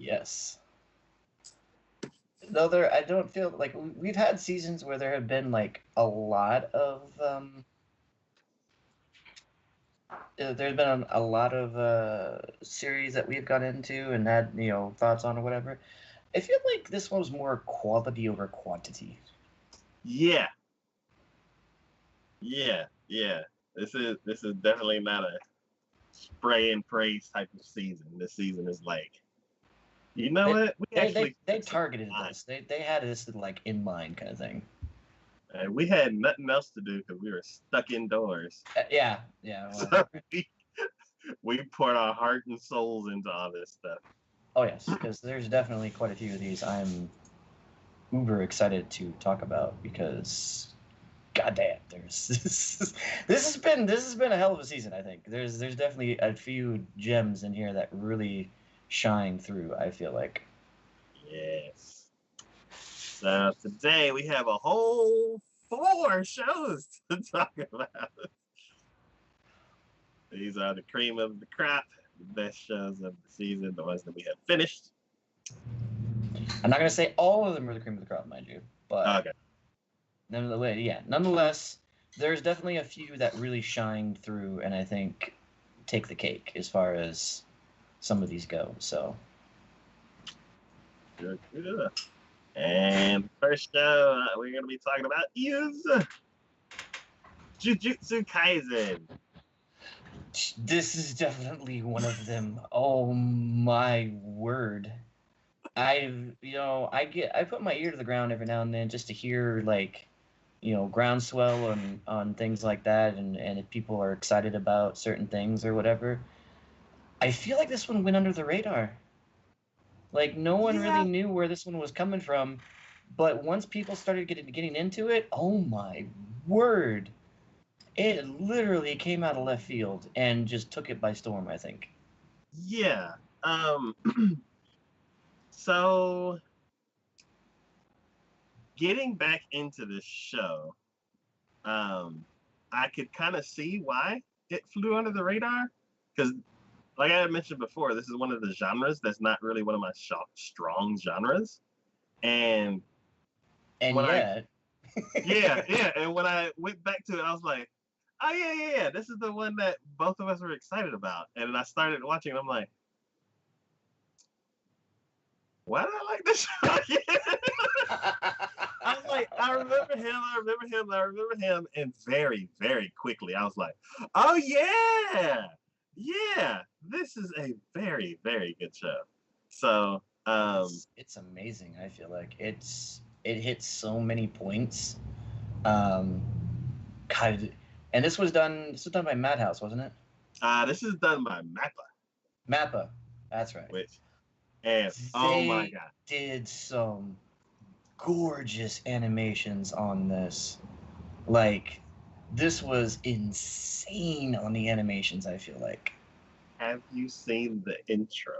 Yes. Though I don't feel like we've had seasons where there have been like a lot of there's been a lot of series that we've got into and had thoughts on or whatever. I feel like this one was more quality over quantity. Yeah, yeah. This is definitely not a spray and praise type of season. This season is like, you know They what? We actually they took some targeted time. this. They had this like in mind kind of thing. And we had nothing else to do because we were stuck indoors. Yeah. So Well, we poured our heart and souls into all this stuff. oh yes, because there's definitely quite a few of these I'm uber excited to talk about because goddamn, there's this has been a hell of a season. I think there's definitely a few gems in here that really shine through. I feel like. Yes. So today we have a whole four shows to talk about. These are the cream of the crop, the best shows of the season, the ones that we have finished. I'm not gonna say all of them are the cream of the crop, mind you, but Okay. nonetheless, there's definitely a few that really shine through, and I think take the cake as far as some of these go. So, Good, good. And the first show we're going to be talking about is Jujutsu Kaisen. this is definitely one of them. Oh my word. I put my ear to the ground every now and then just to hear like, groundswell on things like that and if people are excited about certain things or whatever. I feel like this one went under the radar. Like no one really Yeah. knew where this one was coming from, but once people started getting into it, oh my word. It literally came out of left field and just took it by storm, I think. Yeah. Um, so getting back into this show, um, I could kind of see why it flew under the radar. Because, like I had mentioned before, this is one of the genres that's not really one of my strong genres. And And when I, yet, yeah. And when I went back to it, I was like, oh, yeah. This is the one that both of us were excited about. And then I started watching, and I'm like, why did I like this show again? I was like, I remember him, and very, very quickly, I was like, oh yeah, this is a very, very good show. So, it's amazing. I feel like it hits so many points. Um, God, and this was done by Madhouse, wasn't it? this is done by Mappa, Mappa, that's right. which, and oh my They god, did some gorgeous animations on this. Like, this was insane on the animations. I feel like. have you seen the intro?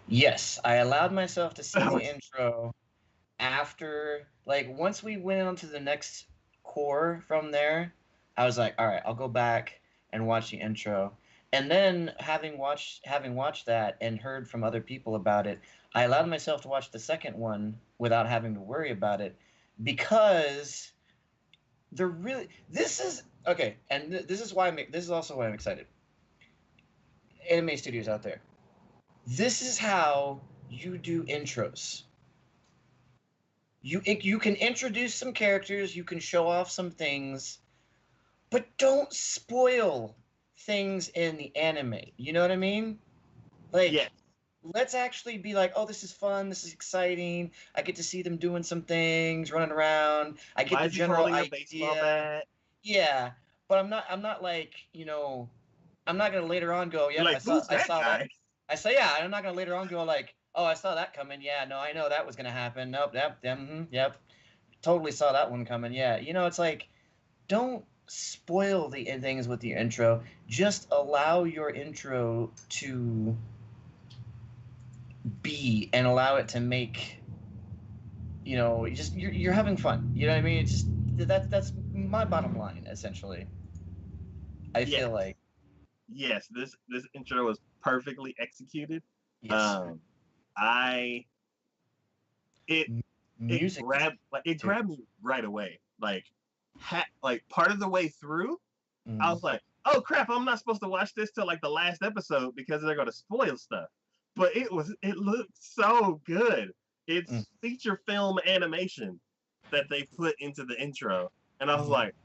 Yes, I allowed myself to see That the was intro after, like, once we went on to the next core from there, I was like, all right, I'll go back and watch the intro. And then having watched that and heard from other people about it, I allowed myself to watch the second one without having to worry about it because they're really this is okay, and this is this is also why I'm excited. Anime studios out there. This is how you do intros. You can introduce some characters, you can show off some things, but don't spoil things in the anime. You know what I mean? yes. Like, let's actually be like, oh, this is fun, this is exciting. I get to see them doing some things, running around. I get Why the is he general holding a baseball idea. bat? Yeah, but I'm not like, I'm not gonna later on go, You're yep, like, who's I that saw that. guy? I say, yeah, I'm not gonna later on go like, oh, I saw that coming. Yeah, no, I know that was gonna happen. Nope, yep, totally saw that one coming. Yeah, it's like, don't spoil the things with your intro. Just allow your intro to be and allow it to make, you're having fun. You know what I mean? It's just that's my bottom line essentially. I feel Yes. like Yes, this intro was perfectly executed. Yes. Um, I it M- it music grabbed too. me right away. Like part of the way through, I Mm, was like, oh crap, I'm not supposed to watch this till like the last episode because they're gonna spoil stuff. But it looked so good. mm, It's feature film animation that they put into the intro. And I was mhm. like,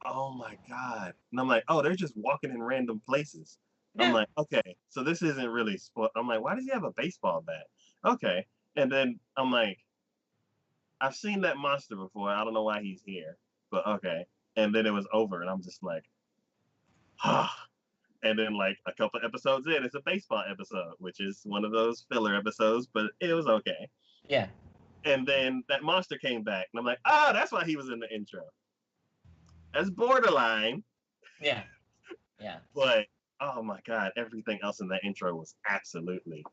oh my God. And I'm like, oh, they're just walking in random places. I'm Yeah. like, okay, so this isn't really sport. I'm like, why does he have a baseball bat? Okay. And then I'm like, I've seen that monster before. I don't know why he's here, but okay. And then it was over, and I'm just like, ah. And then like a couple episodes in, it's a baseball episode, which is one of those filler episodes, but it was okay. Yeah. And then that monster came back, and I'm like, ah, that's why he was in the intro. That's borderline, Yeah. Yeah. but oh my god, everything else in that intro was absolutely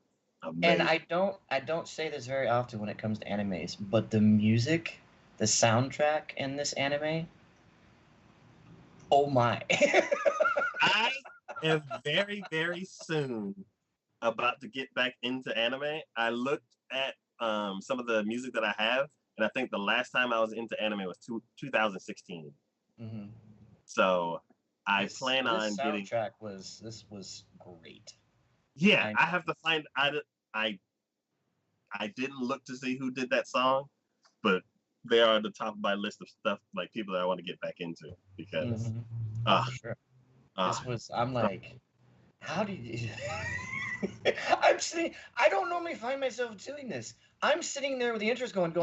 And amazing. I don't say this very often when it comes to animes, but the music, the soundtrack in this anime, oh my. I am very soon about to get back into anime. I looked at some of the music that I have, and I think the last time I was into anime was 2016. Mhm. So I plan This on getting. soundtrack was this was great. Yeah, I I have to find. I I didn't look to see who did that song, but they are at the top of my list of stuff like people that I want to get back into because Mhm. Oh, ah for sure. ah This was I'm like, how do you I'm sitting I don't normally find myself doing this. I'm sitting there with the interest going,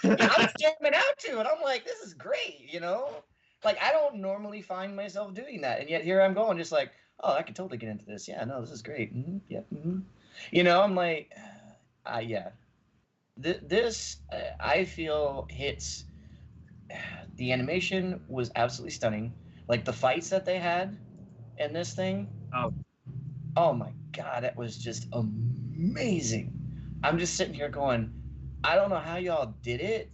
yeah, I'm jamming out to it. I'm like, this is great, you know? Like I don't normally find myself doing that. And yet here I'm going just like, oh, I could totally get into this. Yeah, no, this is great. Yep. You know, I'm like, yeah. This I feel hits the animation was absolutely stunning. Like the fights that they had in this thing, oh oh my god, that was just amazing. I'm just sitting here going, I don't know how y'all did it,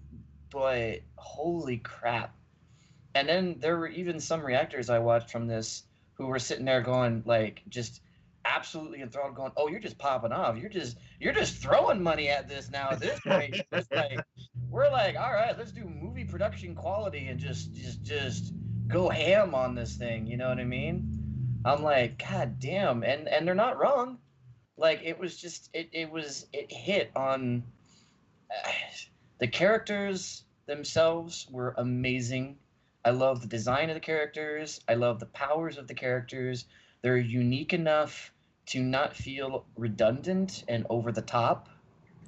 but holy crap. And then there were even some reactors I watched from this who were sitting there going like just absolutely enthralled, going, "Oh, you're just popping off. You're just throwing money at this now. At this point, you're just like, we're like, all right, let's do movie production quality and just go ham on this thing. You know what I mean? I'm like, God damn, and they're not wrong. Like it was just it hit on the characters themselves were amazing. I love the design of the characters. I love the powers of the characters. They're unique enough to not feel redundant and over the top,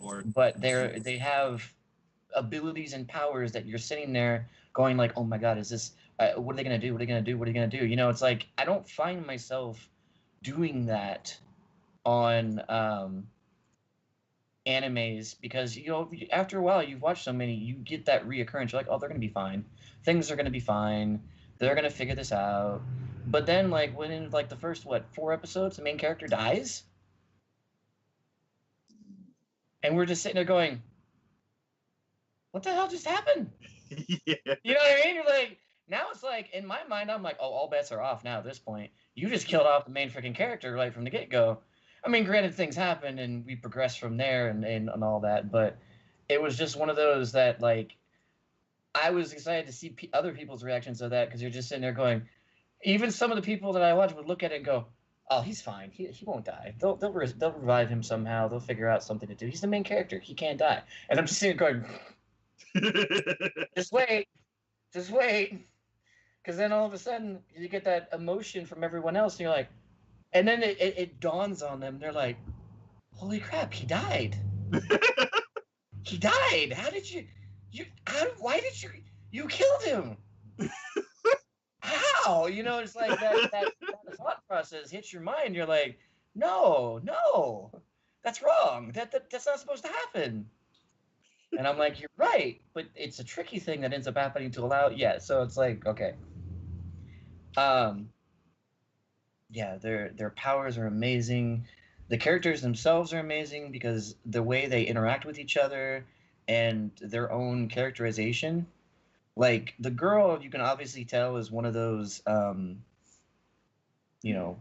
or but they have abilities and powers that you're sitting there going like, "Oh my god, is this what are they going to do? What are they going to do? What are they going to do?" You know, it's like I don't find myself doing that on animes because you know after a while you've watched so many you get that reoccurrence. You're like, oh, they're gonna be fine, things are gonna be fine, they're gonna figure this out. But then like when in like the first what 4 episodes the main character dies and we're just sitting there going, what the hell just happened? yeah. You know what I mean? You're like, now it's like in my mind I'm like, oh, all bets are off now at this point. You just killed off the main freaking character right from the get-go. I mean, granted, things happen and we progress from there and all that, but it was just one of those that like I was excited to see other people's reactions to that because you're just sitting there going, even some of the people that I watch would look at it and go, "Oh, he's fine. He won't die. They'll revive him somehow. They'll figure out something to do. He's the main character. He can't die." And I'm just sitting there going, "Just wait, just wait," because then all of a sudden you get that emotion from everyone else, and you're like, and then it dawns on them. They're like, "Holy crap, he died! He died! How did you? Why did you killed him?" How? You know, it's like that thought process hits your mind. You're like, no, no, that's wrong. That's not supposed to happen. And I'm like, you're right, but it's a tricky thing that ends up happening to allow. Yeah, so it's like, okay, um, yeah, their powers are amazing. The characters themselves are amazing because the way they interact with each other and their own characterization. Like the girl, you can obviously tell is one of those, you know,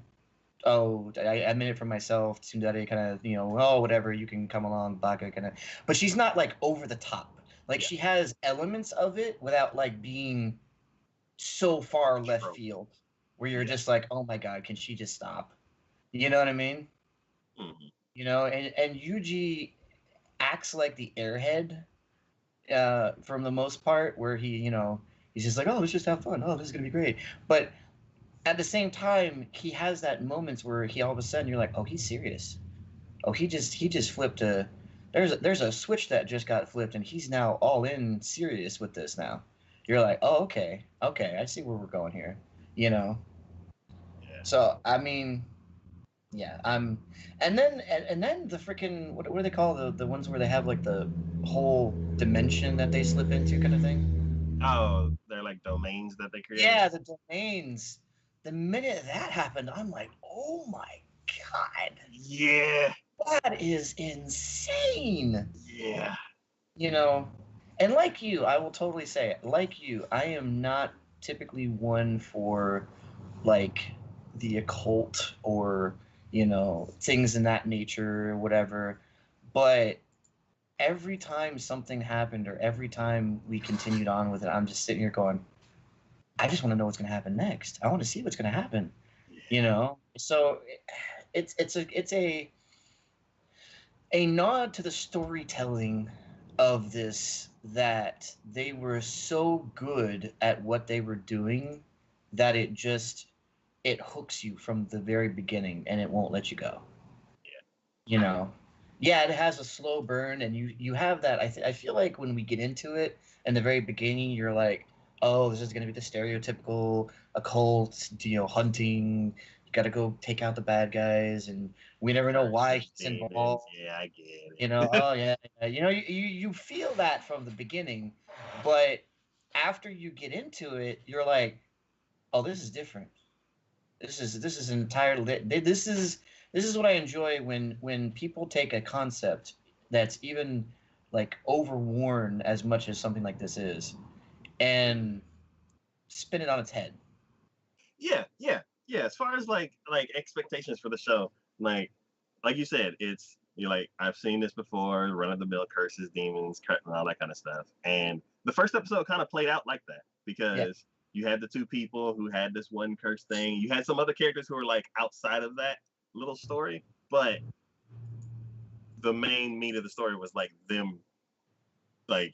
oh, I made it for myself. Tsundere kind of, oh, whatever, you can come along, Baka kind of. But she's not like over the top. Like Yeah, she has elements of it without like being so far left trope. field where you're Yeah. just like, oh my god, can she just stop? You know what I mean? Hmm. And Yuji acts like the airhead from the most part, where he's just like, oh, let's just have fun. Oh, this is gonna be great. But at the same time, he has that moments where he all of a sudden you're like, oh, he's serious. Oh, he just flipped a. There's a switch that just got flipped, and he's now all in serious with this now. You're like, oh, okay, I see where we're going here. You know. Yeah. So I mean, yeah, and then the freaking what do they call the ones where they have like the whole dimension that they slip into kind of thing? Oh, they're like domains that they create. Yeah, the domains. The minute that happened, I'm like, oh my god, Yeah. that is insane. Yeah. You know, and like you, I will totally say, like you, I am not typically one for like the occult or things in that nature or whatever, but every time something happened or every time we continued on with it, I'm just sitting here going, I just want to know what's going to happen next. I want to see what's going to happen. So it's a nod to the storytelling of this, that they were so good at what they were doing that it hooks you from the very beginning and it won't let you go. Yeah. You know, yeah, it has a slow burn, and you have that. I feel like when we get into it in the very beginning, you're like, oh, this is going to be the stereotypical occult, hunting. You got to go take out the bad guys, and we never know why Curses, he's demons. involved. Yeah, I get Oh yeah, yeah. You feel that from the beginning, but after you get into it, you're like, oh, this is different. This is entirely this is what I enjoy when people take a concept that's even like overworn as much as something like this is and spin it on its head. yeah, yeah, yeah. As far as like expectations for the show, like you said, it's you're like I've seen this before, run of the mill curses, demons, and all that kind of stuff. And the first episode kind of played out like that Yeah. because you had the two people who had this one curse thing. You had some other characters who were like outside of that little story, but the main meat of the story was like them like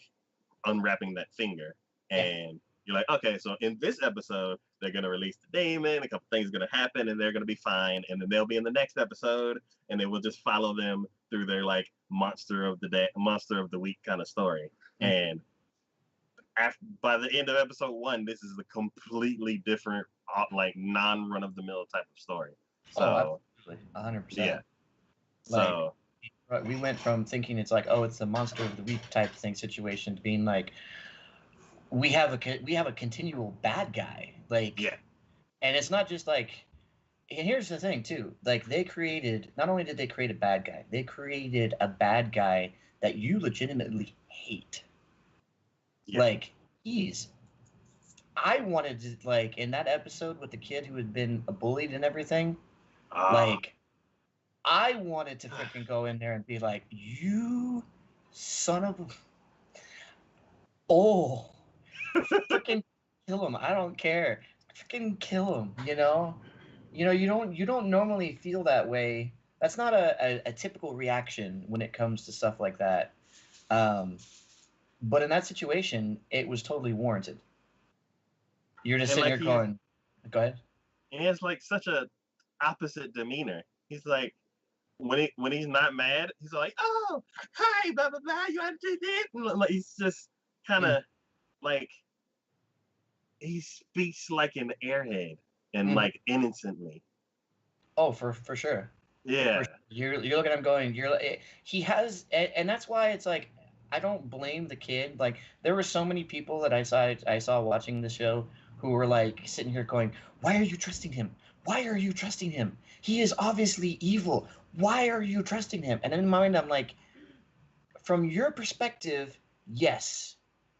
unwrapping that finger. Yeah. And you're like, okay, so in this episode, they're gonna release the demon, a couple things are gonna happen, and they're gonna be fine. And then they'll be in the next episode, and then we'll just follow them through their like monster of the day, monster of the week kind of story. Mm. And by the end of episode one, this is a completely different, like non run of the mill type of story. Oh, So absolutely. 100%. yeah, Like so we went from thinking it's like, oh, it's the monster of the week type thing situation to being like, we have a continual bad guy. Like, yeah, and it's not just like, and here's the thing too, like they created, not only did they create a bad guy, they created a bad guy that you legitimately hate. yeah. Like, he's I wanted to, like, in that episode with the kid who had been bullied and everything, Uh, like, I wanted to freaking go in there and be like, you son of a, oh, freaking kill him. I don't care. Freaking kill him, you don't normally feel that way. That's not a typical reaction when it comes to stuff like that. Um, but in that situation, it was totally warranted. You're just and sitting like here going, go ahead. he has like such a opposite demeanor. He's like when he's not mad, he's like, "Oh, hi, blah blah blah. You want to do this?" And like he's just kind Mm, of like he speaks like an airhead and mhm. like innocently. Oh, for sure. For Yeah, sure. You're looking at him going, he has, and that's why it's like I don't blame the kid. Like there were so many people that I saw watching the show who were like sitting here going, "Why are you trusting him? Why are you trusting him? He is obviously evil. Why are you trusting him?" And in my mind, I'm like, from your perspective, yes,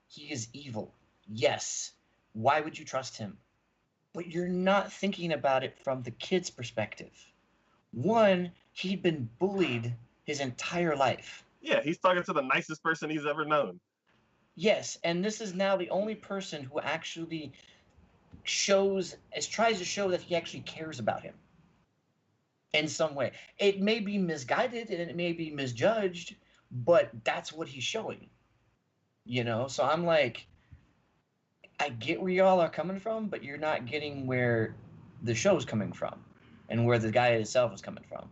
he is evil. Yes. Why would you trust him? But you're not thinking about it from the kid's perspective. One, he'd been bullied his entire life. Yeah, he's talking to the nicest person he's ever known. Yes, and this is now the only person who actually tries to show that he actually cares about him in some way. It may be misguided and it may be misjudged, but that's what he's showing. So I'm like, I get where y'all are coming from, but you're not getting where the show's coming from and where the guy itself is coming from.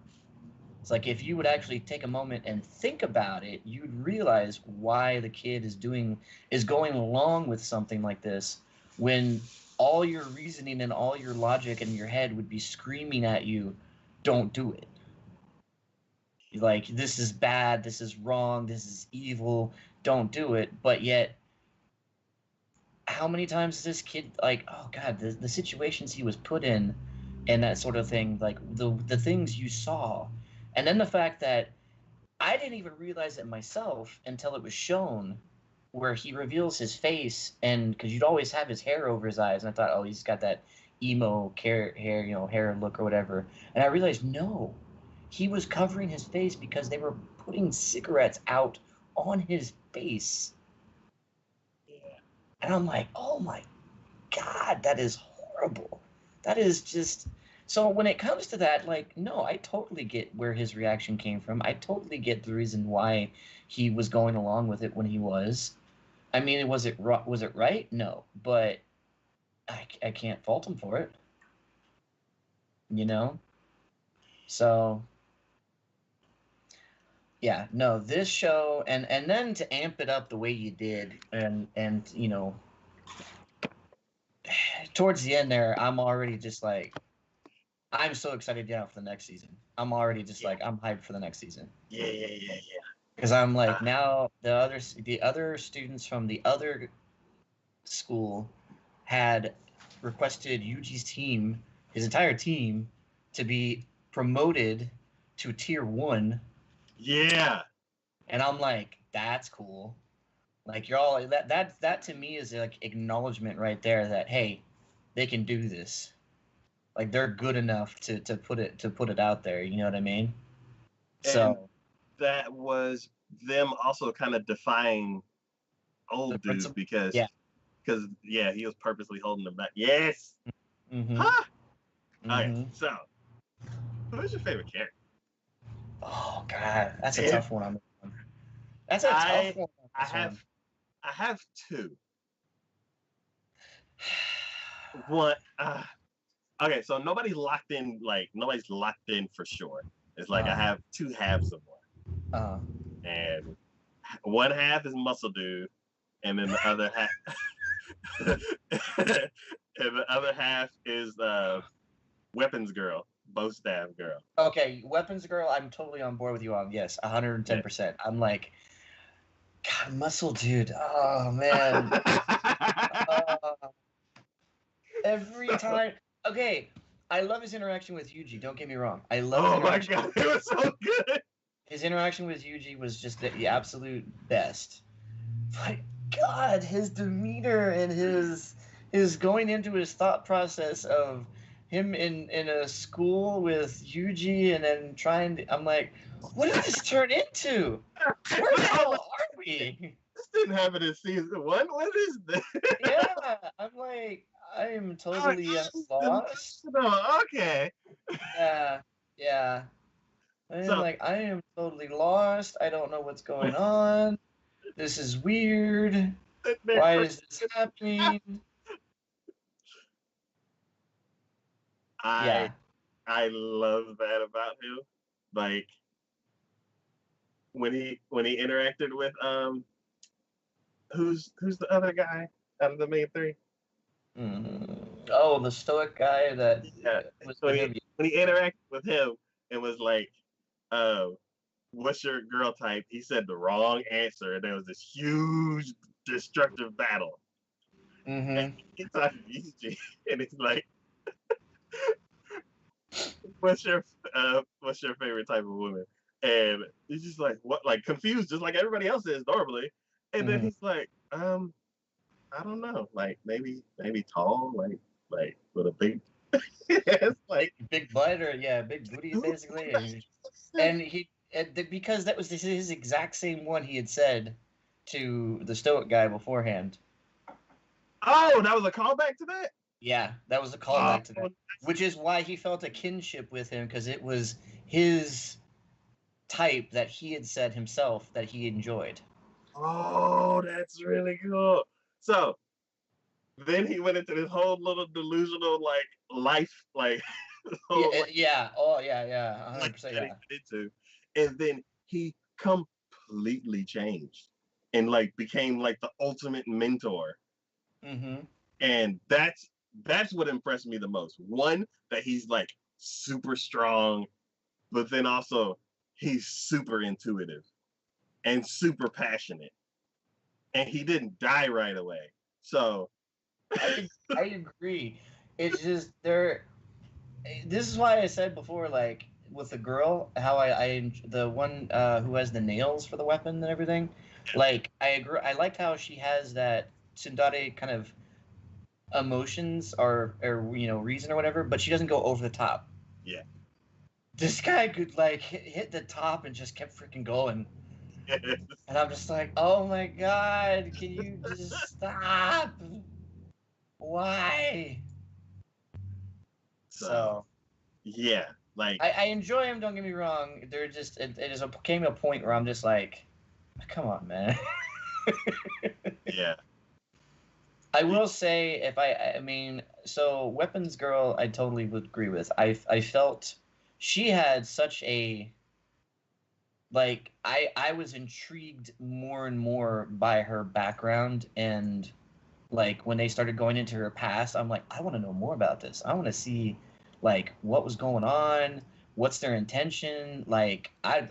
It's like if you would actually take a moment and think about it, you'd realize why the kid is going along with something like this when all your reasoning and all your logic in your head would be screaming at you, don't do it. Like, this is bad, this is wrong, this is evil, don't do it. But yet, how many times is this kid, like, oh god, the situations he was put in and that sort of thing, like the things you saw. And then the fact that I didn't even realize it myself until it was shown where he reveals his face, and because you'd always have his hair over his eyes, and I thought, oh, he's got that emo hair look or whatever. And I realized, no, he was covering his face because they were putting cigarettes out on his face. Yeah. And I'm like, oh my God, that is horrible. That is just. So when it comes to that, like, no, I totally get where his reaction came from. I totally get the reason why he was going along with it when he was. I mean, was it right? No, but I can't fault him for it. You know. So yeah, no, this show and then to amp it up the way you did, and towards the end there, I'm already just like, I'm so excited now for the next season. I'm already just Yeah. like, I'm hyped for the next season. Yeah. Because I'm like, now the other students from the other school had requested Yuji's team, his entire team, to be promoted to tier 1. Yeah. And I'm like, that's cool. Like, you're all that to me is like acknowledgement right there that, hey, they can do this. Like, they're good enough to put it out there. You know what I mean? And So that was them also kind of defying the old dude principal, yeah. because yeah, he was purposely holding them back. Yes. Mm-hmm. Huh. Okay. Mm-hmm. So, who's your favorite character? Oh God, that's a If tough one on this one. That's a tough I one on I this have one. I have two. One. Okay. So nobody's locked in for sure. It's like I Uh, have two halves of uh, one, and one half is muscle dude, and then the other half and the other half is weapons girl, bow staff girl. okay, weapons girl. I'm totally on board with you on. Yes, Yeah. 110%. I'm like, God, muscle dude. Oh man. Uh, every So, time. Okay, I love his interaction with Yuji. Don't get me wrong. I love his oh my interaction. god, it was so good. His interaction with Yuji was just the absolute best. But God, his demeanor and his going into his thought process of him in a school with Yuji and then trying to, I'm like, what did this turn into? Where the hell are we? This didn't happen in season one. What is this? Yeah, I'm like, I am Oh, totally at it's loss. intentional. Okay. Yeah, yeah. I am So like, I am totally lost. I don't know what's going on. This is weird. Why is this happening? I Yeah. I love that about him. Like when he interacted with who's the other guy out of the main three? Oh, the stoic guy that Yeah. was When with he him. when he interacted with him and was like, uh, what's your girl type? He said the wrong answer, and there was this huge destructive battle. And Mm-hmm. he talking to Yuji, and he's like, what's your favorite type of woman? And he's just like, what, like confused, just like everybody else is normally. And then Mm-hmm. he's like, I don't know, like maybe tall, like with a big. It's like big butt or big booty basically, because that was his exact same one he had said to the Stoic guy beforehand. Oh, that was a callback to that. Yeah, that was a Oh, callback to that, which is why he felt a kinship with him because it was his type that he had said himself that he enjoyed. oh, that's really cool. So then he went into this whole little delusional like life, like Yeah, whole like yeah, oh yeah, life 100%, that he yeah. went into, and then he completely changed and like became like the ultimate mentor. Mm-hmm. And that's what impressed me the most. One, that he's like super strong, but then also he's super intuitive and super passionate, and he didn't die right away. So I agree. It's just there. This is why I said before, like with the girl, how the one who has the nails for the weapon and everything. Like I agree. I liked how she has that tsundere kind of emotions or reason or whatever, but she doesn't go over the top. yeah. This guy could like hit the top and just kept freaking going, and I'm just like, oh my god, can you just stop? Why? So So yeah, like I enjoy them. Don't get me wrong. They're just came to a point where I'm just like, come on, man. yeah, I will say if I mean so Weapons Girl I totally would agree with. I felt she had such a like I was intrigued more and more by her background and like when they started going into her past, I'm like, I want to know more about this. I want to see like what was going on, what's their intention. Like I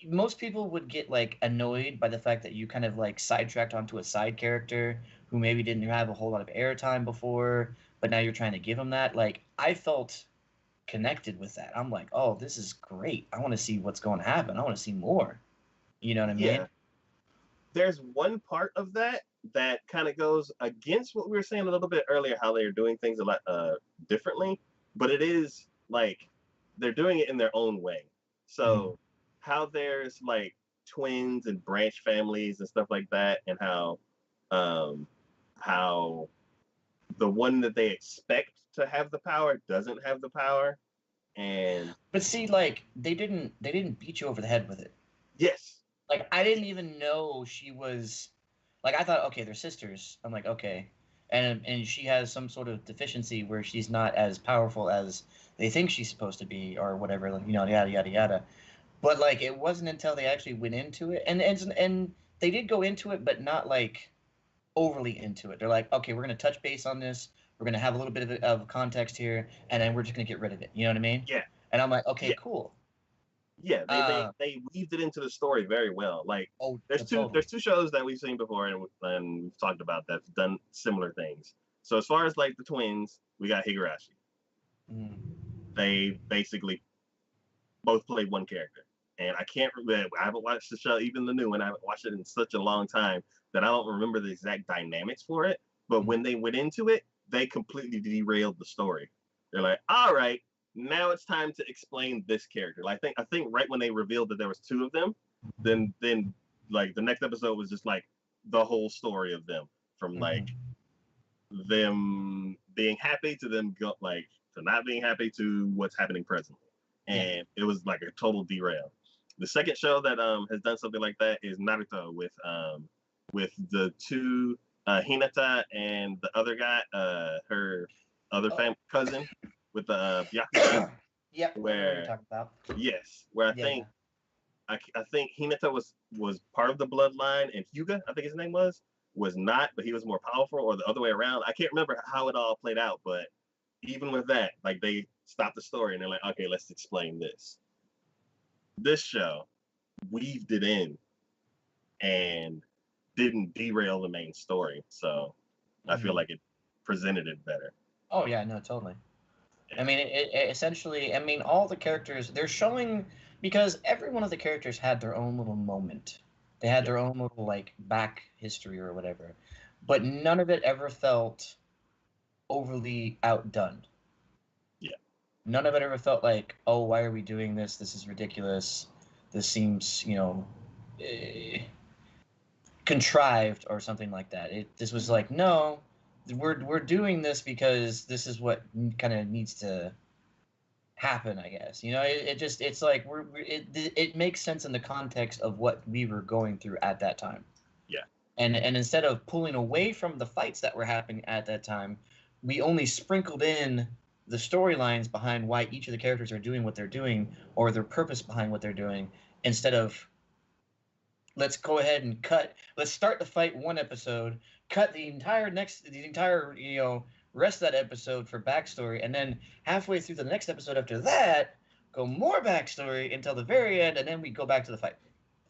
most people would get like annoyed by the fact that you kind of like sidetracked onto a side character who maybe didn't have a whole lot of airtime before, but now you're trying to give them that. Like I felt connected with that. I'm like, oh, this is great. I want to see what's going to happen. I want to see more. You know what I mean? yeah. There's one part of that that kind of goes against what we were saying a little bit earlier, how they're doing things a lot differently, but it is like they're doing it in their own way. Mm-hmm. So how there's like twins and branch families and stuff like that, and um, how the one that they expect to have the power doesn't have the power, and But see, like they didn't beat you over the head with it. yes, Like I didn't even know she was like I thought, okay, they're sisters. I'm like, okay. And she has some sort of deficiency where she's not as powerful as they think she's supposed to be or whatever, like, yada yada yada. But like it wasn't until they actually went into it and they did go into it, but not like overly into it. They're like, okay, we're gonna touch base on this. We're gonna have a little bit of context here, and then we're just gonna get rid of it. You know what I mean? yeah, And I'm like, okay, yeah, cool. yeah, Uh, they weaved it into the story very well. Like oh, there's totally. two shows that we've seen before and we've talked about that's done similar things. So as far as like the twins, we got Higurashi. Mm. They basically both played one character, and I can't remember. I haven't watched the show, even the new one. I haven't watched it in such a long time that I don't remember the exact dynamics for it. But Mm. when they went into it, they completely derailed the story. They're like, all right, now it's time to explain this character. Like, I think right when they revealed that there was two of them, then like the next episode was just like the whole story of them from like Mm-hmm. them being happy to them like to not being happy to what's happening presently, Yeah. and it was like a total derail. The second show that has done something like that is Naruto with the two Hinata and the other guy, her other Oh. cousin with the Byakugan, Yep, I know what you're where talking about. yes, where Yeah, yeah. I think Hinata was part of the bloodline, and Hyuga, I think his name was not, but he was more powerful, or the other way around. I can't remember how it all played out, but even with that, like they stopped the story and they're like, okay, let's explain this. This show weaved it in and didn't derail the main story, so I feel Mm-hmm. like it presented it better. Oh yeah, no, totally. I Yeah, mean, it essentially, I mean, all the characters they're showing because every one of the characters had their own little moment. They had yeah, their own little like back history or whatever, but none of it ever felt overly outdone. yeah. None of it ever felt like, oh, why are we doing this? This is ridiculous. This seems, eh, contrived or something like that. This was like, no, we're doing this because this is what kind of needs to happen, I guess. It's like it makes sense in the context of what we were going through at that time. Yeah. And instead of pulling away from the fights that were happening at that time, we only sprinkled in the storylines behind why each of the characters are doing what they're doing, or their purpose behind what they're doing, instead of, let's go ahead and let's start the fight one episode, cut the entire rest of that episode for backstory, and then halfway through the next episode after that, go more backstory until the very end, and then we go back to the fight.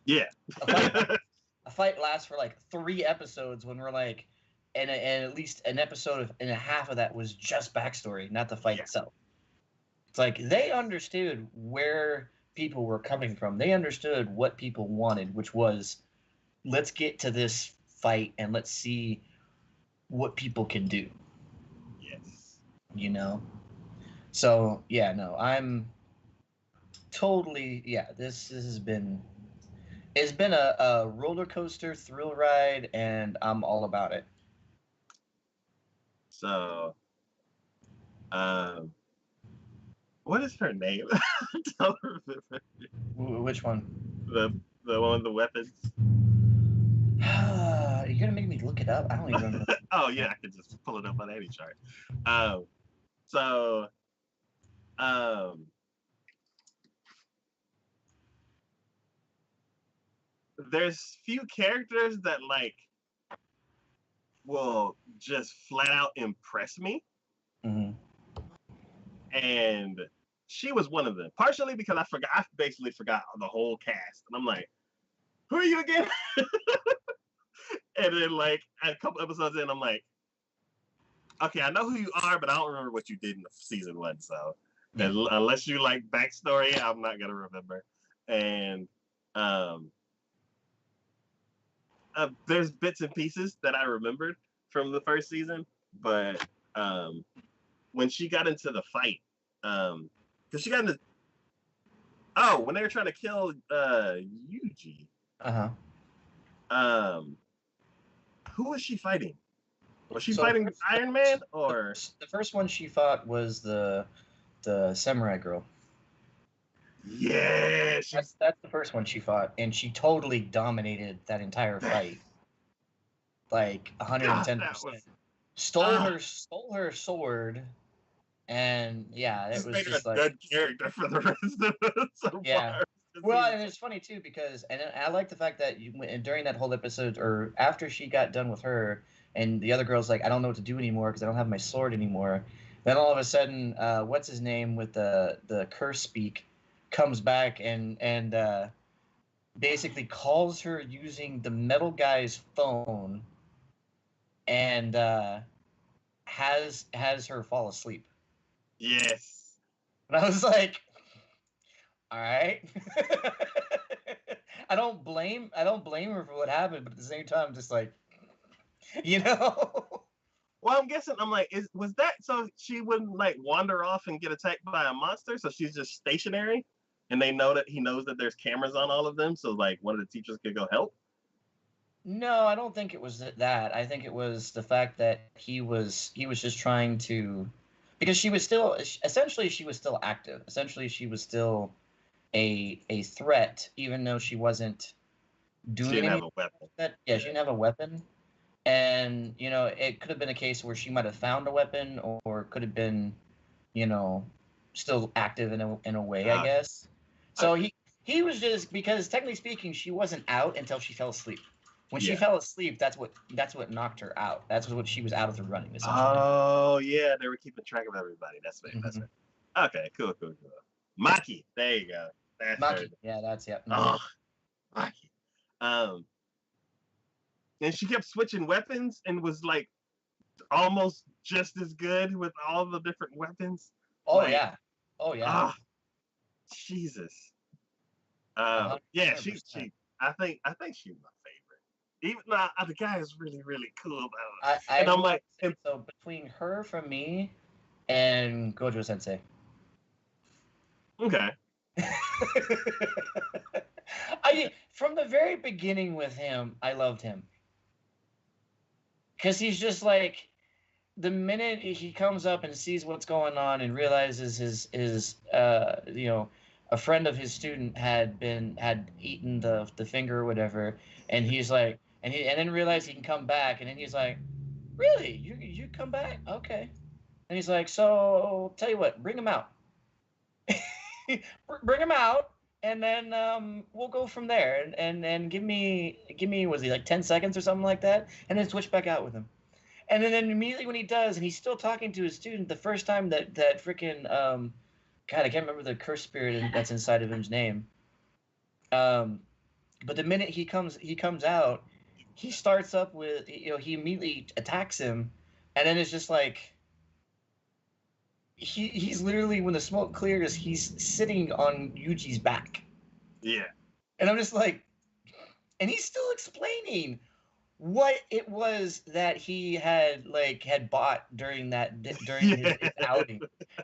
Yeah. A fight lasts for like 3 episodes when we're like, and at least an episode and a half of that was just backstory, not the fight itself. It's like they understood where people were coming from. They understood what people wanted, which was, let's get to this fight and let's see what people can do. Yes. So yeah, no, I'm totally, yeah. This has been, it's been a roller coaster thrill ride, and I'm all about it. So, what is her name? I don't remember. Which one? The one with the weapons. You're gonna make me look it up. I don't even remember. Oh yeah, I could just pull it up on any chart. So, there's few characters that like will just flat out impress me. Mm-hmm. And she was one of them. Partially because I basically forgot the whole cast. And I'm like, who are you again? And then like a couple episodes in, I'm like, okay, I know who you are, but I don't remember what you did in season 1. So unless you like backstory, I'm not gonna remember. And there's bits and pieces that I remembered from the first season, but when she got into the fight, because she got into when they were trying to kill Yuji. Who was she fighting? Was she fighting Iron Man or the first one she fought was the samurai girl? Yeah, that's the first one she fought, and she totally dominated that entire fight, like 110%. Stole her sword, and yeah, it was just like a good character for the rest of it so far. Well, and it's funny too because, and I like the fact that during that whole episode, or after she got done with her, and the other girl's like, I don't know what to do anymore because I don't have my sword anymore. Then all of a sudden, what's his name with the curse speak comes back and basically calls her using the metal guy's phone, and has her fall asleep. Yes. And I was like, all right. I don't blame her for what happened, but at the same time, just like, Well, I'm guessing, I'm like, was that so she wouldn't like wander off and get attacked by a monster? So she's just stationary, and he knows that there's cameras on all of them. So like, one of the teachers could go help. No, I don't think it was that. I think it was the fact that he was just trying to, because she was still active. Essentially, she was still a threat, even though she wasn't doing anything. She didn't have a weapon. She didn't have a weapon. And, it could have been a case where she might have found a weapon, or could have been, still active in a way, I guess. So he was just, because technically speaking, she wasn't out until she fell asleep. When she fell asleep, that's what knocked her out. That's what she was out of the running, essentially. Oh, yeah, they were keeping track of everybody. That's right. That's right. Okay, cool. Maki, there you go. That's Maki, her. yeah, that's Oh, Maki. And she kept switching weapons and was like almost just as good with all the different weapons. Oh yeah. Jesus. Yeah, she. I think she's my favorite. Even though the guy is really, really cool about it. And I'm like, so between her, from me, and Gojo Sensei. Okay. From the very beginning with him, I loved him because he's just like the minute he comes up and sees what's going on and realizes his a friend of his student had eaten the finger or whatever, and he's like and then realize he can come back, and then he's like, really, you come back, okay, and he's like, so tell you what, bring him out. Bring him out, and then we'll go from there, and give me was he like 10 seconds or something like that, and then switch back out with him. And then immediately when he does, and he's still talking to his student the first time that freaking God, I can't remember the curse spirit that's inside of him's name. Um, but the minute he comes out, he starts up with he immediately attacks him, and then it's just like he's literally when the smoke clears, he's sitting on Yuji's back, Yeah. and I'm just like, and he's still explaining what it was that he had bought during his, Yeah. his outing.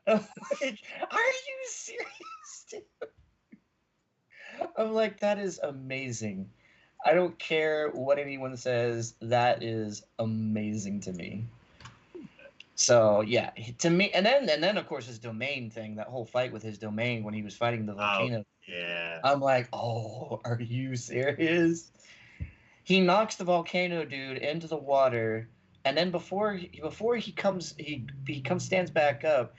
I'm like, are you serious, dude? I'm like, that is amazing. I don't care what anyone says. That is amazing to me. So yeah, to me, and then of course his domain thing, that whole fight with his domain when he was fighting the Oh, volcano. yeah. I'm like, oh, are you serious? He knocks the volcano dude into the water, and then before he comes stands back up,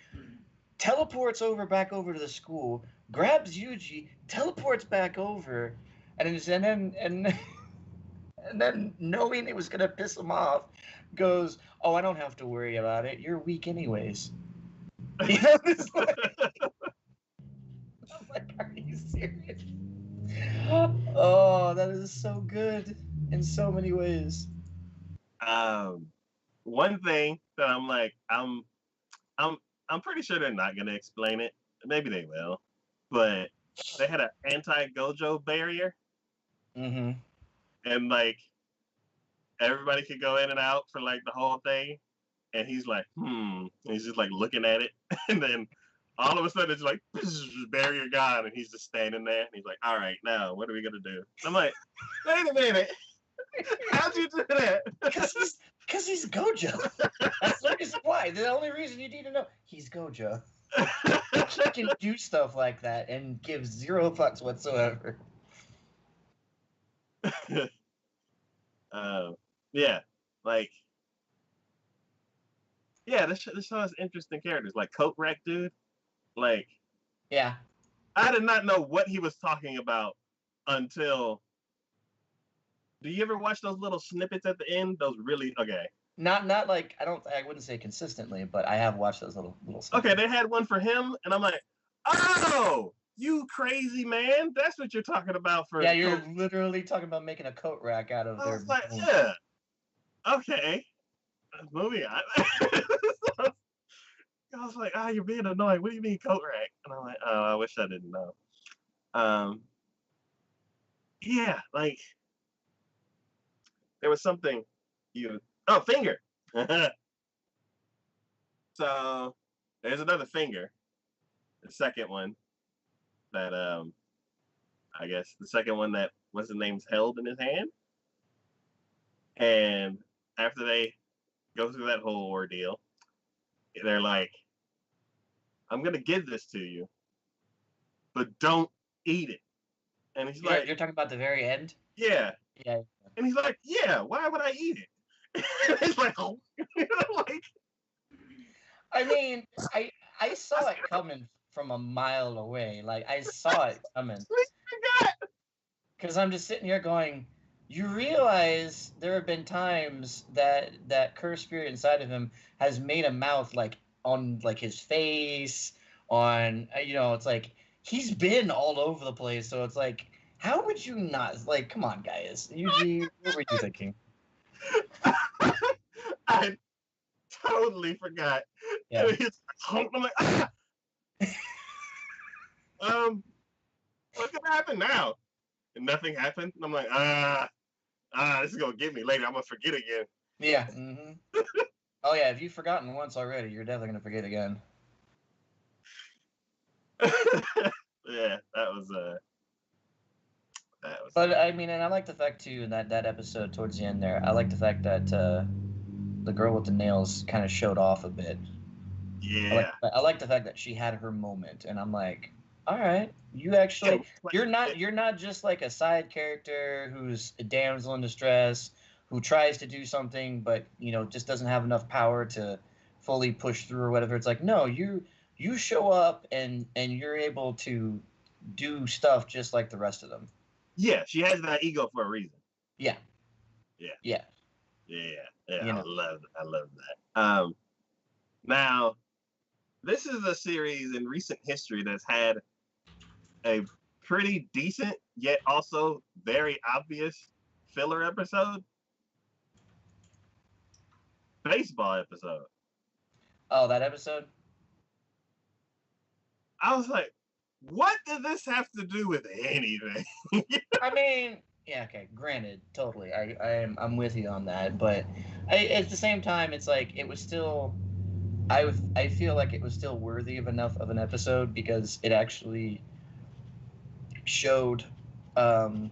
teleports back over to the school, grabs Yuji, teleports back over, and then knowing it was gonna piss him off, goes, "Oh, I don't have to worry about it. You're weak anyways." You know, it's like, are you serious? Oh, that is so good in so many ways. um, One thing that I'm I'm pretty sure they're not gonna explain it. Maybe they will, but they had an anti-Gojo barrier, Mm-hmm. and like everybody could go in and out for like the whole thing. And he's like, and he's just like looking at it, and then all of a sudden it's like barrier gone, and he's just standing there, and he's like, all right, now what are we gonna do? And I'm like, wait a minute, how'd you do that? Because he's Gojo. That's the reason why. The only reason you need to know he's Gojo. He can do stuff like that and give zero fucks whatsoever. um, yeah, like yeah, this show has interesting characters like Coat Rack dude. Like Yeah. I did not know what he was talking about until. Do you ever watch those little snippets at the end? Those really okay. Not like I wouldn't say consistently, but I have watched those little Okay, snippets. they had one for him, and I'm like, oh, you crazy man, that's what you're talking about for Yeah, you're Coat. literally talking about making a coat rack out of I their was like, bone. yeah, okay, moving on. I was like, you're being annoying. What do you mean coat rack? And I'm like, oh, I wish I didn't know. Um, yeah, like there was something you. Oh, finger. So there's another finger, the second one that I guess the second one that what's the name's held in his hand. And after they go through that whole ordeal, they're like, I'm gonna give this to you, but don't eat it. And he's You're, like, you're talking about the very end. yeah. Yeah. And he's like, yeah, why would I eat it? And he's like, oh, like, I mean, I saw it coming from a mile away. Like I saw it coming. Because I'm just sitting here going, you realize there have been times that curse spirit inside of him has made a mouth like on like his face, on it's like he's been all over the place. So it's like, how would you not like? Come on, guys, Yuji, what were you thinking? I totally forgot. Yeah, And I'm like, what's gonna happen now? And nothing happened. And I'm like, this is gonna get me later. I'm gonna forget again. yeah. Oh yeah, if you've forgotten once already, you're definitely gonna forget again. Yeah, that was But I mean, and I like the fact too that episode towards the end there. I like the fact that the girl with the nails kind of showed off a bit. yeah. I like the fact that she had her moment, and I'm like, all right, you Yeah, actually like you're not just like a side character who's a damsel in distress who tries to do something but just doesn't have enough power to fully push through or whatever. It's like no, you show up and you're able to do stuff just like the rest of them. yeah, she has that ego for a reason. Yeah, Yeah, yeah, yeah. you know. I love that. Now this is a series in recent history that's had a pretty decent yet also very obvious filler episode, baseball episode. Oh, that episode. I was like, what does this have to do with anything? I mean, yeah, okay. Granted, totally. I'm with you on that, but at the same time, it's like it was still. I feel like it was still worthy of enough of an episode because it actually showed um,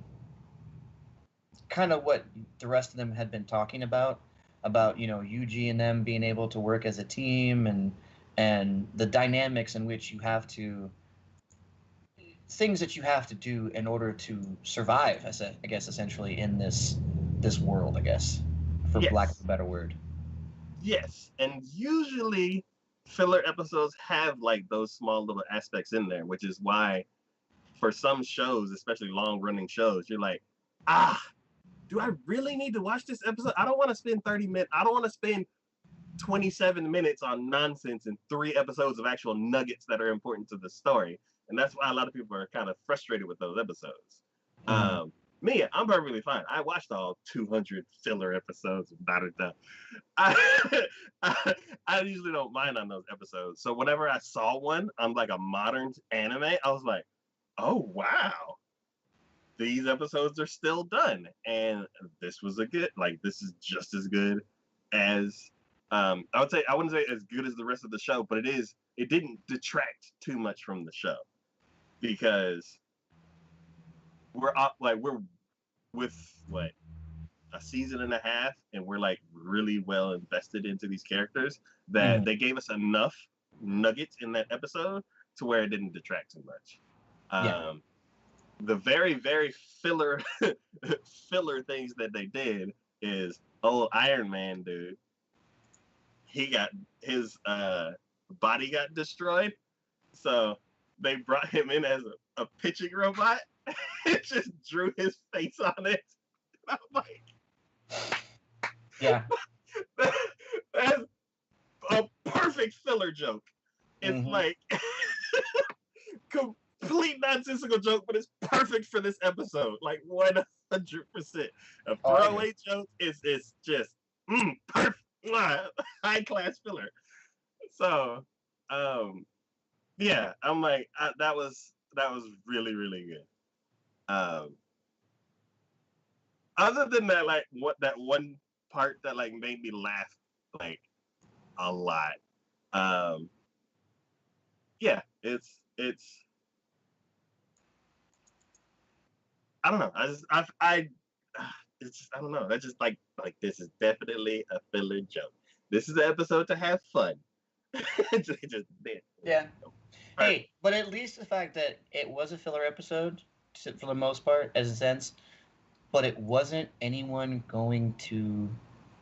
kind of what the rest of them had been talking about Yuji and them being able to work as a team and the dynamics in which you have to things that you have to do in order to survive, I guess, essentially in this world, I guess, for lack of a Yes, better word. yes. And usually filler episodes have like those small little aspects in there, which is why for some shows, especially long running shows, you're like, ah, do I really need to watch this episode? I don't want to spend 30 minutes. I don't want to spend 27 minutes on nonsense and 3 episodes of actual nuggets that are important to the story. And that's why a lot of people are kind of frustrated with those episodes. Mm-hmm. Me, I'm perfectly fine. I watched all 200 filler episodes without a doubt. I, I usually don't mind on those episodes. So whenever I saw one on like a modern anime, I was like, oh, wow, these episodes are still done. And this was a good, like, this is just as good as, I would say, I wouldn't say as good as the rest of the show, but it didn't detract too much from the show because we're with what, a season and a half and we're like really well invested into these characters that Mm-hmm. they gave us enough nuggets in that episode to where it didn't detract too much. Yeah. The very very filler filler things that they did is, oh, Iron Man dude, he got his body got destroyed, so they brought him in as a pitching robot. It just drew his face on it. I'm like, Yeah. that's a perfect filler joke. It's Mm-hmm. like complete nonsensical joke, but it's perfect for this episode. Like 100%. A Oh, I agree. throwaway joke is just perfect, high class filler. So, yeah, I'm like that was really really good. Um, Other than that, like what that one part that like made me laugh like a lot. Um, yeah, it's I don't know. I it's I don't know. I just like this is definitely a filler joke. This is an episode to have fun. Just Yeah. perfect. Hey, but at least the fact that it was a filler episode, for the most part, as a sense, but it wasn't anyone going to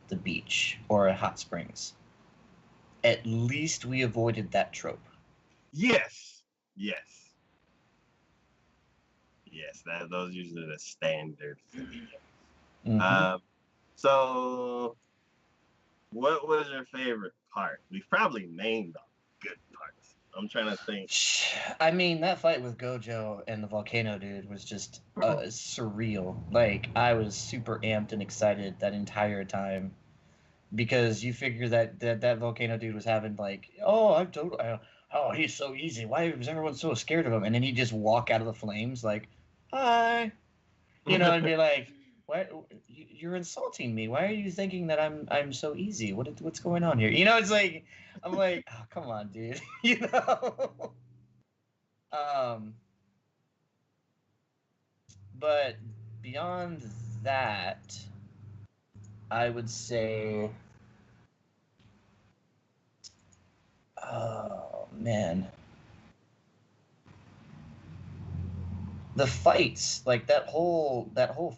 the beach or hot springs. At least we avoided that trope. Yes, yes, yes. That those usually the standard filler jokes. Mm-hmm. So what was your favorite part? We've probably named all the good parts. I'm trying to think. I mean, that fight with Gojo and the volcano dude was just surreal. Like, I was super amped and excited that entire time because you figure that volcano dude was having like, oh, I'm total, oh, he's so easy. Why was everyone so scared of him? And then he just walk out of the flames like, hi, and be like, why you're insulting me? Why are you thinking that I'm so easy? What's going on here? It's like I'm like, oh, come on, dude. you know. Um, but beyond that, I would say, oh man, the fights, like that whole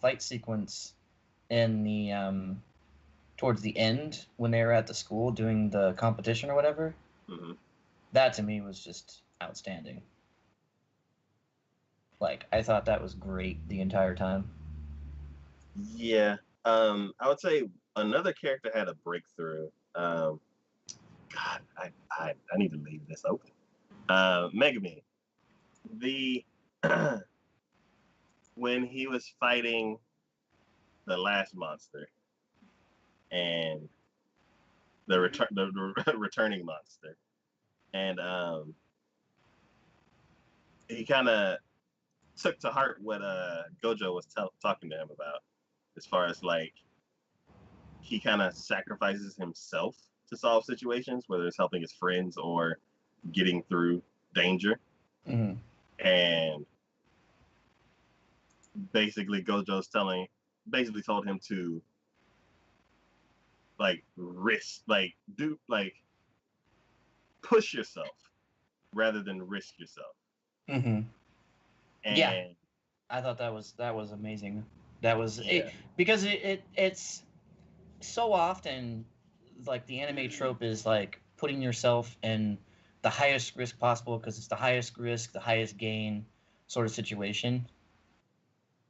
fight sequence in the towards the end when they were at the school doing the competition or whatever, Hmm. that to me was just outstanding. Like I thought that was great the entire time. Yeah. I would say another character had a breakthrough. God, I need to leave this open. Megami. The when he was fighting the last monster and the returning monster, and he kind of took to heart what Gojo was talking to him about, as far as like he kind of sacrifices himself to solve situations, whether it's helping his friends or getting through danger. Mm-hmm. And basically, basically told him to like risk, like do, like push yourself rather than risk yourself. Mm-hmm. Yeah, And I thought that was amazing. That was it yeah, because it's so often like the anime trope is like putting yourself in the highest risk possible because it's the highest risk, the highest gain sort of situation.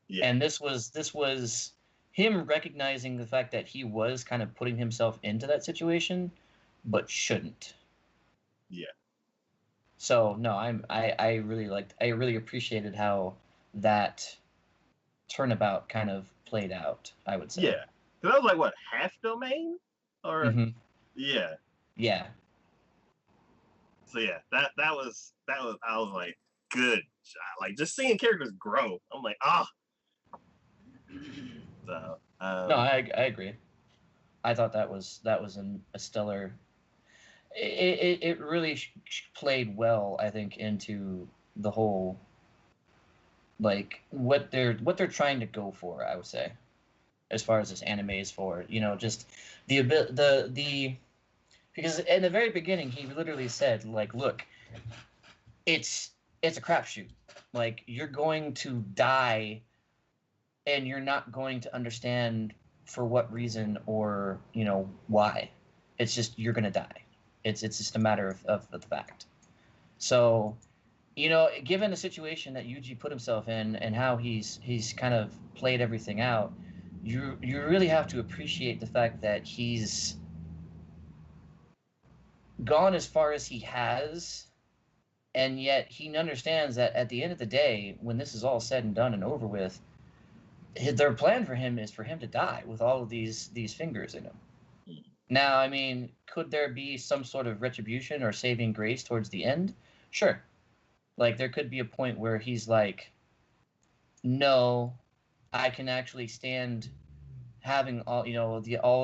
yeah, And this was him recognizing the fact that he was kind of putting himself into that situation, but shouldn't. yeah, So no, I really appreciated how that turnabout kind of played out, I would say. yeah. Because I was like, what, half domain, or Hmm. yeah. Yeah. So yeah, that was I was like, good job. Like just seeing characters grow. I'm like, ah. So No, I agree. I thought that was a stellar. It really played well, I think, into the whole like what they're trying to go for. I would say, as far as this anime is for, just the because in the very beginning he literally said like, look, it's it's a crapshoot. Like you're going to die and you're not going to understand for what reason or why. It's just you're gonna die. It's just a matter of the fact. So given the situation that Yuji put himself in and how he's kind of played everything out, you really have to appreciate the fact that he's gone as far as he has, and yet he understands that at the end of the day, when this is all said and done and over with, their plan for him is for him to die with all of these fingers in him. Now, I mean, could there be some sort of retribution or saving grace towards the end? Sure. Like there could be a point where he's like, "No, I can actually stand having all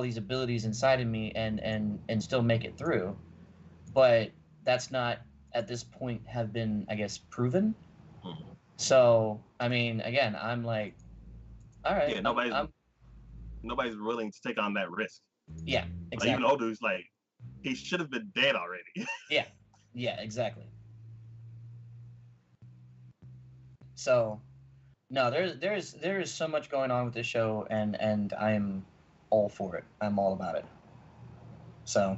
these abilities inside of me and still make it through." But that's not at this point have been, I guess, proven. So, I mean, again, I'm like, all right, yeah, I'm nobody's I'm nobody's willing to take on that risk. yeah, Like even exactly. Odu's like, he should have been dead already. Yeah. Yeah, exactly. So, no, there is so much going on with this show, and I'm all for it. I'm all about it. So,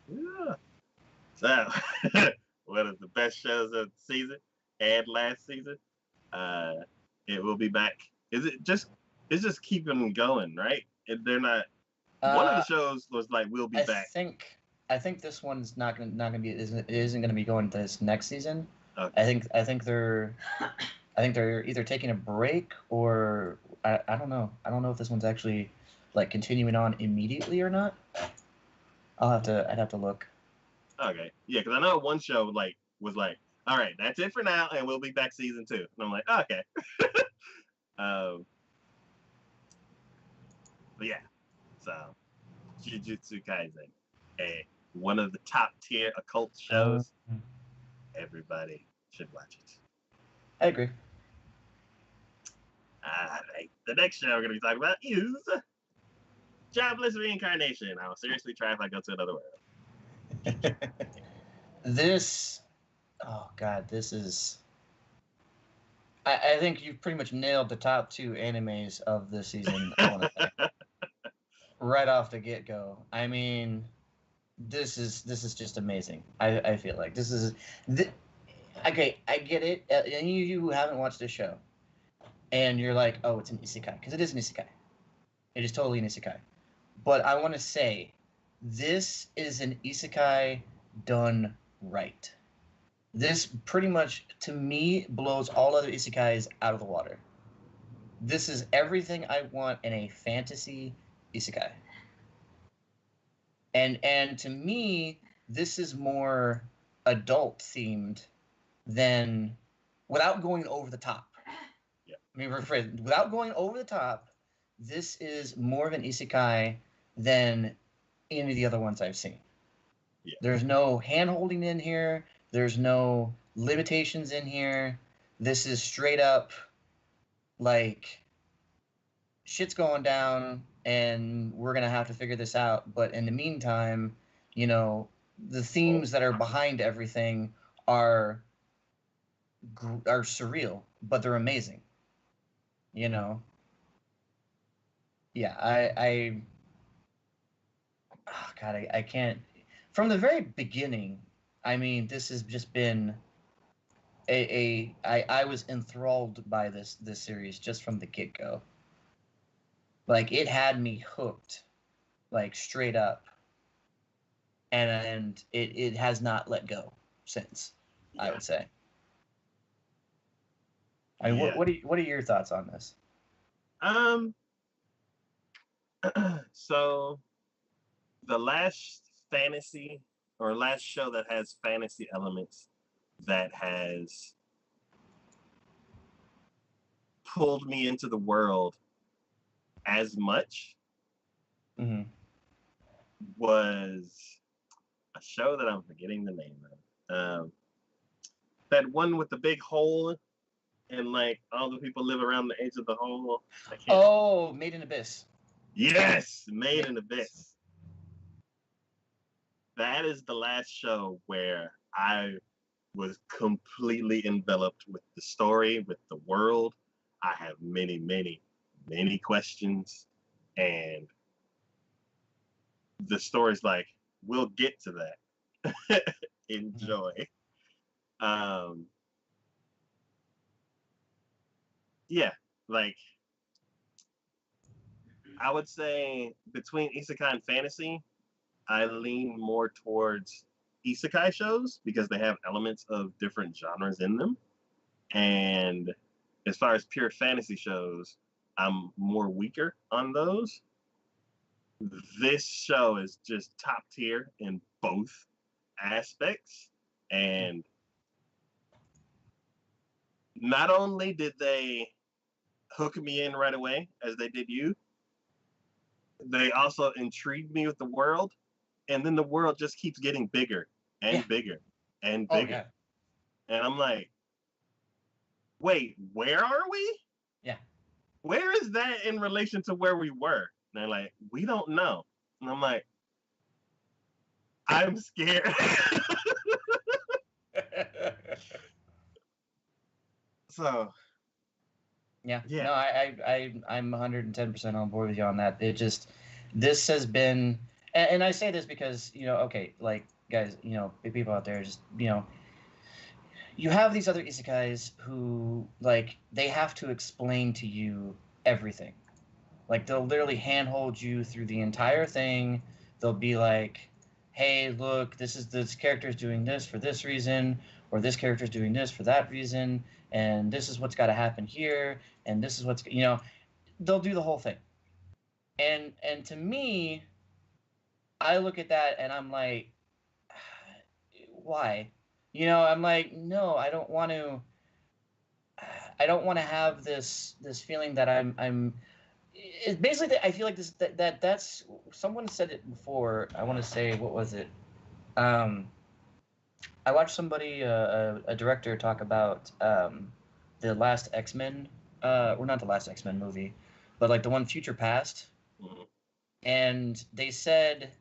Yeah. So one of the best shows of the season and last season. Uh, it will be back. Is it just? It's just keeping going, right? They're not. One of the uh, shows was like, "We'll be I back." think I think this one's not gonna be isn't gonna be going this next season. I Okay. think I think they're I think they're either taking a break or I don't know. I don't know if this one's actually like continuing on immediately or not. I'd have to look. Okay. Yeah, because I know one show like was like, "All right, that's it for now, and we'll be back season 2." And I'm like, okay. Um, but yeah. So Jujutsu Kaisen. Hey. one of the top tier occult shows. Everybody should watch it. I agree. All right. The next show we're going to be talking about is Jobless Reincarnation. I'll seriously try if I go to another world. This, oh God, this is. I think you've pretty much nailed the top two animes of this season. I want to say right off the get go. I mean, this is just amazing. I feel like this is. Okay, I get it. Any of you who haven't watched this show, and you're like, oh, it's an isekai, because it is an isekai. It is totally an isekai. But I want to say, this is an isekai done right. This pretty much, to me, blows all other isekais out of the water. This is everything I want in a fantasy isekai. And to me, this is more adult themed than, without going over the top. Yeah. I mean, rephrase, without going over the top, this is more of an isekai than any of the other ones I've seen. Yeah. There's no hand holding in here. There's no limitations in here. This is straight up like shit's going down and we're going to have to figure this out. But in the meantime, you know, the themes that are behind everything are surreal, but they're amazing. You know? Yeah, oh God, I can't. From the very beginning, I mean, this has just been I was enthralled by this series just from the get go. Like it had me hooked, like straight up, and it has not let go since. Yeah. I would say. I mean, Yeah. what are your thoughts on this? So the last fantasy or last show that has fantasy elements that has pulled me into the world as much Mm-hmm. was a show that I'm forgetting the name of. That one with the big hole and like all the people live around the edge of the hole. Oh, Made in Abyss. Yes, Made in Abyss. That is the last show where I was completely enveloped with the story, with the world. I have many, many, many questions, and the story's like, we'll get to that. Enjoy. Yeah, like I would say between isekai and fantasy, I lean more towards isekai shows because they have elements of different genres in them. And as far as pure fantasy shows, I'm more weaker on those. This show is just top tier in both aspects. And not only did they hook me in right away as they did you, they also intrigued me with the world. And then the world just keeps getting bigger and bigger and bigger. And I'm like, wait, where are we? Yeah. Where is that in relation to where we were? And they're like, we don't know. And I'm like, I'm scared. So yeah. No, I'm 110% on board with you on that. It just, this has been, and I say this because, you know, okay, like guys, you know, people out there, just, you know, you have these other isekais who, like, they have to explain to you everything. Like, they'll literally handhold you through the entire thing. They'll be like, hey, look, this character's doing this for this reason, or this character's doing this for that reason, and this is what's got to happen here, and this is what's, you know, they'll do the whole thing. And to me, I look at that and I'm like, why? You know, I'm like, no, I don't want to. I don't want to have this feeling that I'm. Basically, I feel like that's someone said it before. I want to say, what was it? Um, I watched somebody, a director, talk about the last X Men, or not the last X Men movie, but like the one Future Past, Mhm. and they said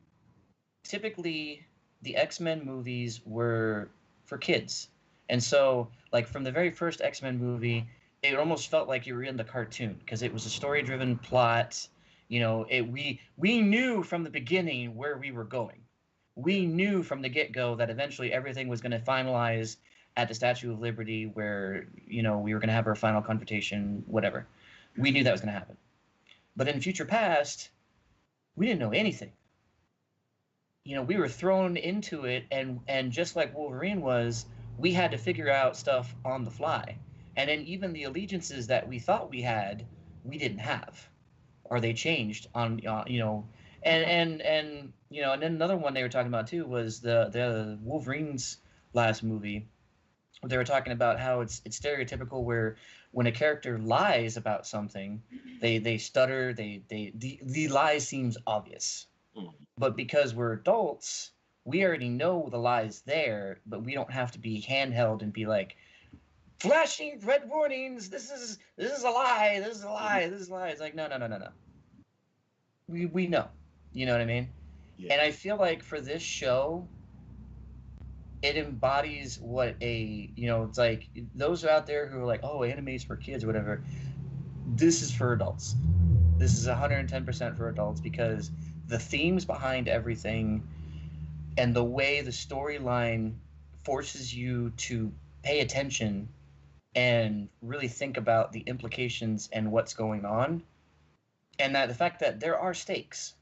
typically the X-Men movies were for kids. And so, like from the very first X-Men movie, it almost felt like you were in the cartoon because it was a story-driven plot. You know, we knew from the beginning where we were going. Yeah. We knew from the get-go that eventually everything was going to finalize at the Statue of Liberty, where we were going to have our final confrontation, whatever. We knew that was going to happen. But in Future Past, we didn't know anything. We were thrown into it, and just like Wolverine was, we had to figure out stuff on the fly. And then even the allegiances that we thought we had, we didn't have, or they changed on and then another one they were talking about too was the Wolverine's last movie. They were talking about how it's stereotypical where when a character lies about something, they stutter, the lie seems obvious, Mhm. but because we're adults, we already know the lie's there, but we don't have to be handheld and be like flashing red warnings. This is a lie. This is a lie. This is a lie. It's like no. We know. You know what I mean? Yeah. And I feel like for this show, it embodies what it's like those out there who are like, oh, anime's for kids or whatever. This is for adults. This is 110% for adults because the themes behind everything and the way the storyline forces you to pay attention and really think about the implications and what's going on, and that the fact that there are stakes.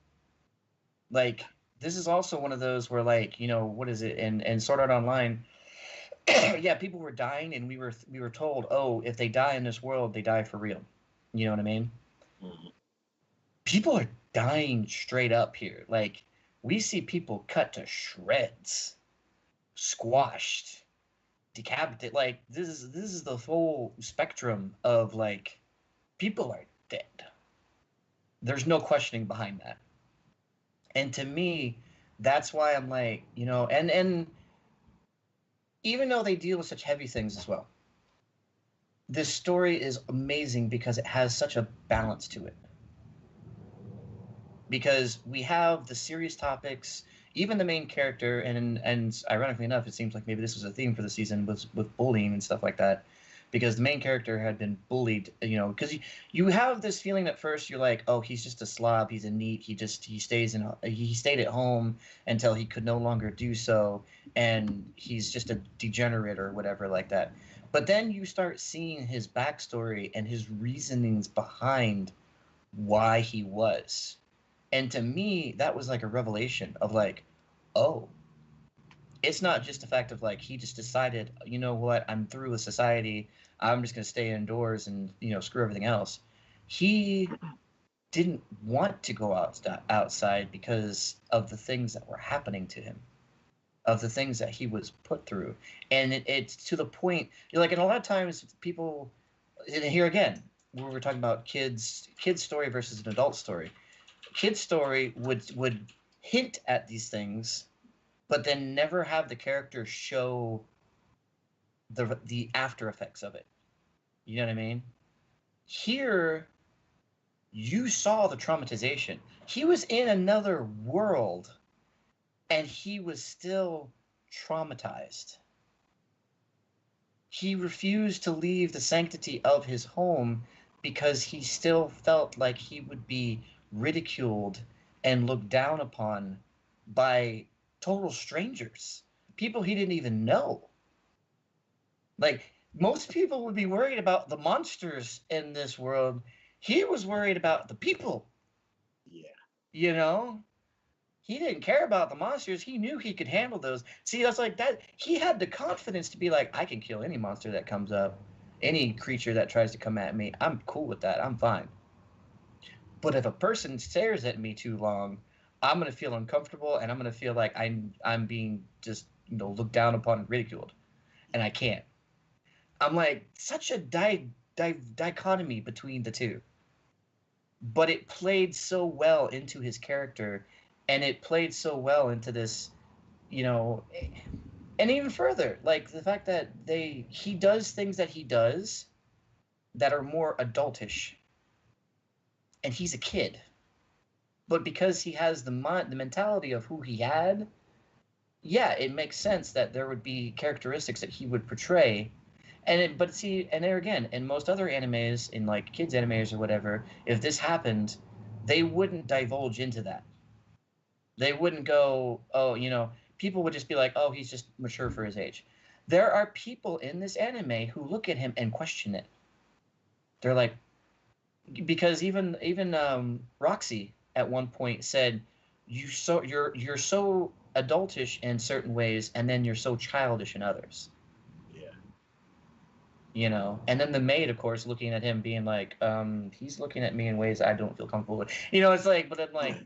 Like this is also one of those where, like, what is it, and Sword Art Online. Yeah, people were dying, and we were told, oh, if they die in this world, they die for real. You know what I mean? Mhm. People are dying straight up here. Like, we see people cut to shreds, squashed, decapitated. Like, this is the full spectrum of, like, people are dead. There's no questioning behind that. And to me, that's why I'm like, and even though they deal with such heavy things as well, this story is amazing because it has such a balance to it. Because we have the serious topics, even the main character, and ironically enough, it seems like maybe this was a theme for the season with bullying and stuff like that. Because the main character had been bullied, because you have this feeling at first, you're like, oh, he's just a slob, he's a neat, he stayed at home until he could no longer do so, and he's just a degenerate or whatever like that. But then you start seeing his backstory and his reasonings behind why he was. And to me, that was like a revelation of like, oh, it's not just the fact of like he just decided, you know what, I'm through with society. I'm just gonna stay indoors and screw everything else. He didn't want to go outside because of the things that were happening to him, of the things that he was put through, and it's to the point. You're like, and a lot of times people, and here again, where we're talking about kids story versus an adult story. Kid's story would hint at these things, but then never have the character show the after effects of it. You know what I mean? Here, you saw the traumatization. He was in another world, and he was still traumatized. He refused to leave the sanctity of his home because he still felt like he would be ridiculed and looked down upon by total strangers, people he didn't even know. Like, most people would be worried about the monsters in this world. He was worried about the people, Yeah. you know? He didn't care about the monsters. He knew he could handle those. See, that's like that. He had the confidence to be like, I can kill any monster that comes up, any creature that tries to come at me. I'm cool with that. I'm fine. But if a person stares at me too long, I'm gonna feel uncomfortable and I'm gonna feel like I'm being just looked down upon and ridiculed, and I can't. I'm like such a dichotomy between the two, but it played so well into his character, and it played so well into this you know, and even further, like the fact that he does things that he does that are more adultish, and he's a kid, but because he has the mentality of who he had, yeah, it makes sense that there would be characteristics that he would portray. But see, and there again, in most other animes, in like kids animes or whatever, if this happened, they wouldn't divulge into that. They wouldn't go, oh, people would just be like, oh, he's just mature for his age. There are people in this anime who look at him and question it. They're like, because even Roxy at one point said, you're so adultish in certain ways, and then you're so childish in others. Yeah. And then the maid, of course, looking at him, being like, he's looking at me in ways I don't feel comfortable with. It's like, but I'm like,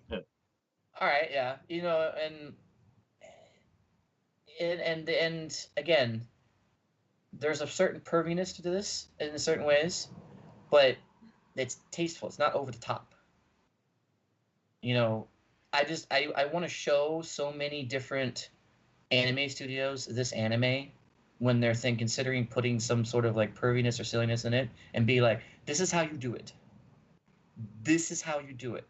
all right, yeah, and again, there's a certain perviness to this in certain ways, but it's tasteful. It's not over the top. you know, I want to show so many different anime studios this anime when they're considering putting some sort of like perviness or silliness in it, and be like, this is how you do it. This is how you do it.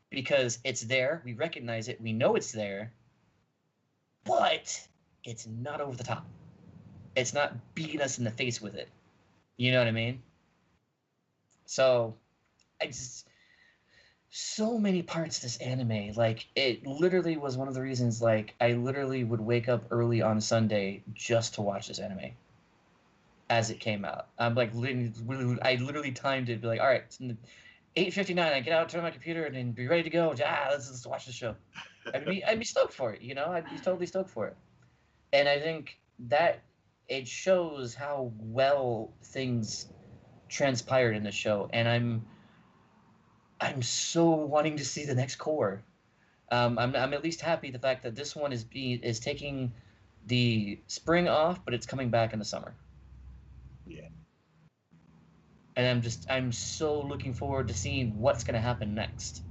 Because it's there, we recognize it, we know it's there, but it's not over the top. It's not beating us in the face with it. You know what I mean? So I just so many parts of this anime, like it literally was one of the reasons like I literally would wake up early on Sunday just to watch this anime as it came out. I'm like I literally timed it, be like, all right, it's 8:59, I get out, turn on my computer, and then be ready to go. Let's watch the show. I'd be stoked for it, I'd be totally stoked for it. And I think that it shows how well things transpired in the show, and I'm so wanting to see the next core. I'm at least happy the fact that this one is taking the spring off, but it's coming back in the summer. Yeah. And I'm so looking forward to seeing what's going to happen next.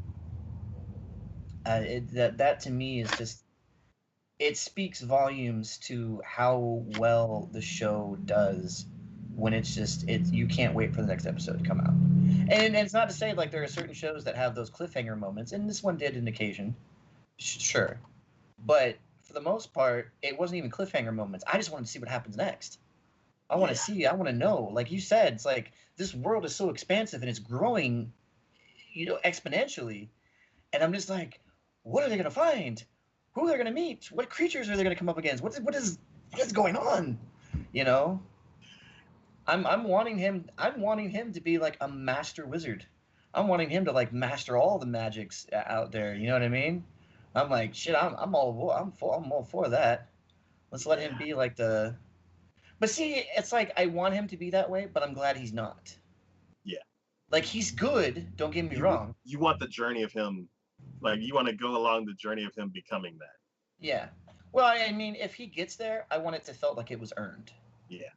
That to me is just, it speaks volumes to how well the show does when you can't wait for the next episode to come out. And it's not to say like there are certain shows that have those cliffhanger moments, and this one did on occasion, sure, but for the most part, it wasn't even cliffhanger moments. I just wanted to see what happens next. I want to see. I want to know. Like you said, it's like this world is so expansive and it's growing, exponentially. And I'm just like, what are they gonna find? Who are they gonna meet? What creatures are they gonna come up against? What is going on? You know, I'm wanting him. I'm wanting him to be like a master wizard. I'm wanting him to like master all the magics out there. You know what I mean? I'm like, shit. I'm all for that. Let's let him be like the. But see, it's like I want him to be that way, but I'm glad he's not. Yeah. Like he's good. Don't get me wrong. You want the journey of him, like you want to go along the journey of him becoming that. Yeah. Well, I mean, if he gets there, I want it to felt like it was earned. Yeah.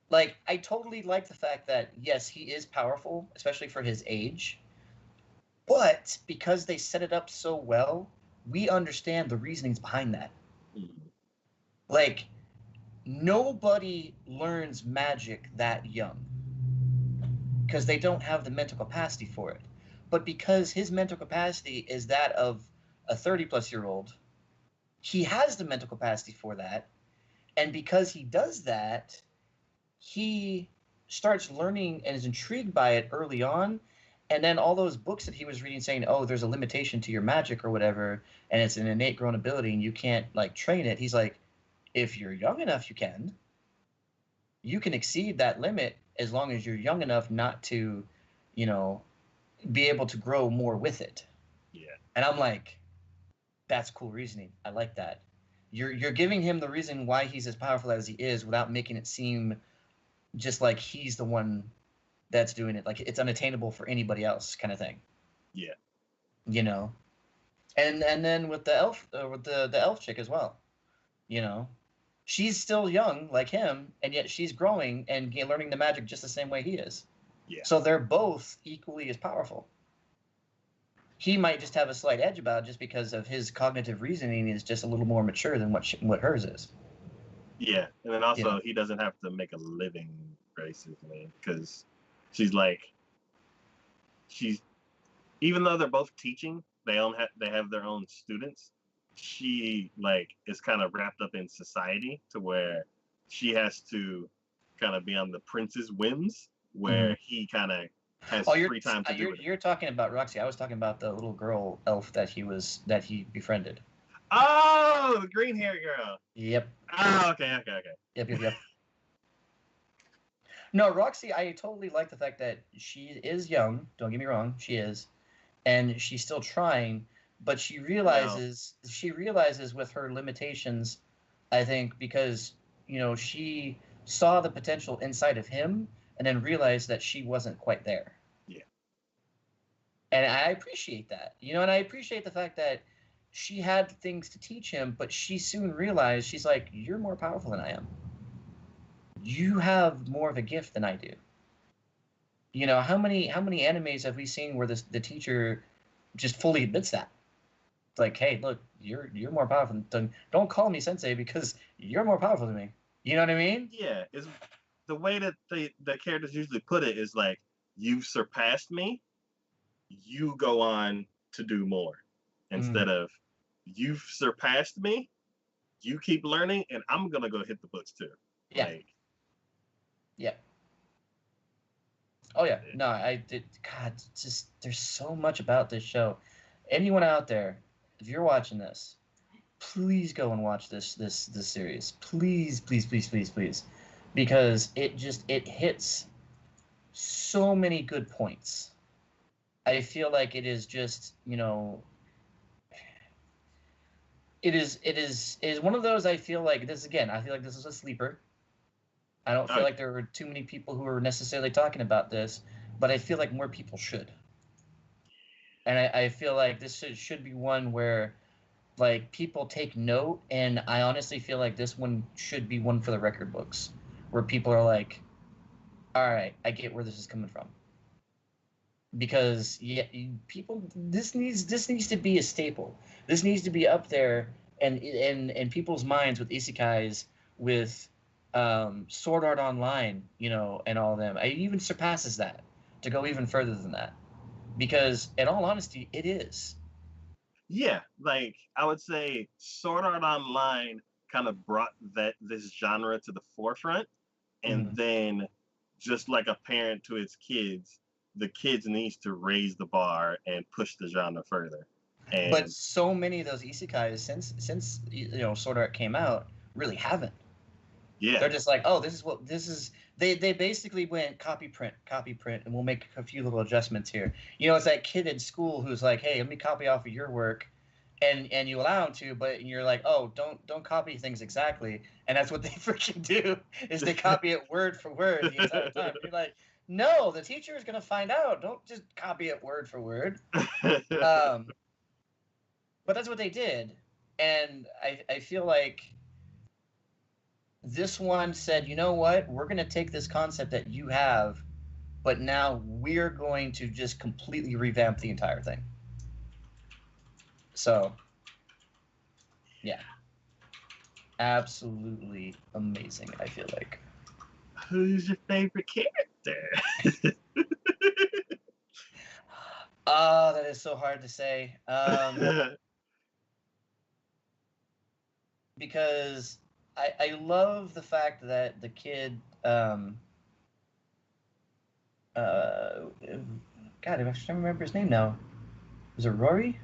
Like I totally like the fact that yes, he is powerful, especially for his age. But because they set it up so well, we understand the reasonings behind that. Mm-hmm. Like nobody learns magic that young because they don't have the mental capacity for it. But because his mental capacity is that of a 30-plus-year-old, he has the mental capacity for that. And because he does that, he starts learning and is intrigued by it early on. And then all those books that he was reading saying, oh, there's a limitation to your magic or whatever, and it's an innate grown ability and you can't like train it. He's like, if you're young enough, you can. You can exceed that limit as long as you're young enough not to, be able to grow more with it. Yeah. And I'm like, that's cool reasoning. I like that. You're giving him the reason why he's as powerful as he is without making it seem just like he's the one that's doing it. Like it's unattainable for anybody else, kind of thing. Yeah. And then with the elf, with the elf chick as well. She's still young like him, and yet she's growing and learning the magic just the same way he is. Yeah. So they're both equally as powerful. he might just have a slight edge about it just because of his cognitive reasoning is just a little more mature than what hers is. Yeah, and then You know. also he doesn't have to make a living basically because she's like she's even though they're both teaching, they have their own students. She like is kind of wrapped up in society to where she has to kind of be on the prince's whims, Mm-hmm. where he kind of has Oh, free time to do you're it. you're talking about Roxy. I was talking about the little girl elf that he befriended. Oh, the green hair girl. Yep. Oh, okay. Yep. No, Roxy, I totally like the fact that she is young. Don't get me wrong, she is, and she's still trying, but Now, she realizes with her limitations, I think, because she saw the potential inside of him and then realized that she wasn't quite there. yeah, And I appreciate that. And I appreciate the fact that she had things to teach him, but she soon realized she's like, you're more powerful than I am. You have more of a gift than I do. How many animes have we seen where the teacher just fully admits that? It's like, hey, look, you're more powerful than don't call me sensei because you're more powerful than me. You know what I mean? yeah. Is the way that the characters usually put it is like, you've surpassed me. You go on to do more, Mm, instead of you've surpassed me. You keep learning, and I'm gonna go hit the books too. yeah, Like, yeah. Oh yeah. No, I did. God, just there's so much about this show. Anyone out there, if you're watching this, please go and watch this series. Please, because it hits so many good points. I feel like it is just it is one of those. I feel like this again. I feel like this is a sleeper. I don't oh feel like there were too many people who are necessarily talking about this, but I feel like more people should. And I feel like this should be one where like people take note, and I honestly feel like this one should be one for the record books, where people are like, all right, I get where this is coming from. Because yeah, people, this needs to be a staple. This needs to be up there and in people's minds with isekais, with Sword Art Online, and all of them. It even surpasses that, to go even further than that, because in all honesty, it is. yeah, like I would say, Sword Art Online kind of brought this genre to the forefront, and Mhm. then just like a parent to its kids, the kids needs to raise the bar and push the genre further. But And so many of those isekais since Sword Art came out really haven't. yeah, They're just like, oh, this is what this is. They basically went copy print, and we'll make a few little adjustments here. It's that kid in school who's like, hey, let me copy off of your work, and you allow him to, but you're like, oh, don't copy things exactly, and that's what they freaking do is they copy it word for word the entire time. You're like, no, the teacher is gonna find out. Don't just copy it word for word. Um, but that's what they did, and I feel like this one said, you know what? We're going to take this concept that you have, but now we're going to just completely revamp the entire thing. So, yeah, absolutely amazing, I feel like. who's your favorite character? Oh, that is so hard to say. Because I love the fact that the kid, uh, God, I'm trying to remember his name now. Was it Rory?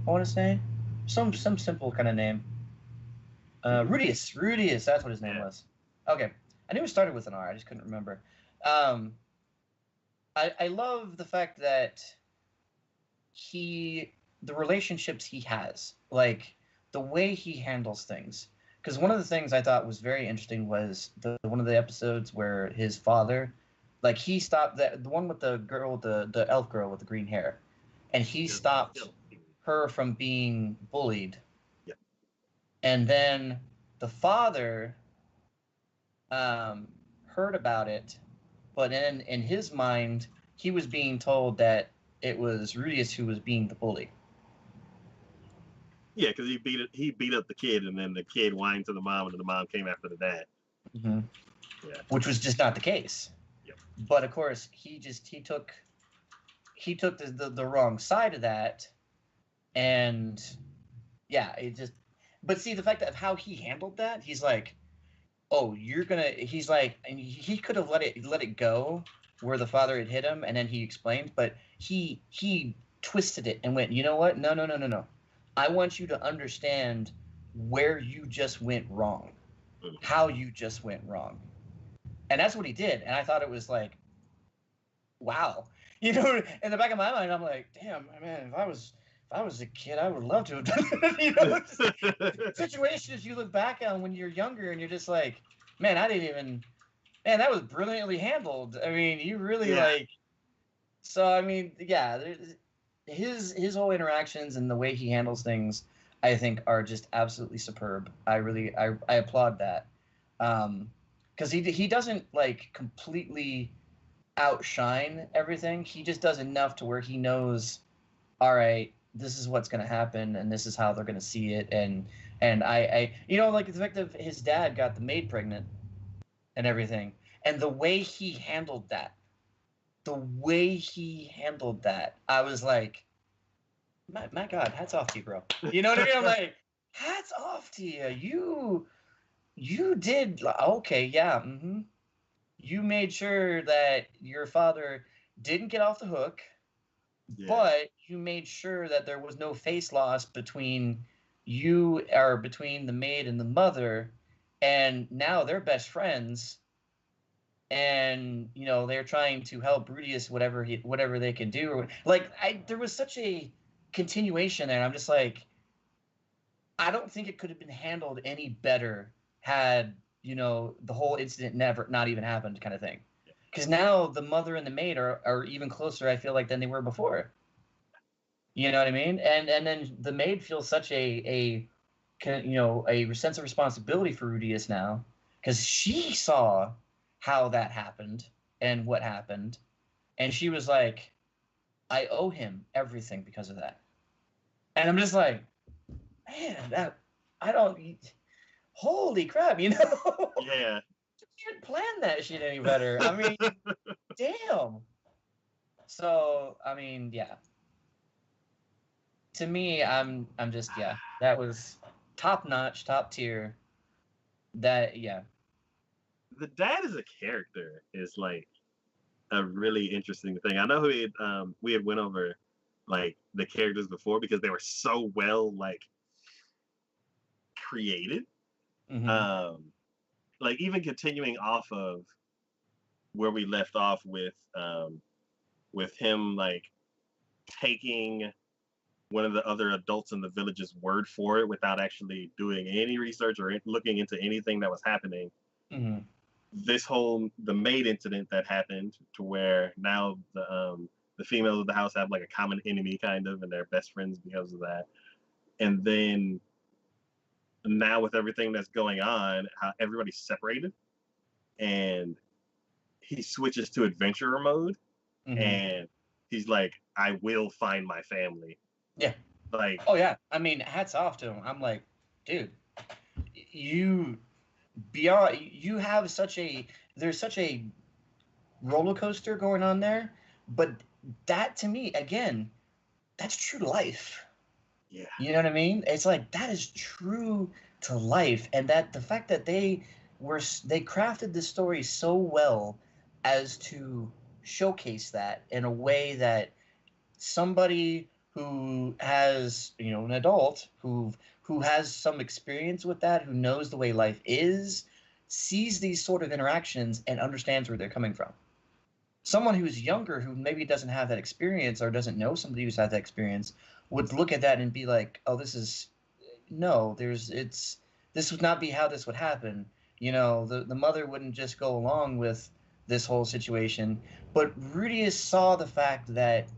I want to say some simple kind of name. Rudius, that's what his name Yeah, was. Okay, I knew it started with an R. I just couldn't remember. Um, I love the fact that the relationships he has, like the way he handles things. Because one of the things I thought was very interesting was one of the episodes where his father, like he stopped the one with the girl, the elf girl with the green hair, and he yeah, stopped her from being bullied, yeah. and then the father heard about it, but in his mind, he was being told that. it was Rudius who was being the bully. Yeah, because he beat up the kid, and then the kid whined to the mom, and the mom came after the dad. Mm-hmm. Yeah. Which was just not the case. Yep. But of course, he took the wrong side of that, and yeah, it just. But see, the fact of how he handled that, he's like, "Oh, you're gonna." He's like, and he could have let it go where the father had hit him, and then he explained, but he twisted it and went, "You know what? No, no, no, no, no. I want you to understand where you just went wrong, how you just went wrong." And that's what he did, and I thought it was like, wow. You know, in the back of my mind, I'm like, damn, man, if I was a kid, I would love to have done it. You know, situations you look back on when you're younger and you're just like, man, I didn't even, man, that was brilliantly handled. I mean, you really Yeah. like, so I mean, yeah, his whole interactions and the way he handles things, I think, are just absolutely superb. I applaud that, because he doesn't like completely outshine everything. He just does enough to where he knows, all right, this is what's going to happen, and this is how they're going to see it, and I, you know, like the fact that his dad got the maid pregnant and everything, and the way he handled that, I was like, my God, hats off to you, bro. You know what I mean? I'm like, hats off to you. You did okay, yeah. Mm-hmm. You made sure that your father didn't get off the hook, Yeah. but you made sure that there was no face loss between you or between the maid and the mother, and now they're best friends, and you know they're trying to help Rudius whatever they can do. Like there was such a continuation there. And I'm just like, I don't think it could have been handled any better had the whole incident never not even happened, kind of thing. Because now the mother and the maid are even closer, I feel like, than they were before. You know what I mean? And then the maid feels such a sense of responsibility for Rudius now, because she saw how that happened and what happened, and she was like, I owe him everything because of that. And I'm just like, man, that I don't. Holy crap, you know? Yeah. You didn't plan that shit any better. I mean, damn. So, I mean, yeah. To me, I'm just, yeah. That was top notch, top tier. That, yeah. The dad as a character is like a really interesting thing. I know we had went over like the characters before because they were so well like created. Mm-hmm. Um, like even continuing off of where we left off with him like taking one of the other adults in the village's word for it without actually doing any research or looking into anything that was happening. Mm-hmm. This whole the maid incident that happened to where now the females of the house have like a common enemy kind of and they're best friends because of that. And then now with everything that's going on, how everybody's separated and he switches to adventurer mode Mm-hmm. and he's like, I will find my family. Yeah. Like, Oh, yeah. I mean, hats off to him. I'm like, dude, you you have there's such a roller coaster going on there, but that to me, again, that's true to life. yeah, You know what I mean? It's like that is true to life, and that the fact that they crafted this story so well as to showcase that in a way that somebody who has, an adult who has some experience with that, who knows the way life is, sees these sort of interactions and understands where they're coming from. Someone who's younger, who maybe doesn't have that experience or doesn't know somebody who's had that experience, would look at that and be like, "Oh, this is no, this would not be how this would happen." The mother wouldn't just go along with this whole situation, but Rudius saw the fact that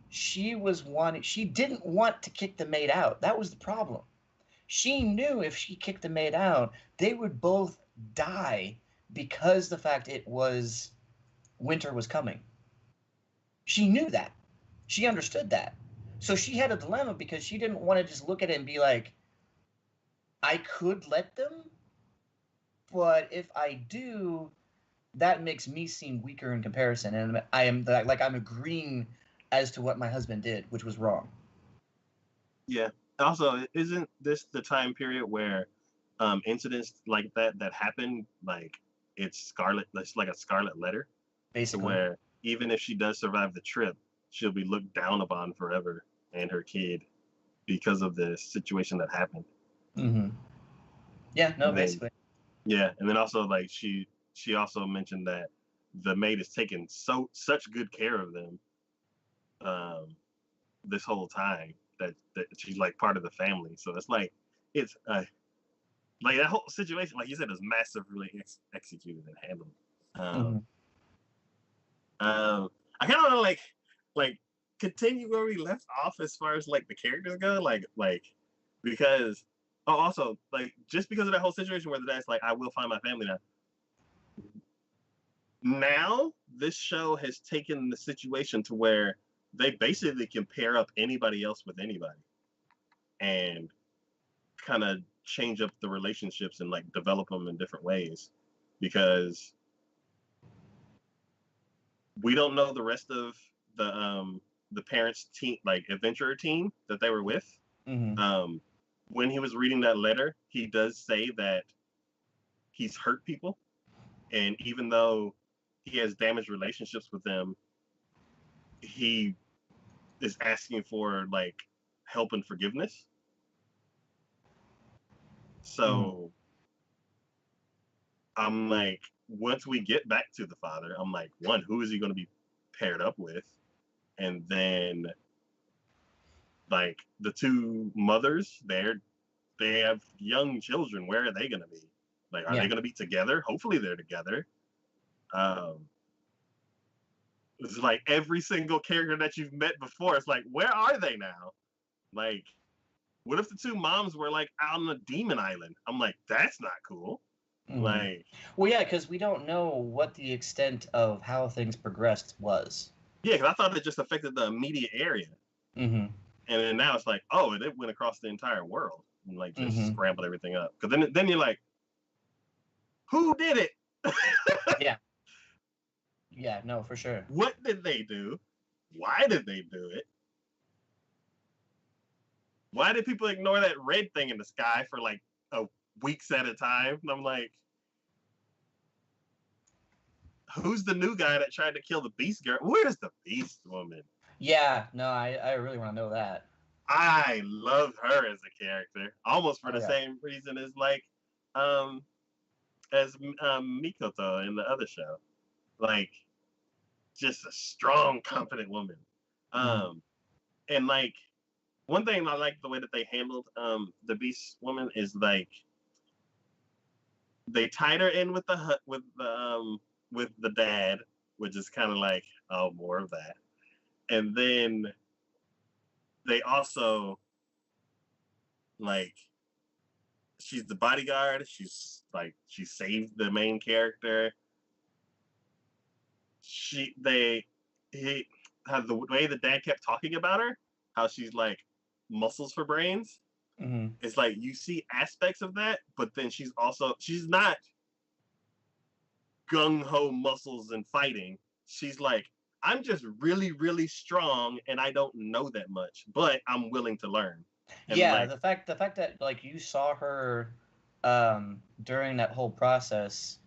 she didn't want to kick the maid out. That was the problem. She knew if she kicked the maid out, they would both die because the fact it was winter was coming. She knew that. She understood that. So she had a dilemma because she didn't want to just look at it and be like, I could let them, but if I do, that makes me seem weaker in comparison, and I am like I'm agreeing as to what my husband did, which was wrong. Yeah. Also, isn't this the time period where incidents like that happen, like it's like a scarlet letter, to Basically. where even if she does survive the trip, she'll be looked down upon forever, and her kid, because of the situation that happened. Mm-hmm. Yeah. No. And then Basically. yeah, and then also like she also mentioned that the maid is taking such good care of them um this whole time, that she's like part of the family. So it's like it's like that whole situation, like you said, is massively executed and handled. Um, Mm-hmm. I kind of want to like continue where we left off as far as like the characters go, like because also like just because of that whole situation where the dad's like, I will find my family now. Now this show has taken the situation to where they basically can pair up anybody else with anybody and kind of change up the relationships and like develop them in different ways, because we don't know the rest of the parents team, like adventurer team that they were with. Mm-hmm. um when he was reading that letter, he does say that he's hurt people, and even though he has damaged relationships with them, he is asking for like help and forgiveness. Mm-hmm. So I'm like, once we get back to the father, I'm like, one, who is he going to be paired up with? And then like the two mothers, they have young children. Where are they going to be? Like, are they Yeah. going to be together? Hopefully they're together. Um, it's like every single character that you've met before. It's like, where are they now? Like, what if the two moms were like out on a demon island? I'm like, that's not cool. Mm-hmm. Like, Well, yeah, because we don't know what the extent of how things progressed was. yeah, because I thought it just affected the immediate area. Mm-hmm. And then now it's like, oh, it went across the entire world and like just Mm-hmm. scrambled everything up. Because then you're like, who did it? Yeah. Yeah. No, for sure. What did they do? Why did they do it? Why did people ignore that red thing in the sky for like weeks at a time? And I'm like, who's the new guy that tried to kill the Beast Girl? Where's the Beast Woman? Yeah. No, I really want to know that. I love her as a character, almost for Oh the yeah. same reason as like um as Mikoto in the other show. Like, just a strong, confident woman. Mm-hmm. Um, and like one thing I like the way that they handled the Beast Woman is like they tied her in with with the dad, which is kind of like, oh, more of that. And then they also like, she's the bodyguard. She's like, she saved the main character. She they he had the way the dad kept talking about her, how she's like muscles for brains. Mm-hmm. It's like you see aspects of that, but then she's not gung ho muscles and fighting. She's like, I'm just really, really strong and I don't know that much, but I'm willing to learn. And Yeah, like, the fact that like you saw her during that whole process,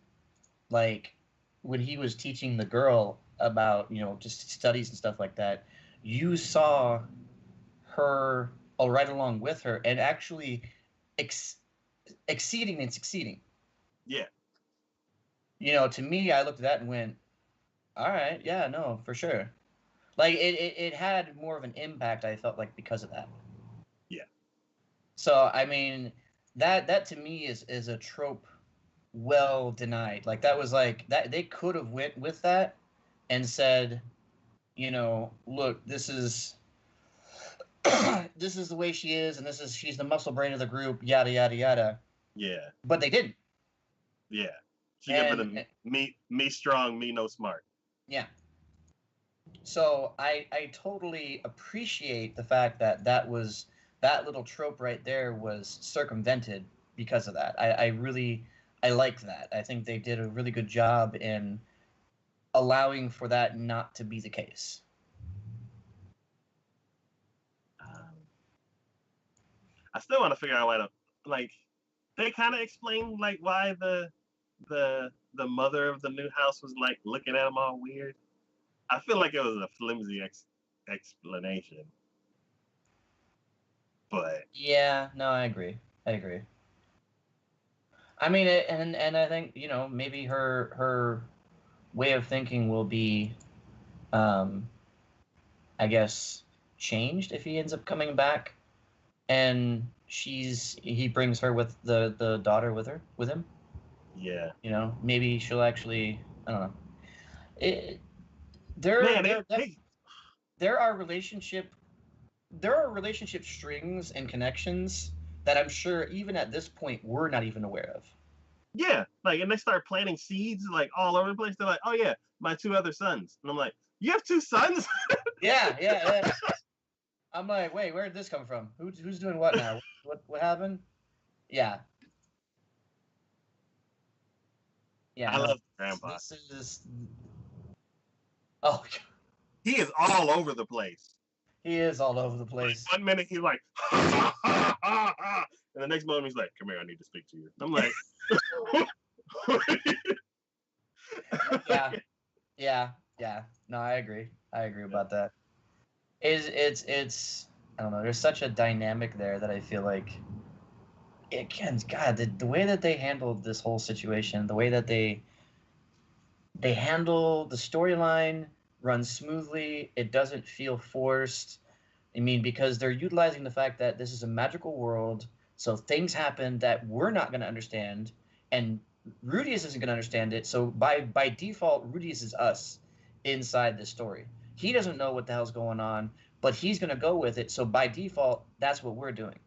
like when he was teaching the girl about, just studies and stuff like that, you saw her all right along with her and actually ex- exceeding and succeeding. yeah, To me, I looked at that and went, all right, yeah, no, for sure. Like it had more of an impact, I felt like, because of that. yeah, So I mean, that to me is a trope well denied. Like that was like that they could have went with that and said, look, this is this is the way she is, and she's the muscle brain of the group, yada yada yada. yeah, But they didn't. yeah. She kept And it me strong, me no smart. yeah, So I totally appreciate the fact that that little trope right there was circumvented because of that. I really I like that. I think they did a really good job in allowing for that not to be the case. Um, I still want to figure out why like they kind of explain like why the mother of the new house was like looking at him all weird. I feel like it was a flimsy explanation, but Yeah, no, I agree. I agree. I mean, and I think maybe her way of thinking will be, um, I guess, changed if he ends up coming back, and he brings her with the daughter with him. yeah, Maybe she'll actually, I don't know. It, there man, there there are relationship strings and connections that I'm sure even at this point we're not even aware of. yeah, like, and they start planting seeds like all over the place. They're like, oh yeah, my two other sons, and I'm like, you have two sons? Yeah, yeah, yeah. I'm like, wait, where did this come from? Who's doing what now? What happened? Yeah, yeah, I no. love Grandpa. This is oh, He is all over the place. he is all over the Like place. 1 minute he's like, ha, ha, ha, ha, and the next moment he's like, come here, I need to speak to you. I'm like, Yeah, yeah, yeah. No, I agree. I agree about that. It's I don't know. There's such a dynamic there that I feel like again, God, the way that they handled this whole situation, the way that they handle the storyline runs smoothly. It doesn't feel forced. I mean, because they're utilizing the fact that this is a magical world, so things happen that we're not going to understand, and Rudius isn't going to understand it. So by default, Rudius is us inside this story. He doesn't know what the hell's going on, but he's going to go with it. So by default, that's what we're doing.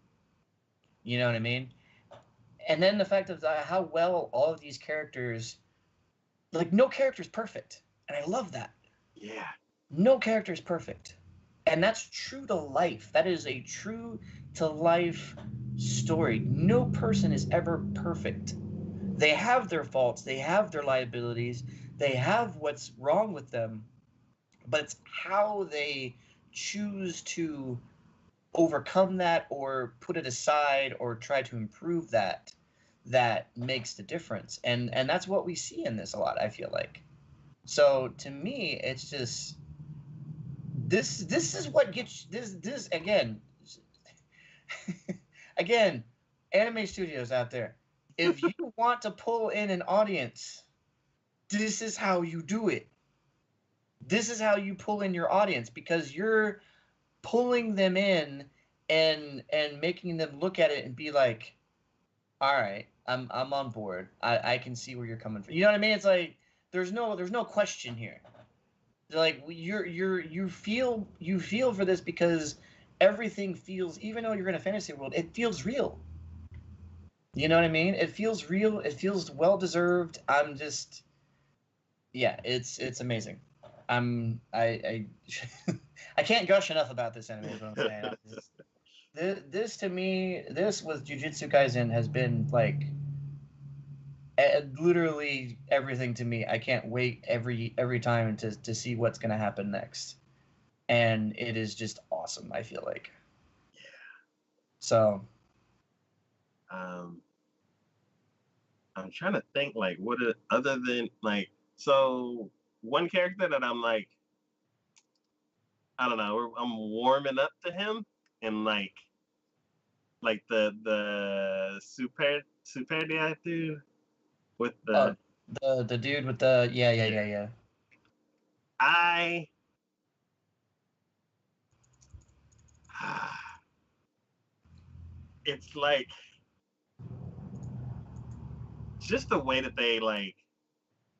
You know what I mean? And then the fact of how well all of these characters, like no character is perfect, and I love that. yeah, No character is perfect. And that's true to life. That is a true to life story. No person is ever perfect. They have their faults, they have their liabilities, they have what's wrong with them, but it's how they choose to overcome that or put it aside or try to improve that that makes the difference. And that's what we see in this a lot, I feel like. So to me, it's just this is what gets this again. Again, anime studios out there, if you want to pull in an audience, this is how you do it. This is how you pull in your audience because you're pulling them in and making them look at it and be like, all right, I'm on board. I can see where you're coming from. You know what I mean? It's like there's no question here. Like you feel for this because everything feels, even though you're in a fantasy world, it feels real. You know what I mean? It feels real. It feels well deserved. I'm just, yeah, it's amazing. I I can't gush enough about this anime. Is what I'm saying. This to me, this with Jujutsu Kaisen has been like literally everything to me. I can't wait every time to see what's gonna happen next, and it is just awesome. I feel like so. um, I'm trying to think like other than like so one character that I'm like I don't know I'm warming up to him and like the super dude with Oh, the the dude with the yeah yeah yeah yeah yeah. I it's like just the way that they like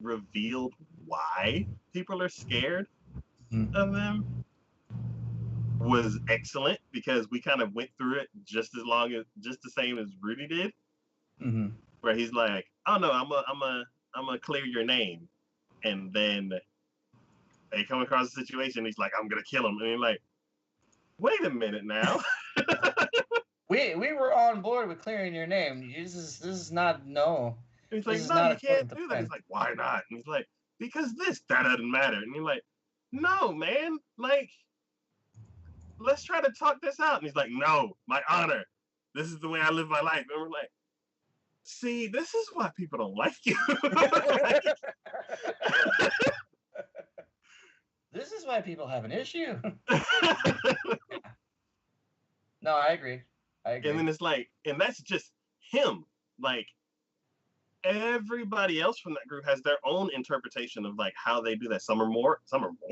revealed why people are scared of Mm-hmm. them was excellent because we kind of went through it just the same as Rudy did, Mm-hmm. where he's like, "Oh no, I'm a clear your name," and then they come across a situation. He's like, I'm gonna kill him, and you're like, wait a minute now. We were on board with clearing your name. This is not no. And he's This like, is no, not you according can't to do that. plan. He's like, why not? And he's like, because that doesn't matter. And you're like, no, man, like, let's try to talk this out. And he's like, no, my honor. This is the way I live my life. And we're like, see, this is why people don't like you. Like, This is why people have an issue. No, I agree. I agree. and then it's like, and that's just him. Like, everybody else from that group has their own interpretation of like how they do that. Some are more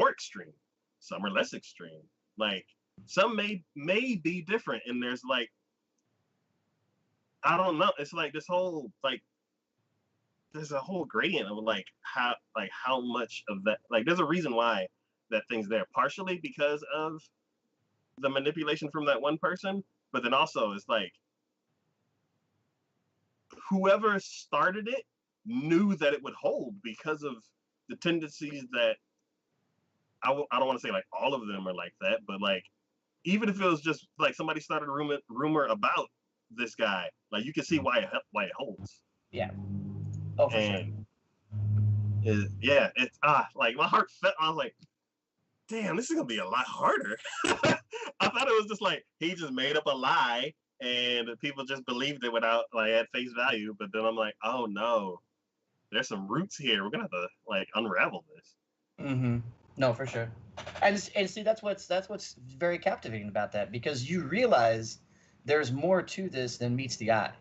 extreme, some are less extreme. Like, some may be different, and there's like, I don't know. It's like this whole like there's a whole gradient of like how much of that, like, there's a reason why that thing's there, partially because of the manipulation from that one person, but then also it's like whoever started it knew that it would hold because of the tendencies that I don't want to say like all of them are like that, but like even if it was just like somebody started a rumor about this guy, like you can see why it holds. Yeah. Oh, for And sure. it's like my heart felt. I was like, damn, this is gonna be a lot harder. I thought it was just like he just made up a lie and people just believed it without like at face value. But then I'm like, oh no, there's some roots here. We're gonna have to like unravel this. Mm-hmm. No, for sure. And see, that's what's very captivating about that, because you realize there's more to this than meets the eye.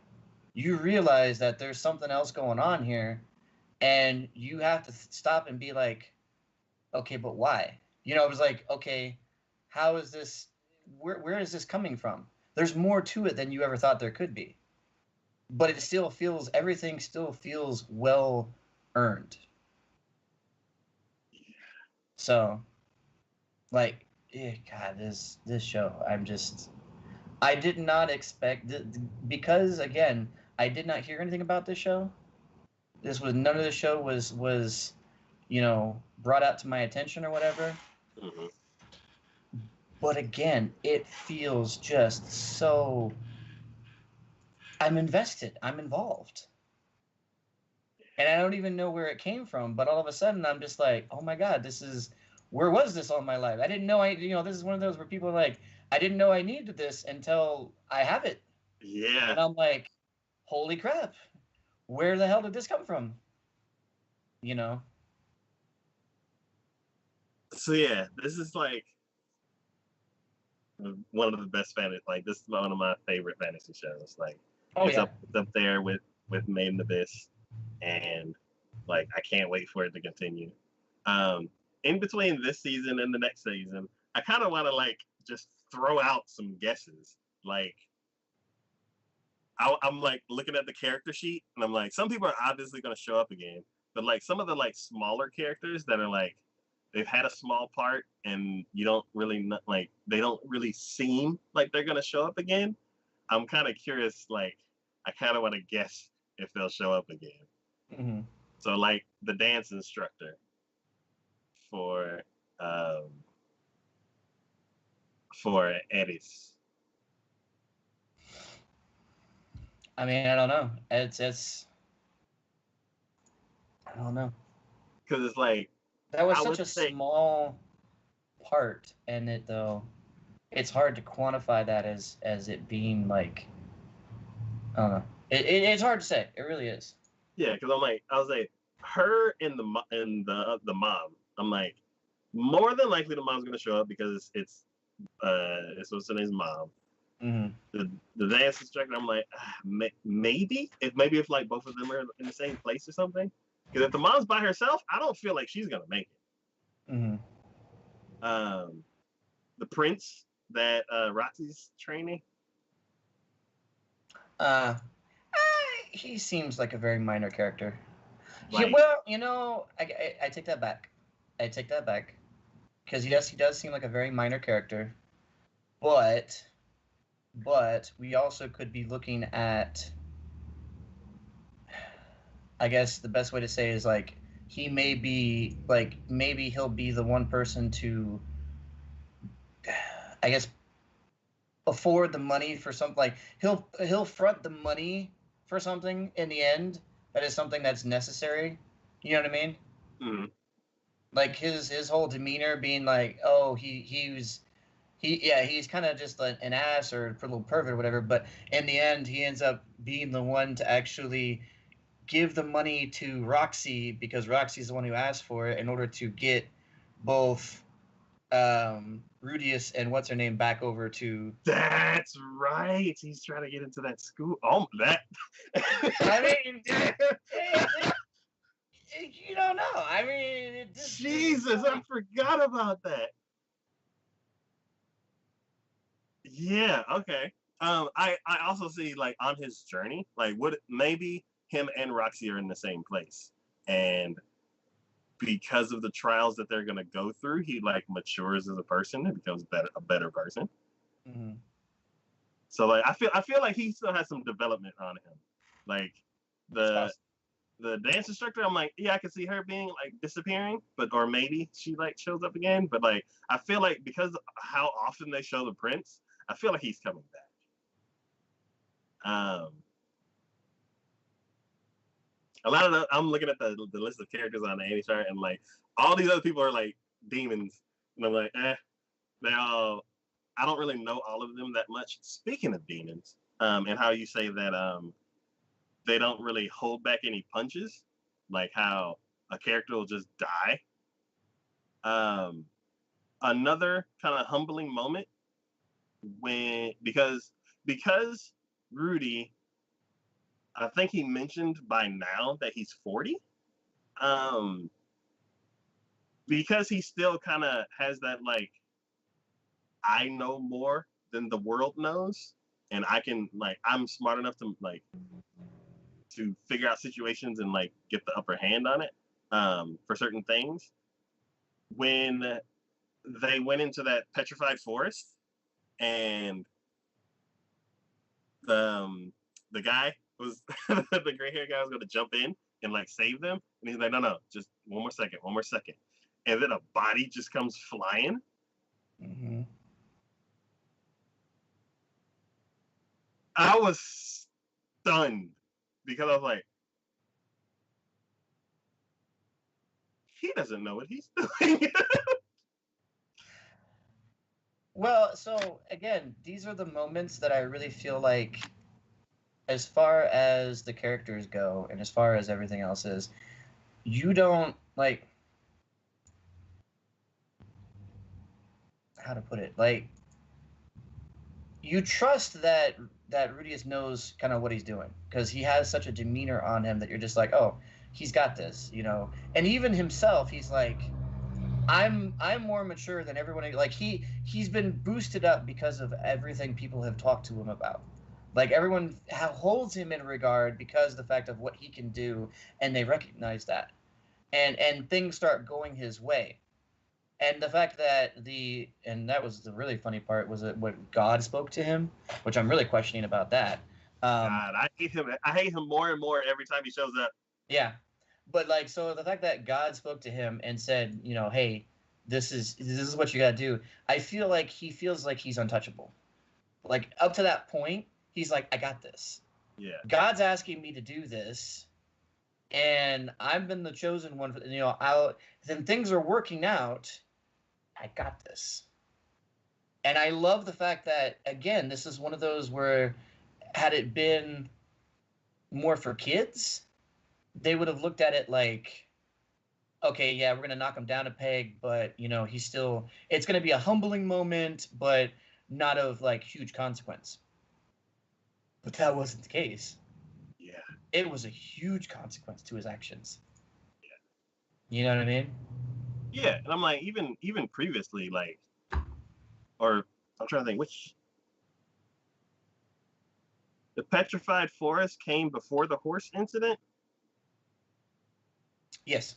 You realize that there's something else going on here, and you have to stop and be like, okay, but why? It was like, okay, how is this? Where is this coming from? There's more to it than you ever thought there could be, but everything still feels well earned. So, like, God, this show, I did not expect, because again, I did not hear anything about this show. None of the show was brought out to my attention or whatever. Mm-hmm. But again, it feels just so. I'm invested. I'm involved. And I don't even know where it came from. But all of a sudden, I'm just like, oh my God, where was this all my life? I didn't know this is one of those where people are like, I didn't know I needed this until I have it. Yeah. And I'm like, holy crap, where the hell did this come from? You know? So yeah, this is like one of the best fantasy. Like, this is one of my favorite fantasy shows. Like, Oh, yeah. it's up there with Made in Abyss, and like I can't wait for it to continue. In between this season and the next season, I kind of want to like just throw out some guesses. Like, I'm like looking at the character sheet, and I'm like, some people are obviously going to show up again, but like some of the like smaller characters that are like they've had a small part, and you don't really like they don't really seem like they're going to show up again. I'm kind of curious. Like, I kind of want to guess if they'll show up again. Mm-hmm. So like the dance instructor for Eris. I mean, I don't know. I don't know. Because it's like, That was I such would a say, small part in it, though. It's hard to quantify that as it being like, I don't know. It's hard to say. It really is. yeah, because I was like, her and the mom. I'm like, more than likely the mom's gonna show up because it's what's her name's mom. Mm-hmm. The dance instructor, I'm like, maybe if like both of them are in the same place or something. Because if the mom's by herself, I don't feel like she's gonna make it. Mm-hmm. The prince that Rotzi's training. Uh, he seems like a very minor character. Like, Well, I take that back. I take that back. Because yes, he does seem like a very minor character, but we also could be looking at, I guess the best way to say it is like he may be like maybe he'll be the one person to, I guess, afford the money for something. Like he'll front the money for something in the end that is something that's necessary. You know what I mean? Mm-hmm. Like his whole demeanor being like, oh, he's kind of just an ass or a little pervert or whatever. But in the end, he ends up being the one to actually give the money to Roxy because Roxy's the one who asked for it in order to get both Rudius and what's her name back over to. That's right. He's trying to get into that school. Oh, that. I mean, you don't know. I mean, Jesus, I forgot about that. Yeah. Okay. I also see like on his journey, like what maybe him and Roxy are in the same place, and because of the trials that they're gonna go through, he like matures as a person and becomes a better person. Mm-hmm. So like I feel like he still has some development on him. Like the the dance instructor, I'm like, yeah, I can see her being like disappearing, but or maybe she like shows up again. But like I feel like because of how often they show the prince, I feel like he's coming back. A lot of I'm looking at the list of characters on the Annie chart, and like all these other people are like demons, and I'm like, they all. I don't really know all of them that much. Speaking of demons, and how you say that they don't really hold back any punches, like how a character will just die. Um, Another kind of humbling moment when because Rudy, I think he mentioned by now that he's 40. Um, because he still kind of has that like I know more than the world knows, and I can like I'm smart enough to like to figure out situations and like get the upper hand on it for certain things. When they went into that petrified forest and the guy was the gray hair guy was going to jump in and like save them, and he's like, no, just one more second, and then a body just comes flying. Mm-hmm. I was stunned because I was like, he doesn't know what he's doing. Well, so again, these are the moments that I really feel like, as far as the characters go and as far as everything else is, you don't like, how to put it, like you trust that Rudius knows kind of what he's doing because he has such a demeanor on him that you're just like, oh, he's got this, you know. And even himself, he's like, I'm more mature than everyone. Like he's been boosted up because of everything people have talked to him about. Like everyone holds him in regard because of the fact of what he can do, and they recognize that, and things start going his way. And the fact that that was the really funny part was that what God spoke to him, which I'm really questioning about that. Um, God, I hate him. I hate him more and more every time he shows up. yeah, but like so the fact that God spoke to him and said, you know, hey, this is what you got to do. I feel like he feels like he's untouchable. Like up to that point, he's like, I got this. Yeah, God's asking me to do this, and I've been the chosen one. For, you know, then things are working out. I got this. And I love the fact that again, this is one of those where had it been more for kids, they would have looked at it like, okay, yeah, we're gonna knock him down a peg, but you know, he's still. It's gonna be a humbling moment, but not of like huge consequence. But that wasn't the case. yeah, It was a huge consequence to his actions. You know what I mean? yeah. And I'm like, even previously, like, or I'm trying to think which the petrified forest came before the horse incident. Yes.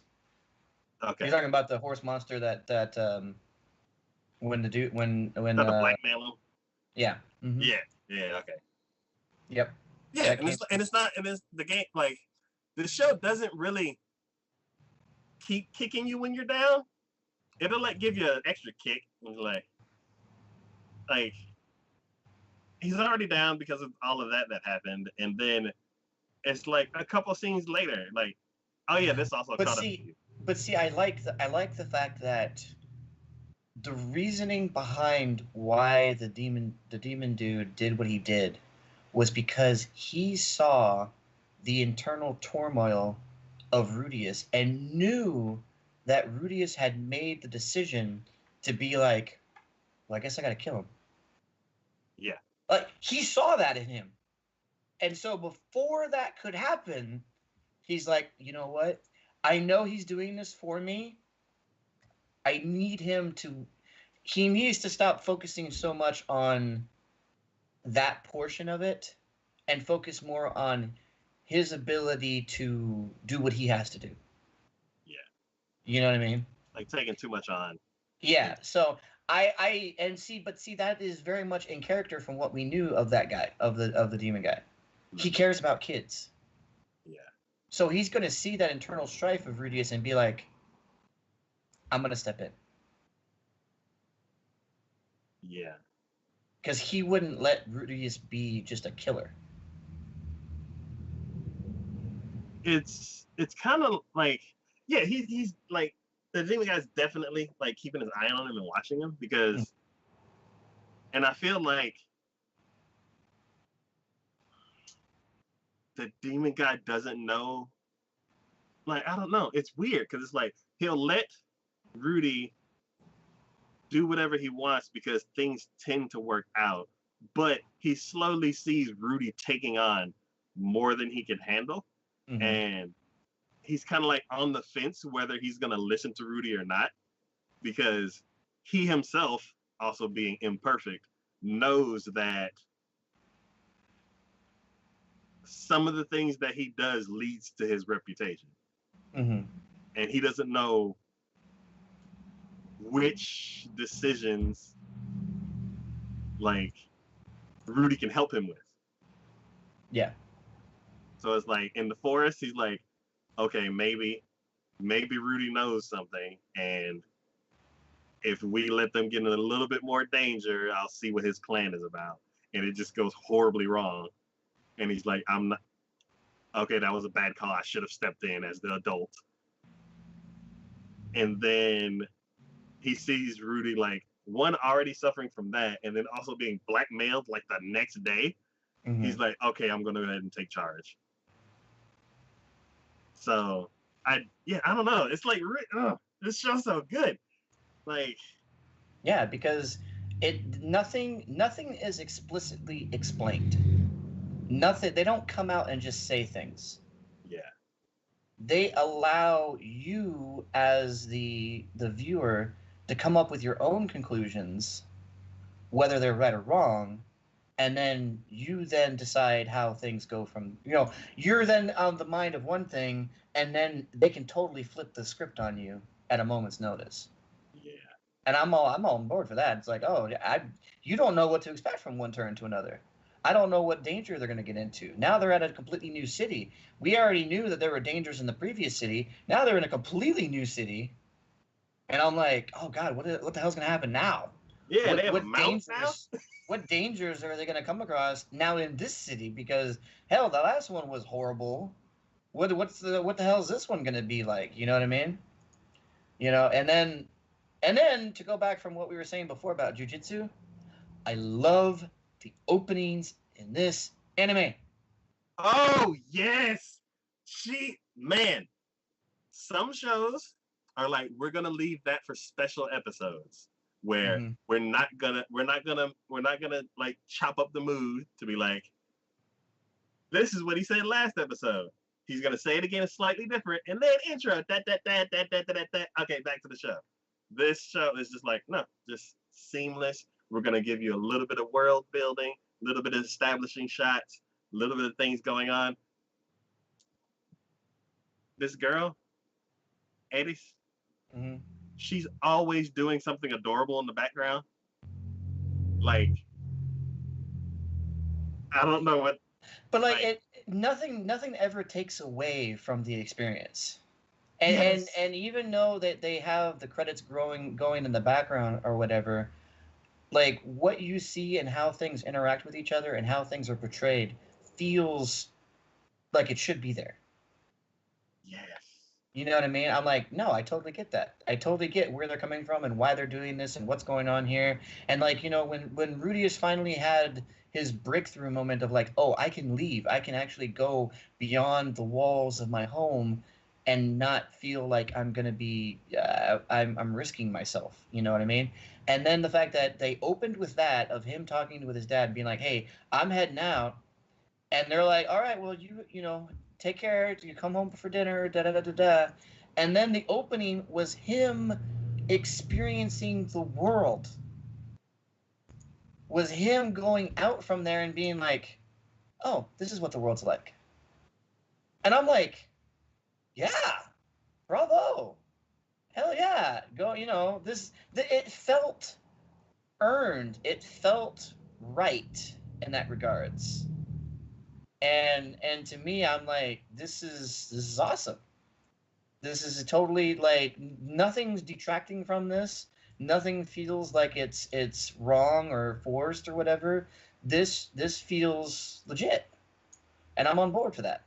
Okay, You're talking about the horse monster that when the dude when not the blackmail him. yeah. Mm-hmm. Yeah, yeah, okay. Yep. Yeah, That came. and it's not and it's the game like the show doesn't really keep kicking you when you're down. It'll like give you an extra kick. And like he's already down because of all of that happened, and then it's like a couple scenes later, like, oh yeah, this also But caught up to see, you. I like the fact that the reasoning behind why the demon dude did what he did was because he saw the internal turmoil of Rudius and knew that Rudius had made the decision to be like, well, I guess I gotta kill him. Yeah, Like he saw that in him. And so before that could happen, he's like, you know what? I know he's doing this for me. I need him to he needs to stop focusing so much on that portion of it and focus more on his ability to do what he has to do. yeah, You know what I mean? like taking too much on. Yeah. So but see that is very much in character from what we knew of that guy, of the demon guy. He Mm-hmm. cares about kids. Yeah, So he's going to see that internal strife of Rudius and be like, I'm going to step in. yeah. Because he wouldn't let Rudius be just a killer. It's kind of like, yeah, he's like, the demon guy's definitely like keeping his eye on him and watching him Mm. because, and I feel like the demon guy doesn't know. Like, I don't know. It's weird because it's like he'll let Rudy do whatever he wants because things tend to work out, but he slowly sees Rudy taking on more than he can handle, Mm-hmm. and he's kind of like on the fence whether he's going to listen to Rudy or not because he himself, also being imperfect, knows that some of the things that he does leads to his reputation, Mm-hmm. and he doesn't know which decisions like Rudy can help him with. Yeah. So it's like in the forest, he's like, okay, maybe Rudy knows something, and if we let them get in a little bit more danger, I'll see what his plan is about. And it just goes horribly wrong. And he's like, I'm not okay, that was a bad call. I should have stepped in as the adult. And then he sees Rudy like one already suffering from that, and then also being blackmailed like the next day. Mm-hmm. He's like, okay, I'm gonna go ahead and take charge. So I don't know. It's like this show's so good. Like Yeah, because nothing is explicitly explained. Nothing. They don't come out and just say things. yeah, They allow you as the viewer to come up with your own conclusions, whether they're right or wrong, and then you then decide how things go from you're then on the mind of one thing, and then they can totally flip the script on you at a moment's notice. yeah, And I'm all on board for that. It's like, oh, you don't know what to expect from one turn to another. I don't know what danger they're going to get into. Now they're at a completely new city. We already knew that there were dangers in the previous city. Now they're in a completely new city, and I'm like, oh God, what the hell's going to happen now? yeah. And they What have a what mouth now. dangers? What dangers are they going to come across now in this city? Because hell, the last one was horrible. What the hell is this one going to be like? You know what I mean? And then to go back from what we were saying before about jujitsu, I love the openings in this anime. Oh yes, she man. Some shows are like we're gonna leave that for special episodes where Mm-hmm. we're not gonna like chop up the mood to be like, this is what he said last episode. He's gonna say it again slightly different, and then intro that. Okay, back to the show. This show is just like, no, just seamless. We're gonna give you a little bit of world building, a little bit of establishing shots, a little bit of things going on. This girl, Edis, Mm-hmm. she's always doing something adorable in the background. Like, I don't know But like like nothing ever takes away from the experience. And even though that they have the credits going in the background or whatever, like what you see and how things interact with each other and how things are portrayed feels like it should be there. Yes. You know what I mean? I'm like, no, I totally get that. I totally get where they're coming from and why they're doing this and what's going on here. And like, when Rudy has finally had his breakthrough moment of like, oh, I can leave. I can actually go beyond the walls of my home and not feel like I'm gonna be I'm risking myself. You know what I mean? And then the fact that they opened with that of him talking with his dad and being like, hey, I'm heading out, and they're like, "All right, well, take care. You come home for dinner." Da da da da da. And then the opening was him experiencing the world. Was him going out from there and being like, "Oh, this is what the world's like." And I'm like, "Yeah, bravo, hell yeah, go." It felt earned. It felt right in that regards. And to me, I'm like, this is awesome. This is totally like nothing's detracting from this. Nothing feels like it's wrong or forced or whatever. This feels legit, and I'm on board for that.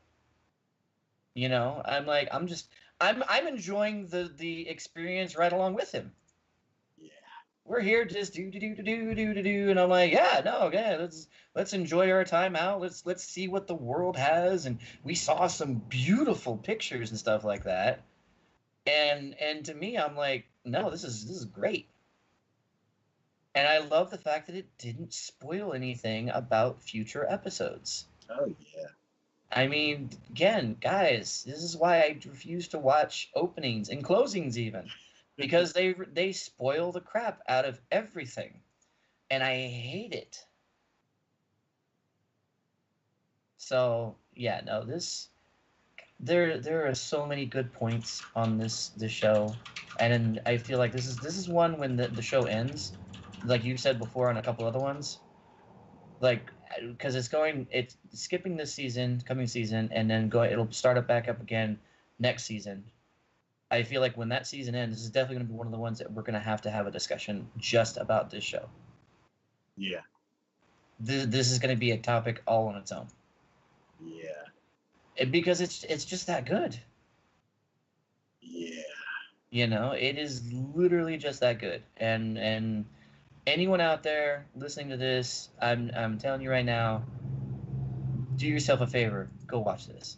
I'm like I'm enjoying the experience right along with him. Yeah. We're here just do, and I'm like, yeah, no, yeah, let's enjoy our time out. Let's see what the world has, and we saw some beautiful pictures and stuff like that. And to me, I'm like, no, this is great. And I love the fact that it didn't spoil anything about future episodes. Oh yeah. I mean, again, guys, this is why I refuse to watch openings and closings even, because they spoil the crap out of everything, and I hate it. So yeah, no, there are so many good points on this show, and I feel like this is one when the show ends, like you said before on a couple other ones, like because it's skipping this season, coming season, and then it'll start it back up again next season. I feel like when that season ends, this is definitely going to be one of the ones that we're going to have a discussion just about this show. Yeah. This is going to be a topic all on its own. Yeah. Because it's just that good. Yeah. It is literally just that good. And anyone out there listening to this, I'm telling you right now, do yourself a favor, go watch this.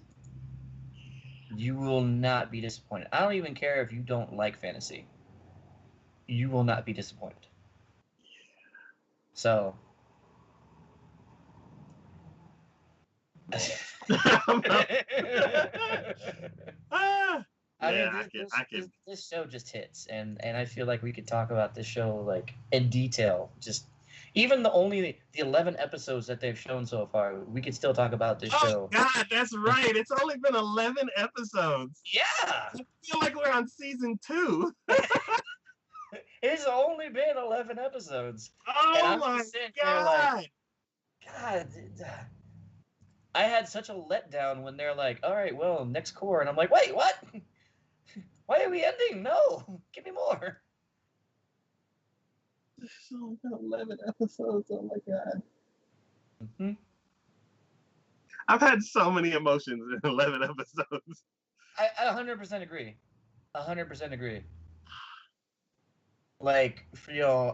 You will not be disappointed. I don't even care if you don't like fantasy. You will not be disappointed. So Ah, I mean, man, I can. this show just hits, and I feel like we could talk about this show like in detail. Just even the 11 episodes that they've shown so far, we could still talk about this Oh show. God, that's right. It's only been 11 episodes. Yeah, I feel like we're on season 2. it's only been 11 episodes, and Oh I'm my just sitting there like, God. God, I had such a letdown when they're like, all right, well, next core, and I'm like, wait, what? Why are we ending? No, give me more. There's only been 11 episodes. Oh my God. Mm-hmm. I've had so many emotions in 11 episodes. I 100% agree. 100% agree. Like,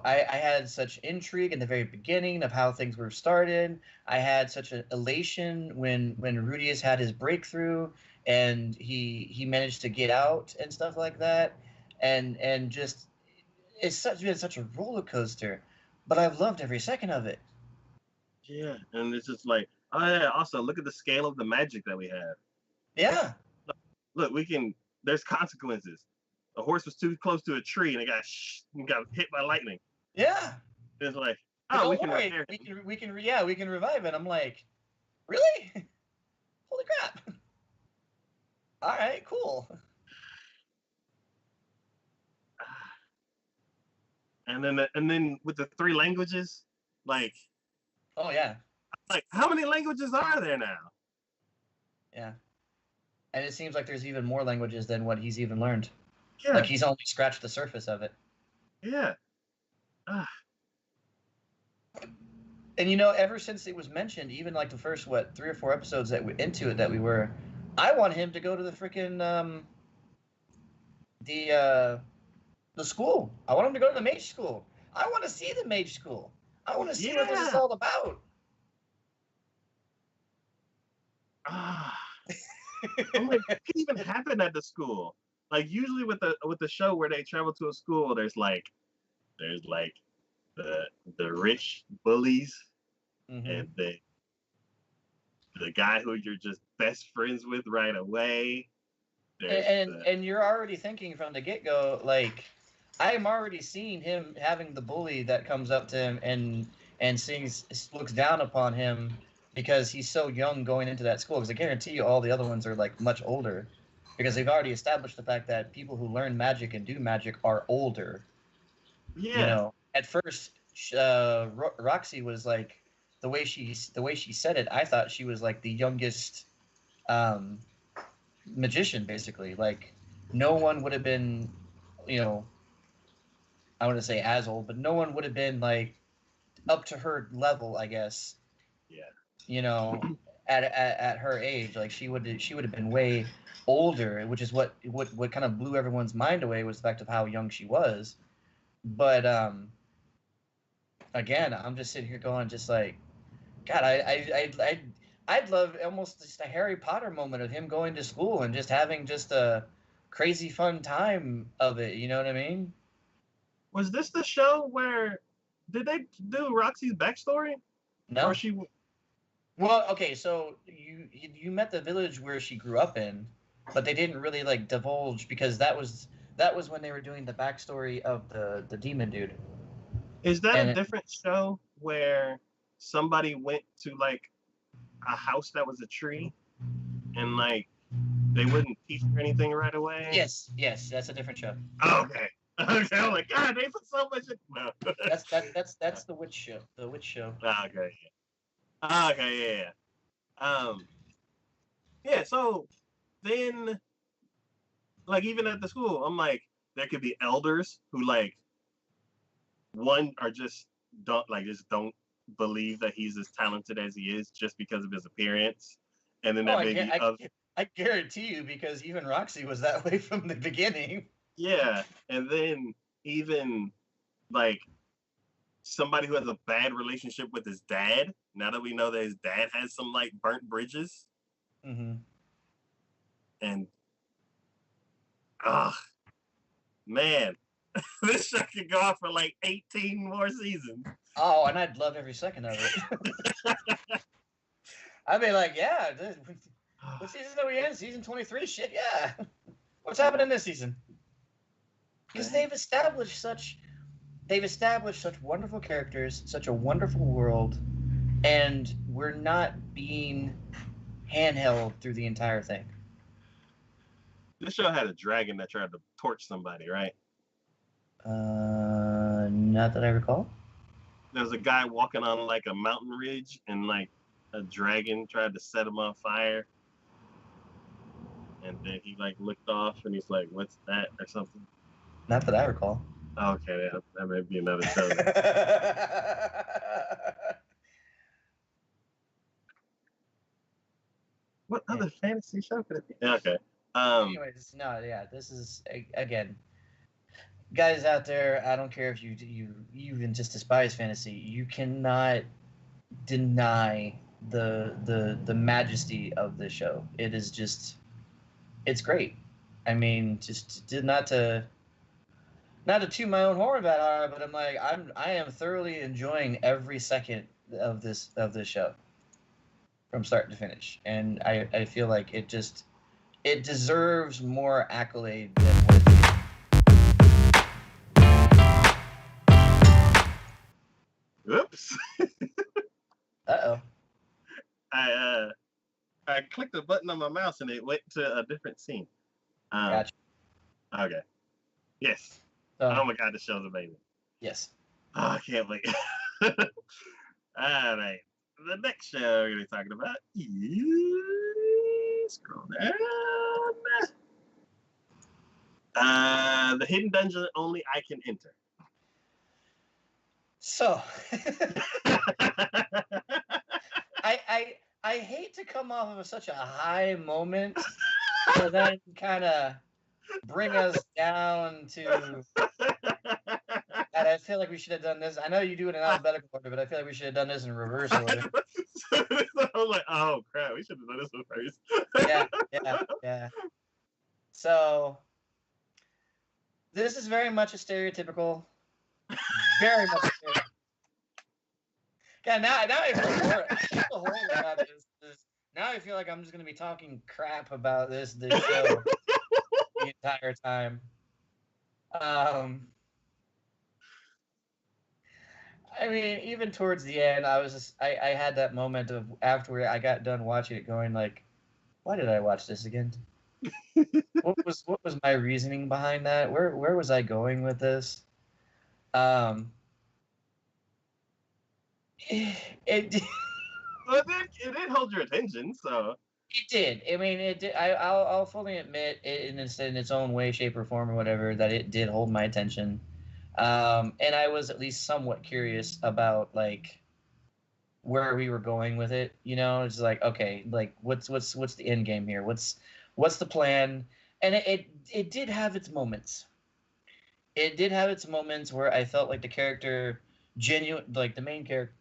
I had such intrigue in the very beginning of how things were started. I had such an elation when Rudius had his breakthrough and he managed to get out and stuff like that. And just been such a roller coaster, but I've loved every second of it. Yeah, and it's just like, oh yeah. Also, look at the scale of the magic that we have. Yeah. Look, we can. There's consequences. A horse was too close to a tree and it got hit by lightning. Yeah. It's like, But oh, we don't can worry, repair we him. can we can yeah, we can revive it. I'm like, really? Holy crap. All right, cool. And then with the 3 languages, like Oh yeah. how many languages are there now? Yeah. And it seems like there's even more languages than what he's even learned. Like Yeah, he's only scratched the surface of it. yeah. Ah, And ever since it was mentioned, even like the first 3 or 4 episodes that we into it that we were, I want him to go to the freaking the uh the school. I want him to go to the mage school. I want to see the mage school. I want to see what this is yeah. all about. Ah, I'm like, what could even happen at the school? Like usually with the show where they travel to a school, there's like the the rich bullies Mm-hmm. and the guy who you're just best friends with right away. There's the And you're already thinking from the get go, like I'm already seeing him having the bully that comes up to him and looks down upon him because he's so young going into that school. Because I guarantee you, all the other ones are like much older, because they've already established the fact that people who learn magic and do magic are older. yeah, At first, Roxy was like the way she said it. I thought she was like the youngest um, magician, basically. Like no one would have been, you know, I want to say as old, but no one would have been like up to her level, I guess. yeah, You know, at her age, like she would have been way older, which is what kind of blew everyone's mind away was the fact of how young she was. But again, I'm just sitting here going, just like, God, I'd love almost just a Harry Potter moment of him going to school and just having just a crazy fun time of it. You know what I mean? was this the show where did they do Roxy's backstory? Or No. she Well, okay, so you met the village where she grew up in, but they didn't really like divulge because that was when they were doing the backstory of the demon dude. is that a And different show where somebody went to like a house that was a tree and like they wouldn't teach her anything right away? yes, that's a different show. Oh, okay. Okay, I'm like, God, they put so much in no. That's the witch show. The witch show. Okay. Okay, yeah. Yeah, so then like even at the school, I'm like, there could be elders who like one are just don't believe that he's as talented as he is just because of his appearance. And then Oh, that may be of I guarantee you, because even Roxy was that way from the beginning. yeah. And then even like somebody who has a bad relationship with his dad, now that we know that his dad has some like burnt bridges Mm-hmm. and ah man, this show could go on for like 18 more seasons. Oh, and I'd love every second of it. I'd be like, yeah, what season are we in? Season 23? Shit, yeah. What's happening this season? Because they've established such wonderful characters, such a wonderful world, and we're not being handheld through the entire thing. This show had a dragon that tried to torch somebody, right? Not that I recall. There was a guy walking on like a mountain ridge and like a dragon tried to set him on fire. And then he like looked off and he's like, "What's that?" or something. Not that I recall. Okay, that may be another show. Then. What other fantasy show could it be? Okay. Anyways, no, yeah, this is again, guys out there. I don't care if you even just despise fantasy. You cannot deny the majesty of the show. It is just, it's great. I mean, just did not to toot my own horn about it, but I am thoroughly enjoying every second of this show from start to finish, and I feel like it deserves more accolade than what it is. Oops. Uh-oh. I I clicked a button on my mouse and it went to a different scene. Um, Gotcha. okay. Yes. So Oh my god, this show's amazing. yes. Oh, I can't wait. All right. The next show we're gonna be talking about is scroll down. The hidden dungeon only I can enter. So, I hate to come off of such a high moment to then kind of bring us down to. And I feel like we should have done this. I know you do it in alphabetical order, but I feel like we should have done this in reverse order. I was like, oh crap, we should have done this one first. Yeah. So this is very much a stereotypical, very much. Yeah, now I feel horrible about this. Now I feel like I'm just gonna be talking crap about this show the entire time. Um, I mean, even towards the end, I had that moment of after I got done watching it, going like, why did I watch this again? What was my reasoning behind that? Where was I going with this? Um, it Well, it did hold your attention, so it did. I mean, it did. I'll fully admit it in its own way, shape, or form, or whatever, that it did hold my attention. And I was at least somewhat curious about like where we were going with it. You know, it's like, okay, like what's the end game here? What's the plan? And it did have its moments. It did have its moments where I felt like the character genuine, like the main character.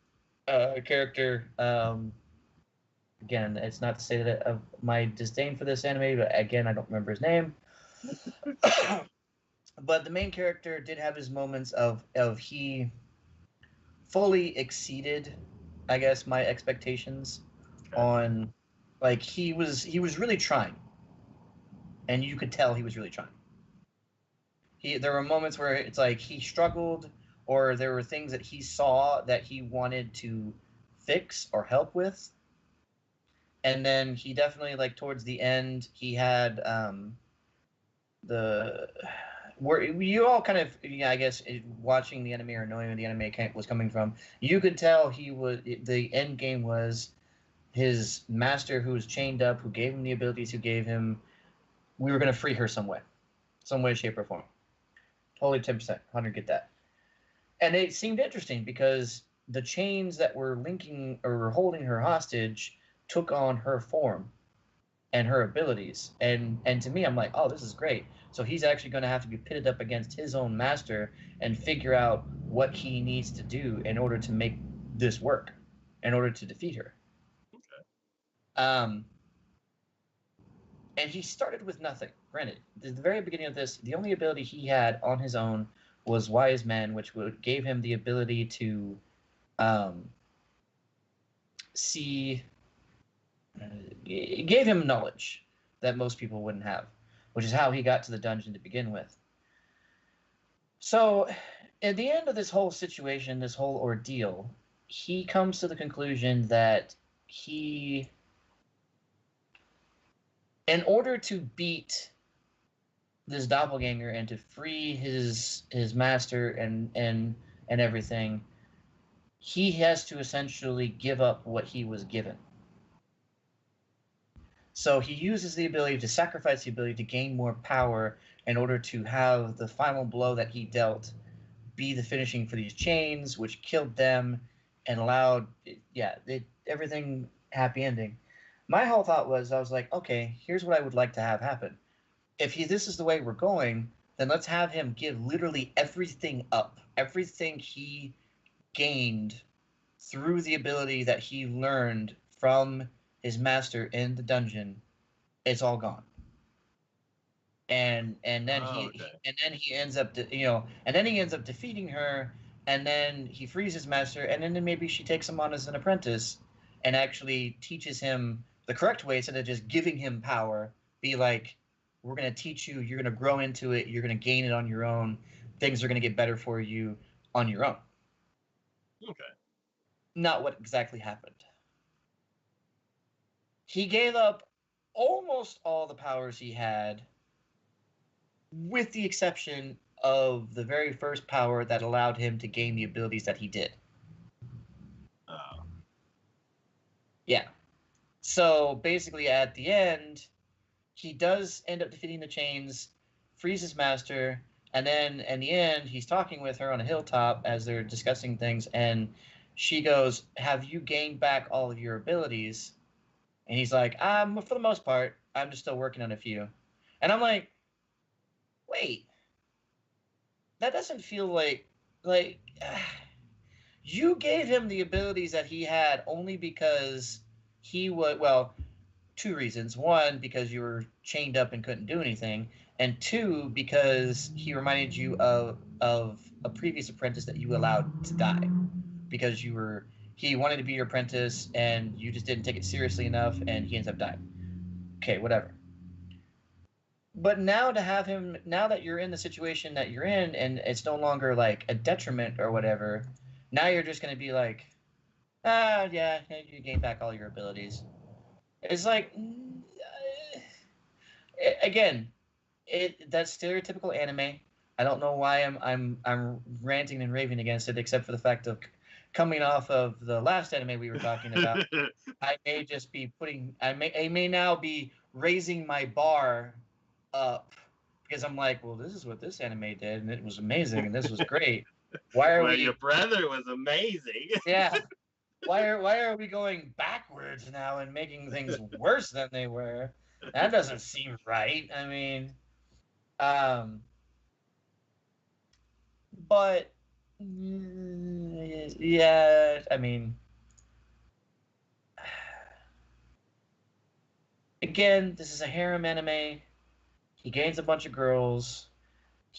Again, it's not to say that of my disdain for this anime, but again, I don't remember his name. But the main character did have his moments of he fully exceeded, I guess, my expectations okay. on, like he was really trying, and you could tell he was really trying. There were moments where it's like he struggled, or there were things that he saw that he wanted to fix or help with, and then he definitely, like, towards the end he had the where you all kind of, yeah, I guess, watching the anime or knowing where the anime was coming from, you could tell the end game was his master who was chained up, who gave him the abilities, who gave him, we were going to free her some way, shape, or form. Totally 10%, 100, get that. And it seemed interesting because the chains that were linking or holding her hostage took on her form and her abilities. And to me, I'm like, oh, this is great. So he's actually going to have to be pitted up against his own master and figure out what he needs to do in order to make this work, in order to defeat her. Um, and he started with nothing. Granted, at the very beginning of this, the only ability he had on his own was Wise Man, which gave him the ability to um, see. It gave him knowledge that most people wouldn't have, which is how he got to the dungeon to begin with. So, at the end of this whole situation, this whole ordeal, he comes to the conclusion that he, in order to beat this doppelganger and to free his master and everything, he has to essentially give up what he was given. So he uses the ability to sacrifice the ability to gain more power in order to have the final blow that he dealt be the finishing for these chains, which killed them and allowed, everything happy ending. My whole thought was, I was like, okay, here's what I would like to have happen. If this is the way we're going, then let's have him give literally everything up, everything he gained through the ability that he learned from his master in the dungeon. It's all gone. And then Oh, okay. he ends up and then he ends up defeating her, and then he frees his master, and then maybe she takes him on as an apprentice and actually teaches him the correct way instead of just giving him power. Be like, we're going to teach you, you're going to grow into it, you're going to gain it on your own, things are going to get better for you on your own. Okay. Not what exactly happened. He gave up almost all the powers he had, with the exception of the very first power that allowed him to gain the abilities that he did. Oh. Yeah. So basically, at the end, he does end up defeating the chains, frees his master, and then in the end, he's talking with her on a hilltop as they're discussing things, and she goes, "Have you gained back all of your abilities?" And he's like, for the most part, I'm just still working on a few." And I'm like, wait, that doesn't feel like you gave him the abilities that he had only because he was, well, two reasons. One, because you were chained up and couldn't do anything, and two, because he reminded you of a previous apprentice that you allowed to die because you were he wanted to be your apprentice and you just didn't take it seriously enough and he ends up dying. Okay, whatever. But now to have him, now that you're in the situation that you're in and it's no longer like a detriment or whatever, now you're just going to be like, yeah, you gain back all your abilities. It's like, again, that's stereotypical anime. I don't know why I'm ranting and raving against it, except for the fact of coming off of the last anime we were talking about. I may just be I may now be raising my bar up because I'm like, well, this is what this anime did, and it was amazing, and this was great. Why are Well, your we? brother was amazing. Yeah. Why are we going backwards now and making things worse than they were? That doesn't seem right. I mean, um, but yeah, I mean, again, this is a harem anime. He gains a bunch of girls.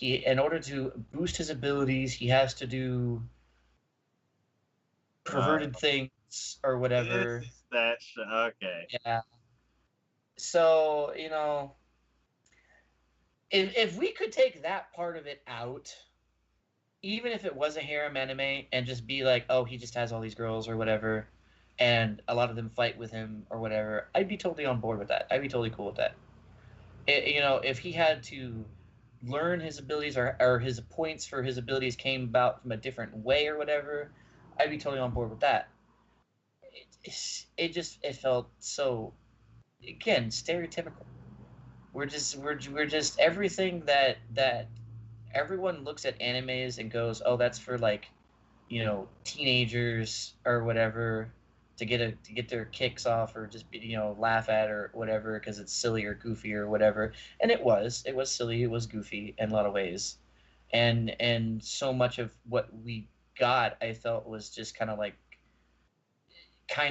In order to boost his abilities, he has to do Uh, perverted things or this whatever. is that okay. Yeah. So, if we could take that part of it out, even if it was a harem anime and just be like, oh, he just has all these girls or whatever, and a lot of them fight with him or whatever, I'd be totally on board with that. I'd be totally cool with that. If he had to learn his abilities or his points for his abilities came about from a different way or whatever, I'd be totally on board with that. It felt so, again, stereotypical. We're just everything that everyone looks at animes and goes, oh, that's for like, teenagers or whatever to get their kicks off or just laugh at or whatever because it's silly or goofy or whatever. And it was silly, it was goofy in a lot of ways, and so much of what we got I felt was just kind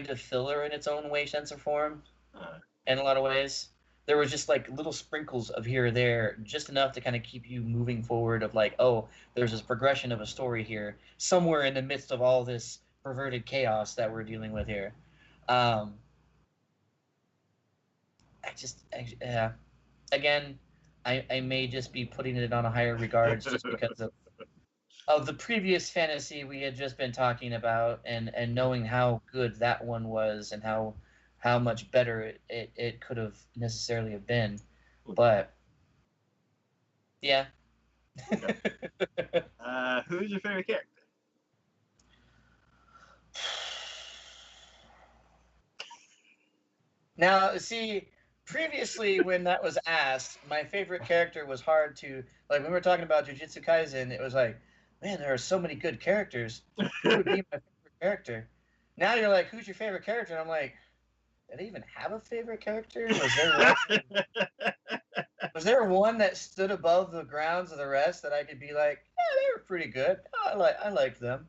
of filler in its own way, sense or form, Uh, in a lot of ways. There was just like little sprinkles of here or there, just enough to kind of keep you moving forward. Of like, oh, there's this progression of a story here, somewhere in the midst of all this perverted chaos that we're dealing with here. Um, yeah. Again, I may just be putting it on a higher regards just because of the previous fantasy we had just been talking about and knowing how good that one was and how much better it could have necessarily have been. But yeah. okay. Who's your favorite character? Now, see, previously when that was asked, my favorite character was hard to like. When we were talking about Jujutsu Kaisen, it was like, man, there are so many good characters. Who would be my favorite character? Now you're like, who's your favorite character? And I'm like, did I even have a favorite character? Was there one that stood above the grounds of the rest that I could be like, yeah, they were pretty good. Oh, I liked them.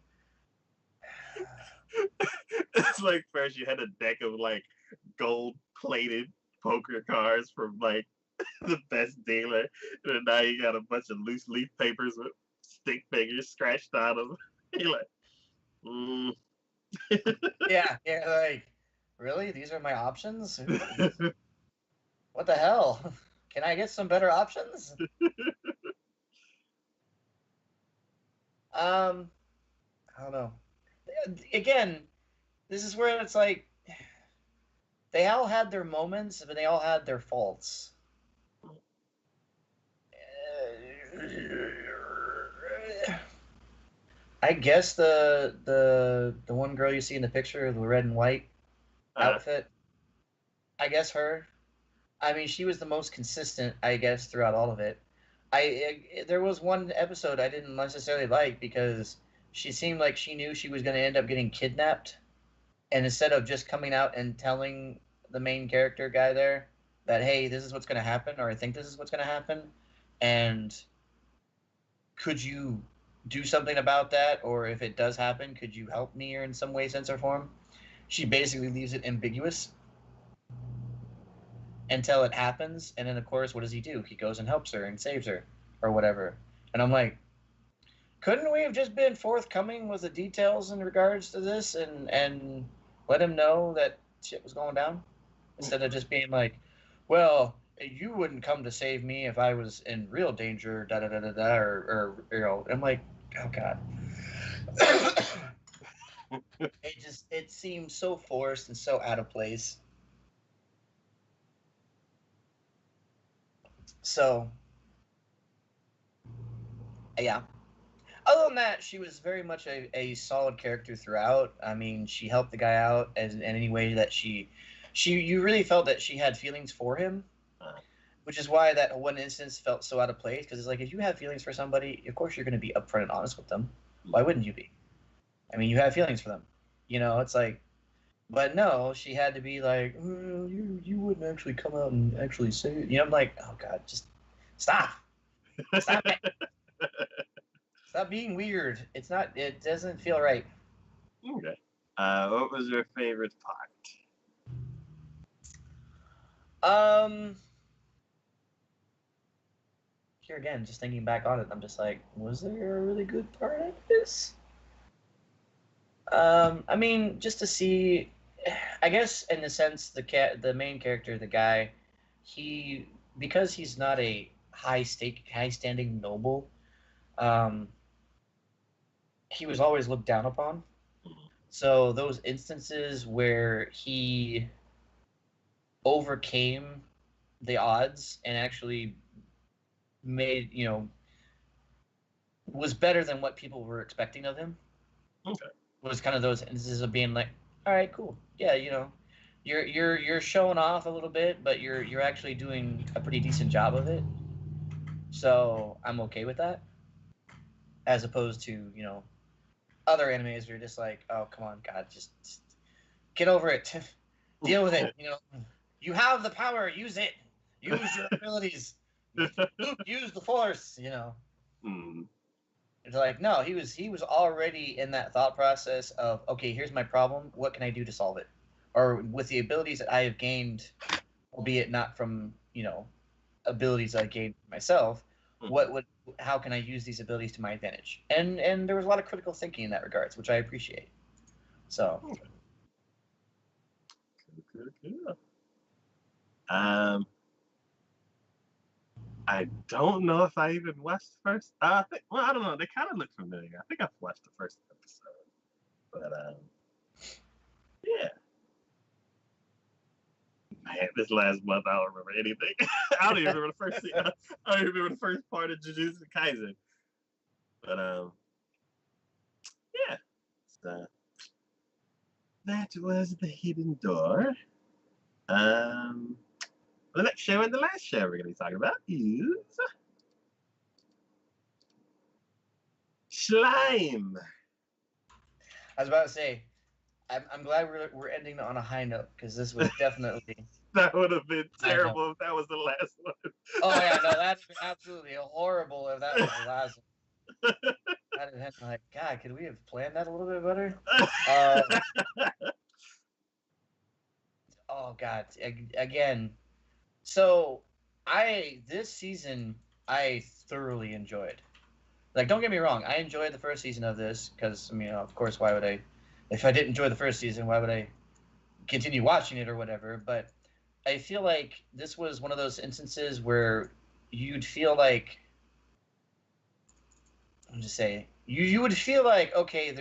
It's like first you had a deck of like gold plated poker cards from like the best dealer, and then now you got a bunch of loose leaf papers with stick figures scratched on them. You're like, mm. Yeah, yeah, like, really? These are my options? What the hell? Can I get some better options? Um, I don't know. Again, this is where it's like they all had their moments, but they all had their faults. I guess the one girl you see in the picture, the red and white uh, outfit. I guess her. I mean, she was the most consistent, I guess, throughout all of it. There was one episode I didn't necessarily like because she seemed like she knew she was going to end up getting kidnapped, and instead of just coming out and telling the main character guy there that, hey, this is what's going to happen, or I think this is what's going to happen, and could you do something about that, or if it does happen, could you help me or in some way, sense, or form? She basically leaves it ambiguous until it happens, and then of course, what does he do? He goes and helps her and saves her, or whatever. And I'm like, couldn't we have just been forthcoming with the details in regards to this and let him know that shit was going down instead of just being like, well, you wouldn't come to save me if I was in real danger, da da da da da, or you know, I'm like, oh god. It seems so forced and so out of place. So yeah. Other than that, she was very much a solid character throughout. I mean, she helped the guy out as in any way that she you really felt that she had feelings for him, Uh, which is why that one instance felt so out of place. Because it's like if you have feelings for somebody, of course you're going to be upfront and honest with them. Why wouldn't you be? I mean, you have feelings for them. You know, it's like, but no, she had to be like, you wouldn't actually come out and actually say it. You know, I'm like, oh god, just stop, stop it, stop being weird. It's not. It doesn't feel right. okay. What was your favorite part? Um, Here again, just thinking back on it, I'm just like, was there a really good part of this? I mean, just to see, I guess in a sense, the main character, the guy, he because he's not a high standing noble, um, he was always looked down upon. So those instances where he overcame the odds and actually made, was better than what people were expecting of him. Okay. Was kind of those instances of being like, all right, cool, yeah, you're showing off a little bit, but you're actually doing a pretty decent job of it. So I'm okay with that, as opposed to other animes where you're just like, oh come on, God, just get over it, deal with it. You have the power, use it, use your abilities, Luke, use the Force. Hmm. It's like no, he was already in that thought process of okay, here's my problem. What can I do to solve it? Or with the abilities that I have gained, albeit not from abilities I gained myself. Hmm. What would How can I use these abilities to my advantage? And there was a lot of critical thinking in that regards, which I appreciate. So Okay. Cool, cool, cool. Um, I don't know if I even watched the first. Well, I don't know. They kind of look familiar. I think I've watched the first episode, but yeah. Man, this last month I don't remember anything. I don't even remember the first. I don't even remember the first part of Jujutsu Kaisen. But yeah. So that was the hidden door. Um, the next show and the last show we're going to be talking about is Slime. I was about to say, I'm glad we're ending on a high note because this was definitely That would have been high note. terrible if that was the last Oh yeah, no, that'd been absolutely horrible if that was the last one. I'd have been like, God, could we have planned that a little bit better? Uh, oh God, again. So this season I thoroughly enjoyed. Like, don't get me wrong, I enjoyed the first season of this because I mean, of course, why would I? If I didn't enjoy the first season, why would I continue watching it or whatever? But I feel like this was one of those instances where you'd feel like I'm just saying you would feel like okay,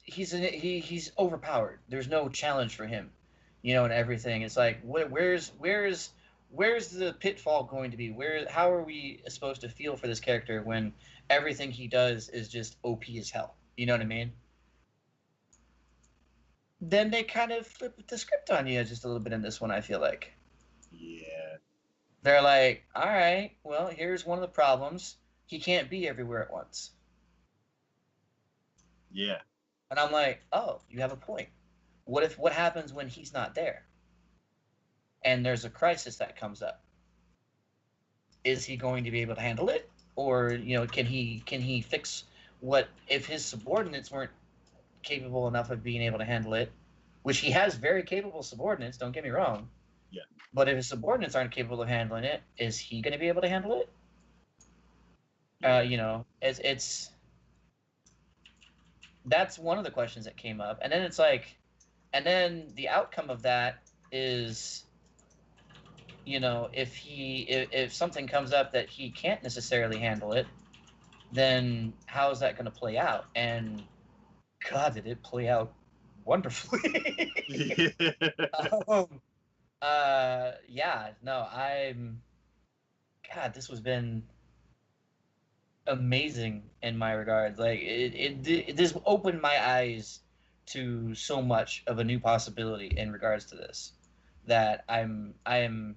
he's overpowered. There's no challenge for him, and everything. It's like where's the pitfall going to be? How are we supposed to feel for this character when everything he does is just OP as hell? You know what I mean? Then they kind of flip the script on you just a little bit in this one. I feel like. Yeah. They're like, all right, well, here's one of the problems. He can't be everywhere at once. Yeah. And I'm like, oh, you have a point. What happens when he's not there? And there's a crisis that comes up. Is he going to be able to handle it? Or, can he fix what if his subordinates weren't capable enough of being able to handle it? Which he has very capable subordinates, don't get me wrong. Yeah. But if his subordinates aren't capable of handling it, is he going to be able to handle it? Yeah. It's that's one of the questions that came up, and then it's like, and then the outcome of that is, if something comes up that he can't necessarily handle it, then how is that going to play out? And God, did it play out wonderfully? um, yeah, no, God, this has been amazing in my regards. Like it this opened my eyes to so much of a new possibility in regards to this, that I am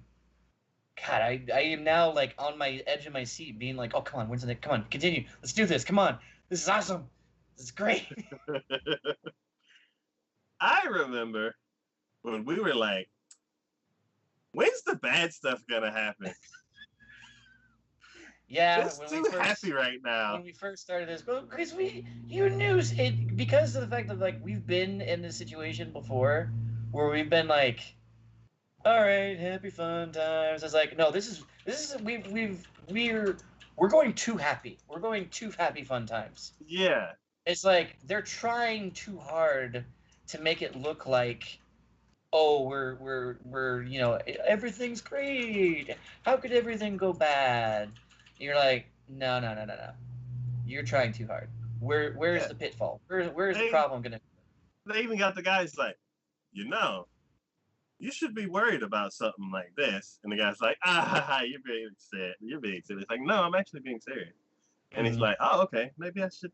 God, I am now like on my edge of my seat, being like, oh come on, when's the next? Come on, continue, let's do this. Come on, this is awesome. This is great. I remember when we were like, when's the bad stuff gonna happen? Yeah, Just too happy right now. when we first started this, but because you knew it, because of the fact that like we've been in this situation before, where we've been like, all right, happy fun times. It's like, no, this is we're going too happy. We're going too happy fun times. Yeah. It's like they're trying too hard to make it look like, oh, we're everything's great. How could everything go bad? You're like, no, no, no, no, no. You're trying too hard. Where's Yeah. the pitfall? Where's the They problem gonna? they even got the guys like, you know, you should be worried about something like this. And the guy's like, you're being serious. You're being serious. It's like, no, I'm actually being serious. And he's Mm, like, oh, okay, maybe I should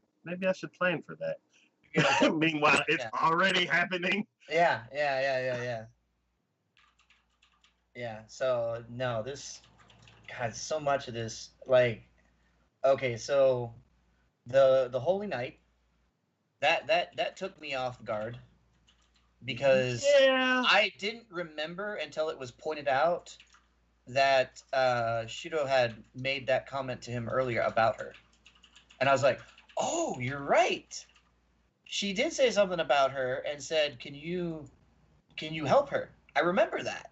plan for you're gonna that. protect. Meanwhile, it's Yeah, already happening. yeah, yeah, yeah, yeah, yeah. Yeah. So no, God, so much of this, like, okay, so the Holy Night, that took me off guard because Yeah. I didn't remember until it was pointed out that Shido had made that comment to him earlier about her, and I was like, oh, you're right. She did say something about her and said, can you help her? I remember that.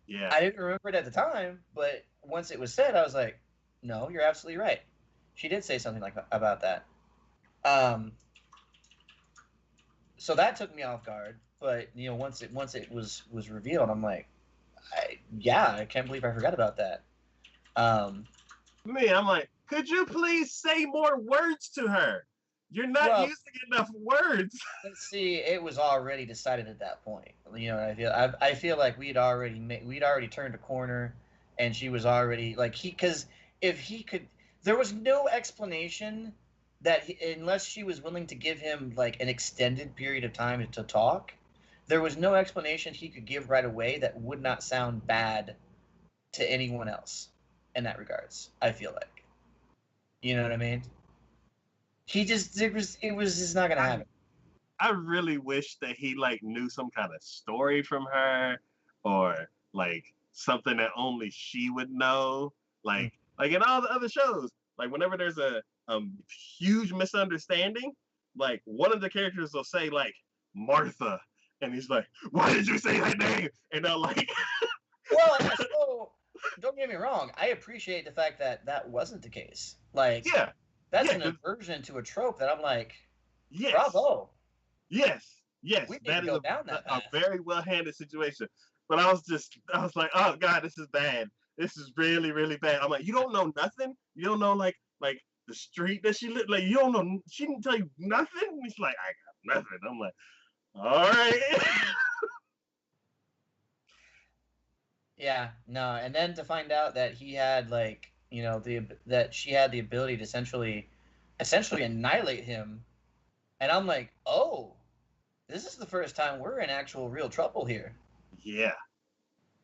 Yeah. I didn't remember it at the time, but once it was said, I was like, no, you're absolutely right. She did say something like about that. Um, so that took me off guard. But once it was revealed, I'm like, I can't believe I forgot about that. Um, Me, I'm like, could you please say more words to her? You're not well, using enough words. let's see, it was already decided at that point. I feel like we'd already turned a corner, and she was already like, because if he could, there was no explanation unless she was willing to give him like an extended period of time to talk. There was no explanation he could give right away that would not sound bad to anyone else in that regards. I feel like, you know what I mean. It was just not gonna I happen. I really wish that he like knew some kind of story from her, or like something that only she would know. Mm. Like in all the other shows, like whenever there's a huge misunderstanding, like one of the characters will say like Martha, and he's like, "Why did you say that name?" And they'll like, Well, so don't get me wrong. I appreciate the fact that that wasn't the case. Like, "Yeah, that's yeah, an aversion to a trope that I'm like, yes, bravo. yes, We need to that is go down that a path. very well handled situation." But I was like, oh God, this is bad. This is really, really bad. I'm like, you don't know nothing. You don't know like the street that she lived. Like you don't know. She didn't tell you nothing. He's like, I got nothing. I'm like, all right. Yeah, no, and then to find out that he had like, that she had the ability to essentially annihilate him, and I'm like, oh, this is the first time we're in actual real trouble here. Yeah,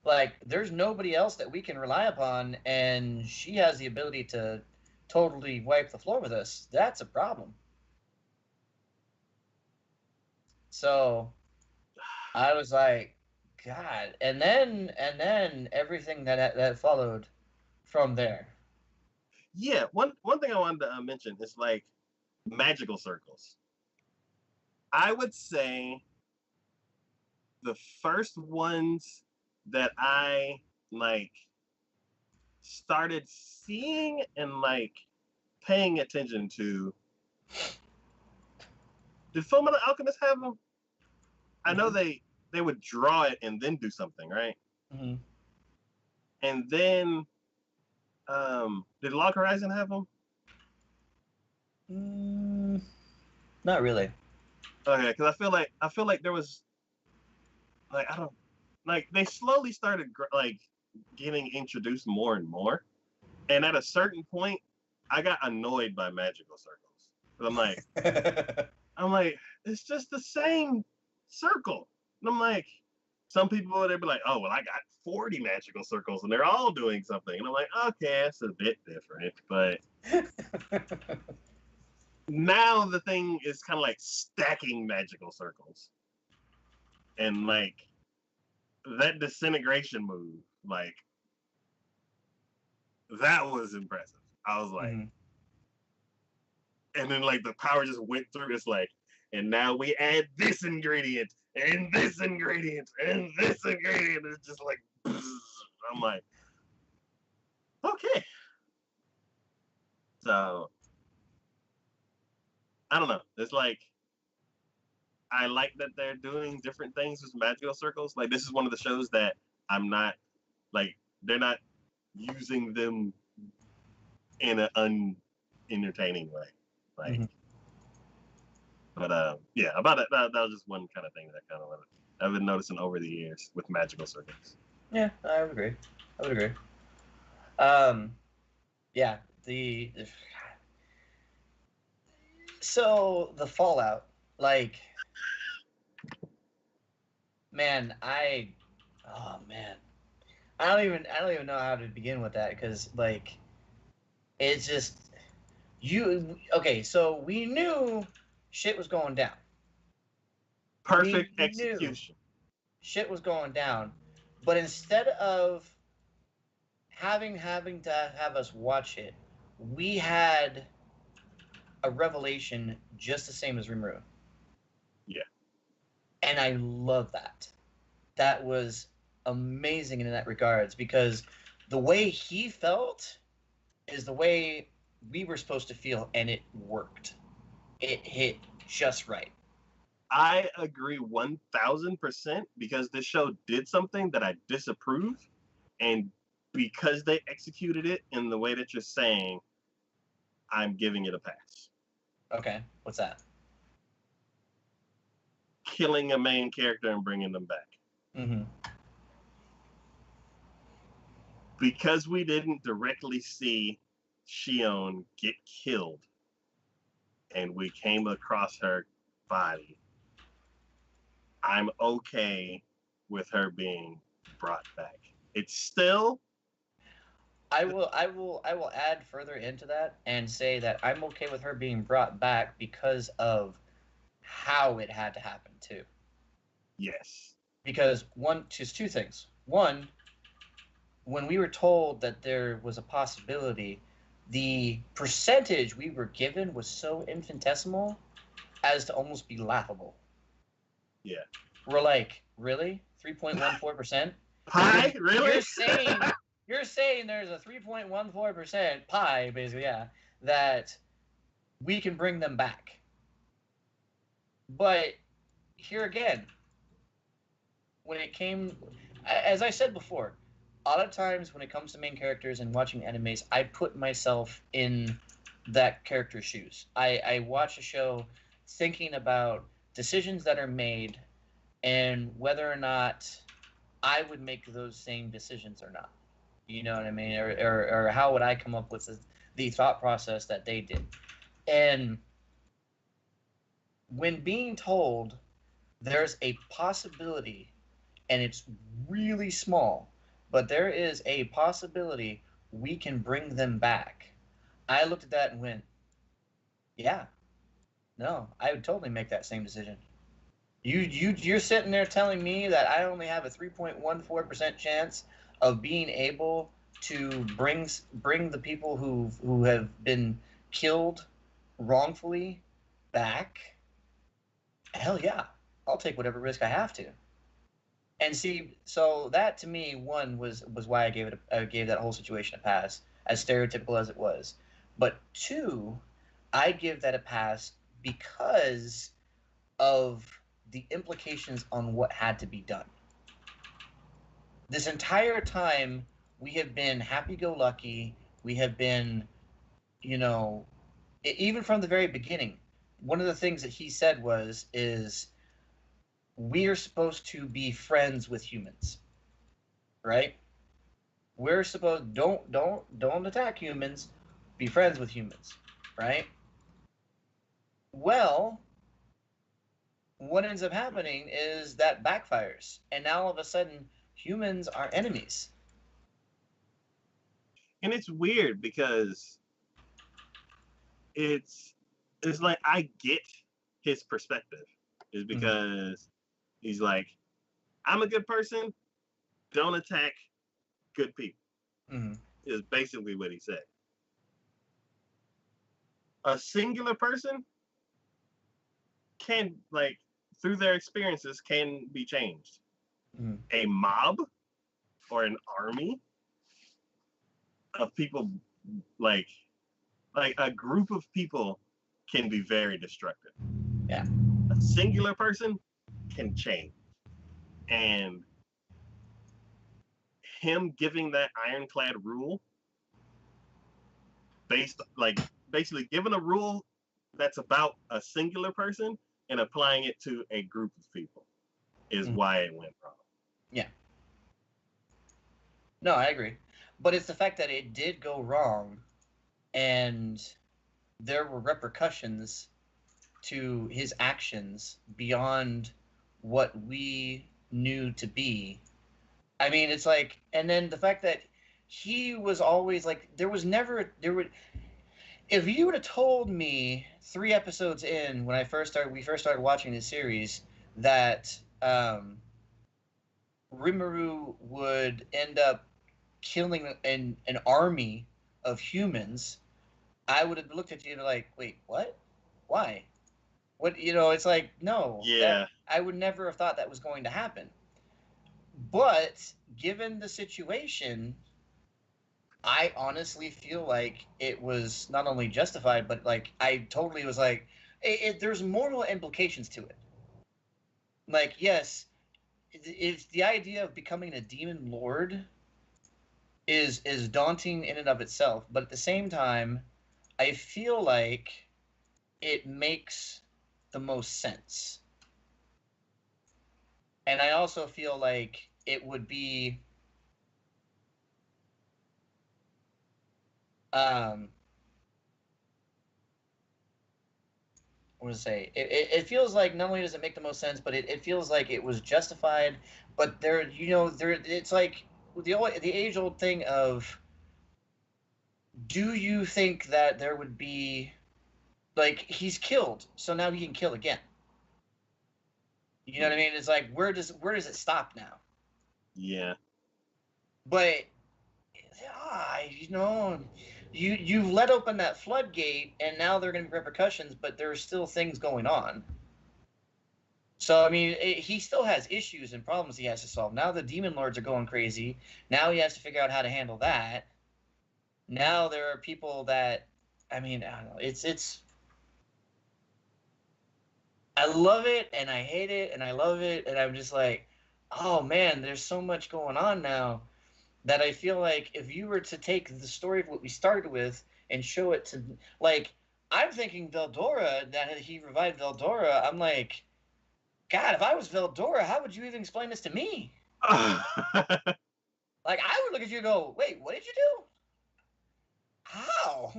Like, there's nobody else that we can rely upon, and she has the ability to totally wipe the floor with us. That's a problem. So I was like, God. And then everything that followed from there. Yeah, one thing I wanted to mention is like magical circles. I would say the first ones that I like started seeing and like paying attention to. Did Fullmetal Alchemist have them? I know Mm-hmm. they would draw it and then do something, right? Mm-hmm. And then did Log Horizon have them? Mm, not really. Okay, because I feel like there was like I don't like they slowly started like getting introduced more and more, and at a certain point, I got annoyed by magical circles. But I'm like, it's just the same circle. And I'm like, some people they'd be like, oh well, I got 40 magical circles and they're all doing something. And I'm like, okay, it's a bit different. But now the thing is kind of like stacking magical circles. And like that disintegration move, like that was impressive. I was like, Mm-hmm. and then like the power just went through. It's like, and now we add this ingredient and this ingredient and this ingredient. It's just like, I'm like, okay. So I don't know. It's like I like that they're doing different things with magical circles. Like this is one of the shows that I'm not like they're not using them in an unentertaining way. Like, Mm-hmm. but yeah, about it. That was just one kind of thing that I kind of I've been noticing over the years with magical circles. Yeah, I would agree. I would agree. Um, yeah, the so the fallout, like, man, oh man, I don't even know how to begin with that because like it's just you. Okay, so we knew shit was going down. We Perfect knew execution. shit was going down, but instead of having to have us watch it, we had a revelation just the same as Rimuru. Yeah, And I love that. That was amazing in that regards because the way he felt is the way we were supposed to feel, and it worked. It hit just right. I agree 1,000% because this show did something that I disapprove, and because they executed it in the way that you're saying, I'm giving it a pass. Okay, what's that? Killing a main character and bringing them back. Mm-hmm. Because we didn't directly see Shion get killed and we came across her body, I'm okay with her being brought back. It's still, I will add further into that and say that I'm okay with her being brought back because of how it had to happen too. yes, Because one, just two things. One, when we were told that there was a possibility, the percentage we were given was so infinitesimal as to almost be laughable. yeah. We're like, really? 3.14%? You're Pie, really? you're saying you're saying there's a 3.14% pie, basically, yeah, that we can bring them back. But here again, when it came, as I said before, a lot of times when it comes to main characters and watching animes, I put myself in that character's shoes. I watch a show thinking about decisions that are made and whether or not I would make those same decisions or not. You know what I mean? Or how would I come up with the thought process that they did? And when being told there's a possibility and it's really small but there is a possibility we can bring them back. I looked at that and went, yeah, no, I would totally make that same decision. You're sitting there telling me that I only have a 3.14% chance of being able to bring the people who have been killed wrongfully back. Hell yeah, I'll take whatever risk I have to. And see, so that to me, one was why I gave that whole situation a pass, as stereotypical as it was. But two, I give that a pass because of the implications on what had to be done. This entire time, we have been happy-go-lucky. We have been, you know, even from the very beginning. One of the things that he said is we are supposed to be friends with humans, right? We're supposed don't attack humans, be friends with humans, right? Well, what ends up happening is that backfires, and now all of a sudden humans are enemies. And it's weird because it's it's like I get his perspective. Is Mm-hmm. because he's like, I'm a good person, don't attack good people. Mm-hmm. Is basically what he said. A singular person can like through their experiences can be changed. Mm-hmm. A mob or an army of people like a group of people can be very destructive. Yeah. A singular person can change. And him giving that ironclad rule based like basically giving a rule that's about a singular person and applying it to a group of people is Mm-hmm. why it went wrong. Yeah. No, I agree. But it's the fact that it did go wrong and there were repercussions to his actions beyond what we knew to be. I mean, it's like, and then the fact that he was always like, there was never, there would, if you would have told me 3 episodes in when we first started watching this series that Rimuru would end up killing an army of humans, I would have looked at you like, wait, what? Why? What, it's like, no, that Yeah, I would never have thought that was going to happen. But given the situation, I honestly feel like it was not only justified, but like I totally was like, there's moral implications to it. Like, yes, if the idea of becoming a demon lord is daunting in and of itself, but at the same time, I feel like it makes the most sense. And I also feel like it would be um what to say, it feels like not only does it make the most sense, but it feels like it was justified. But there it's like the age old thing of, do you think that there would be, like, he's killed, so now he can kill again? You know what I mean? It's like, where does it stop now? yeah. But you know, you've let open that floodgate, and now there are going to be repercussions, but there are still things going on. So I mean, he still has issues and problems he has to solve. Now the demon lords are going crazy. Now he has to figure out how to handle that. Now there are people that, I mean, I don't know. It's. I love it and I hate it and I love it, and I'm just like, oh man, there's so much going on now that I feel like if you were to take the story of what we started with and show it to, like, I'm thinking Veldora, that he revived Veldora. I'm like, God, if I was Veldora, how would you even explain this to me? Like, I would look at you and go, wait, what did you do? How?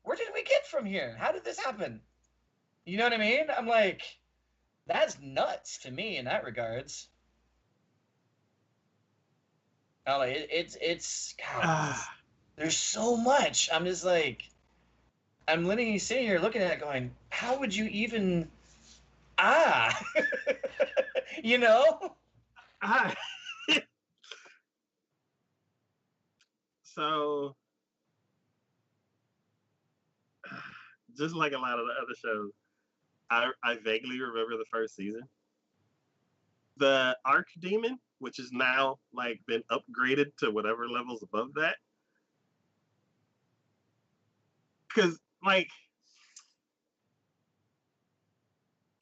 Where did we get from here? How did this happen? You know what I mean? I'm like, that's nuts to me in that regards. Oh, it's God. Ah, There's so much. I'm just like I'm literally sitting here looking at it, going, how would you even ah, you know? I, so just like a lot of the other shows, I vaguely remember the first season. The Archdemon, which is now like been upgraded to whatever levels above that, because like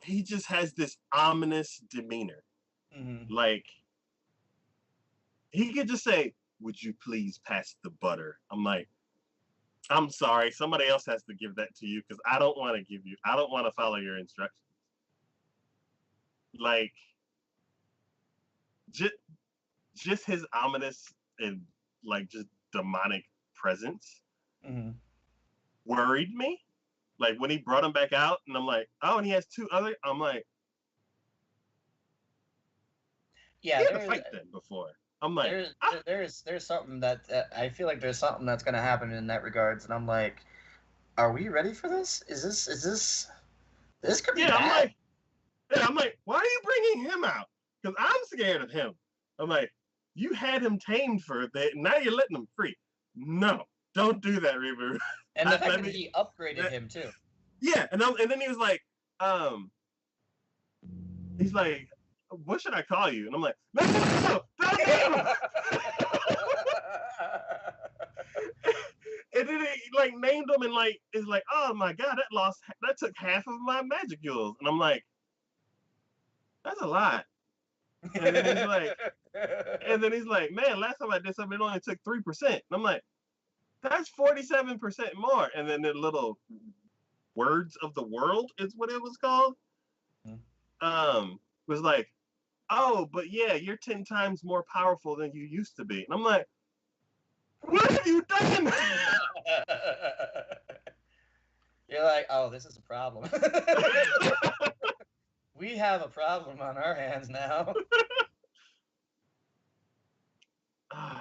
he just has this ominous demeanor. Mm-hmm. Like he could just say, "Would you please pass the butter?" I'm like, "I'm sorry, somebody else has to give that to you because I don't want to give you. I don't want to follow your instructions." Like just just his ominous and like just demonic presence Mm-hmm. worried me. Like when he brought him back out, and I'm like, "Oh, and he has two other." I'm like, he Yeah, had to fight them before. I'm like, ah, there's something that I feel like there's something that's gonna happen in that regards, and I'm like, are we ready for this? This could be yeah. bad. I'm like, why are you bringing him out? Because I'm scared of him. I'm like, you had him tamed for a bit, and now you're letting him free. No, don't do that, Reboot. And the fact Let that me. he upgraded That, him too. yeah, and then he was like, um, he's like, what should I call you? And I'm like, no, don't name him. And then he like named him and like is like, oh my god, that took half of my magic jewels. And I'm like, that's a lot. And then he's like, man, last time I did something, it only took 3%. And I'm like, that's 47% more. And then the little words of the world is what it was called. Was like, oh, but yeah, you're 10 times more powerful than you used to be. And I'm like, what have you done? You're like, oh, this is a problem. We have a problem on our hands now.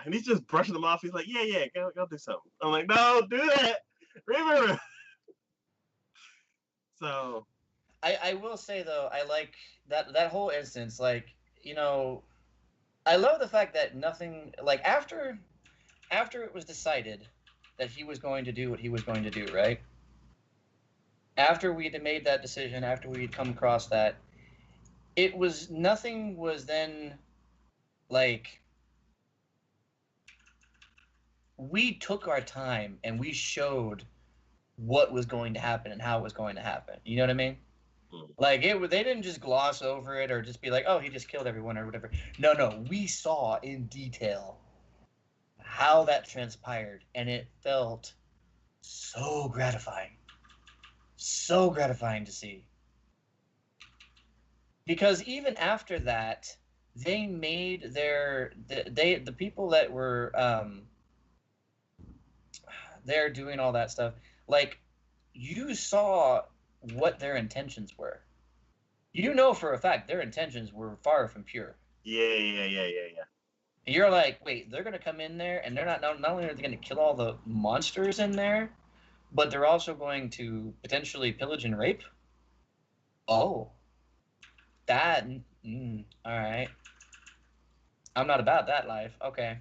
And he's just brushing them off. He's like, yeah, go do something. I'm like, no, do that. Remember. So, I will say though, I like that whole instance. Like, you know, I love the fact that nothing like after it was decided that he was going to do what he was going to do, right? After we had made that decision, after we had come across that, it was nothing was then like we took our time and we showed what was going to happen and how it was going to happen. You know what I mean? Like they didn't just gloss over it or just be like, "Oh, he just killed everyone" or whatever. No, no, we saw in detail how that transpired, and it felt so gratifying to see. Because even after that, they made the people that were there doing all that stuff, like you saw what their intentions were. You know for a fact their intentions were far from pure. yeah. You're like, wait, they're gonna come in there and they're not only are they gonna kill all the monsters in there, but they're also going to potentially pillage and rape. Oh, that. All right, I'm not about that life. Okay,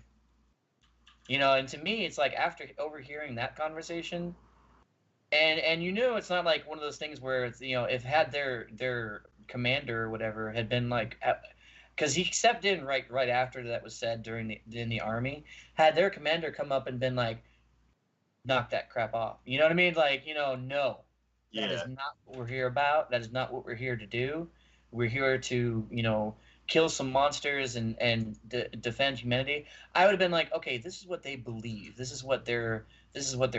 and to me, it's like after overhearing that conversation, and it's not like one of those things where it's if had their commander or whatever had been like because he stepped in right after that was said during in the army, had their commander come up and been like, knock that crap off, you know what I mean, like, no, that is Yeah. not what we're here about, that is not what we're here to do. We're here to kill some monsters and defend humanity. I would have been like, okay, this is what they believe, this is what they're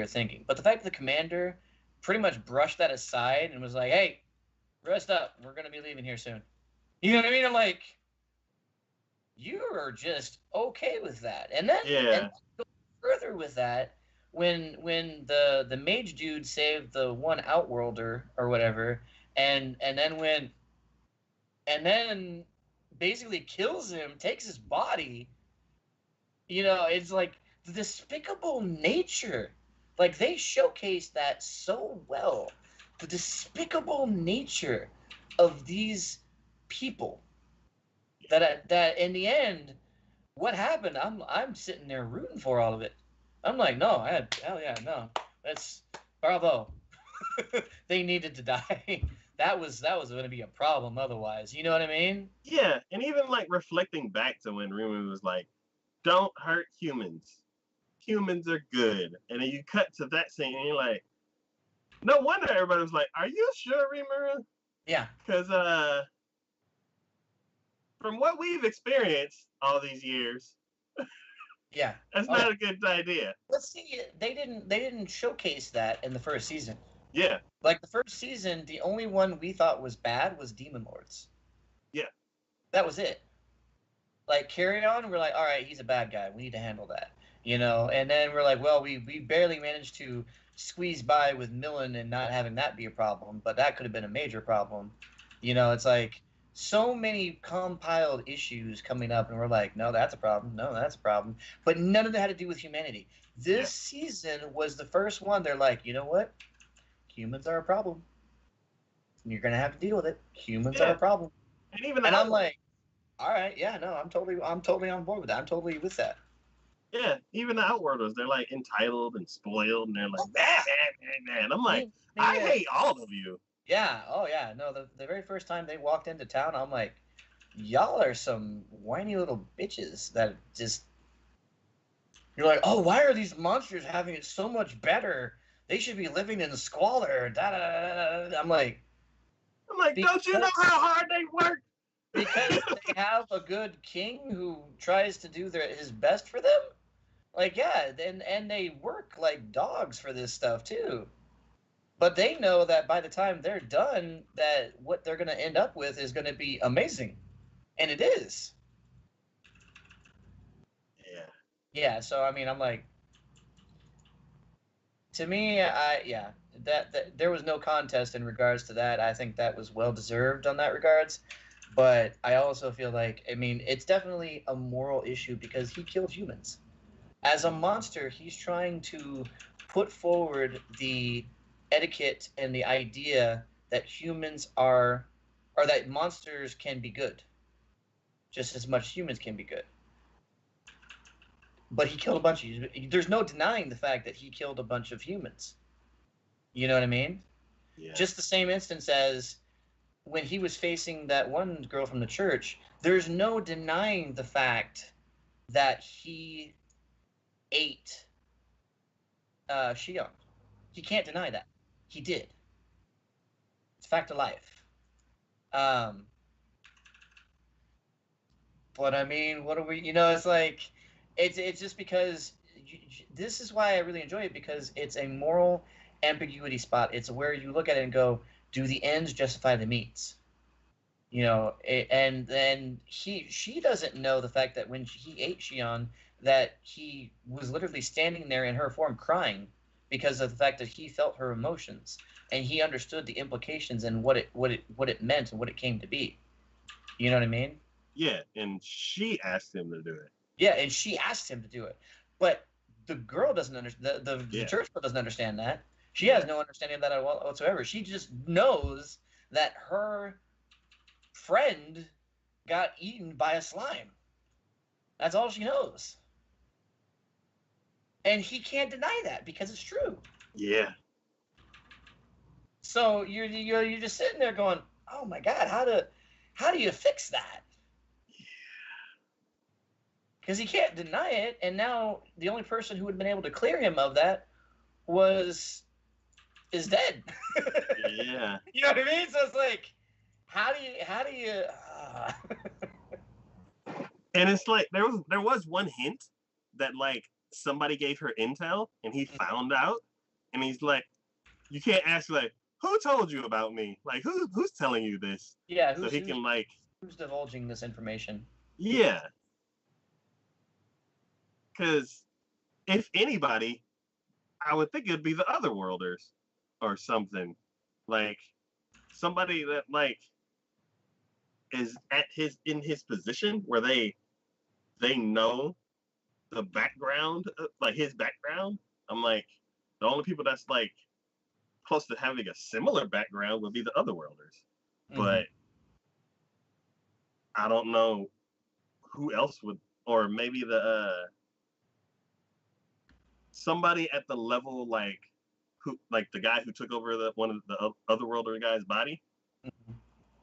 thinking. But the fact that the commander pretty much brushed that aside and was like, hey, rest up, we're going to be leaving here soon, you know what I mean, I'm like, you are just okay with that. And Yeah. go further with that, when the mage dude saved the one outworlder or whatever, and then basically kills him, takes his body, It's like the despicable nature. Like they showcase that so well. The despicable nature of these people that in the end, what happened? I'm sitting there rooting for all of it. I'm like, no, hell yeah, no. That's bravo. They needed to die. That was going to be a problem otherwise. You know what I mean? Yeah, and even like reflecting back to when Rumi was like, "Don't hurt humans. Humans are good," and then you cut to that scene, and you're like, no wonder everybody was like, "Are you sure, Rimuru?" Yeah, Because from what we've experienced all these years, yeah. that's Oh yeah. not a good idea. Let's see. They didn't showcase that in the first season. Yeah, Like the first season, the only one we thought was bad was Demon Lords. yeah, That was it. Like Carry On, we're like, all right, he's a bad guy. We need to handle that, And then we're like, well, we barely managed to squeeze by with Millen and not having that be a problem, but that could have been a major problem. It's like so many compiled issues coming up, and we're like, no, that's a problem. No, that's a problem. But none of it had to do with humanity. yeah, This season was the first one. They're like, you know what? Humans are a problem. You're gonna have to deal with it. Humans are yeah. a problem. And even And out, I'm like, all right, yeah, no, I'm totally on board with that. I'm totally with that. yeah, even the Outworlders, they're like entitled and spoiled, and they're like, Oh man, man, man, man. I'm like, I yeah, hate all of you. yeah, oh yeah. No, the very first time they walked into town, I'm like, y'all are some whiny little bitches that just you're like, oh, why are these monsters having it so much better? They should be living in squalor. Da, da, da, da, da. I'm like, I'm like, don't you know because how hard they work? because they have a good king who tries to do his best for them. Like, yeah, and they work like dogs for this stuff too. But they know that by the time they're done, that what they're going to end up with is going to be amazing, and it is. Yeah, Yeah. So I mean, I'm like, to me, I yeah, that there was no contest in regards to that. I think that was well deserved on that regards. But I also feel like, I mean, it's definitely a moral issue because he killed humans. As a monster, he's trying to put forward the etiquette and the idea that humans are, or that monsters can be good, just as much humans can be good. But he killed a bunch of. There's no denying the fact that he killed a bunch of humans. You know what I mean? yeah, Just the same instance as when he was facing that one girl from the church. There's no denying the fact that he ate Shion. He can't deny that. He did. It's a fact of life. Um, but I mean, what are we? It's like, it's just because this is why I really enjoy it because it's a moral ambiguity spot. It's where you look at it and go, do the ends justify the means? And then she doesn't know the fact that when he ate Shion, that he was literally standing there in her form crying because of the fact that he felt her emotions and he understood the implications and what it meant and what it came to be. You know what I mean? yeah. And she asked him to do it. Yeah, and she asked him to do it, but the girl doesn't understand. The Yeah, church girl doesn't understand that. She has yeah, no understanding of that whatsoever. She just knows that her friend got eaten by a slime. That's all she knows. And he can't deny that because it's true. yeah, So you're just sitting there going, "Oh my God, how do you fix that?" Because he can't deny it, and now the only person who would have been able to clear him of that was is dead. yeah. You know what I mean? So it's like, how do you? And it's like there was one hint that like somebody gave her intel and he found out, and he's like, you can't ask like, who told you about me? Like who's telling you this? Yeah, So who's he who's can like, who's divulging this information? yeah, because if anybody, I would think it'd be the other worlders or something, like somebody that like is at his in his position where they know the background, like his background, I'm like, the only people that's like close to having a similar background would be the Otherworlders. Hmm. But I don't know who else would, or maybe the somebody at the level like who, like the guy who took over the one of the Otherworlder guy's body,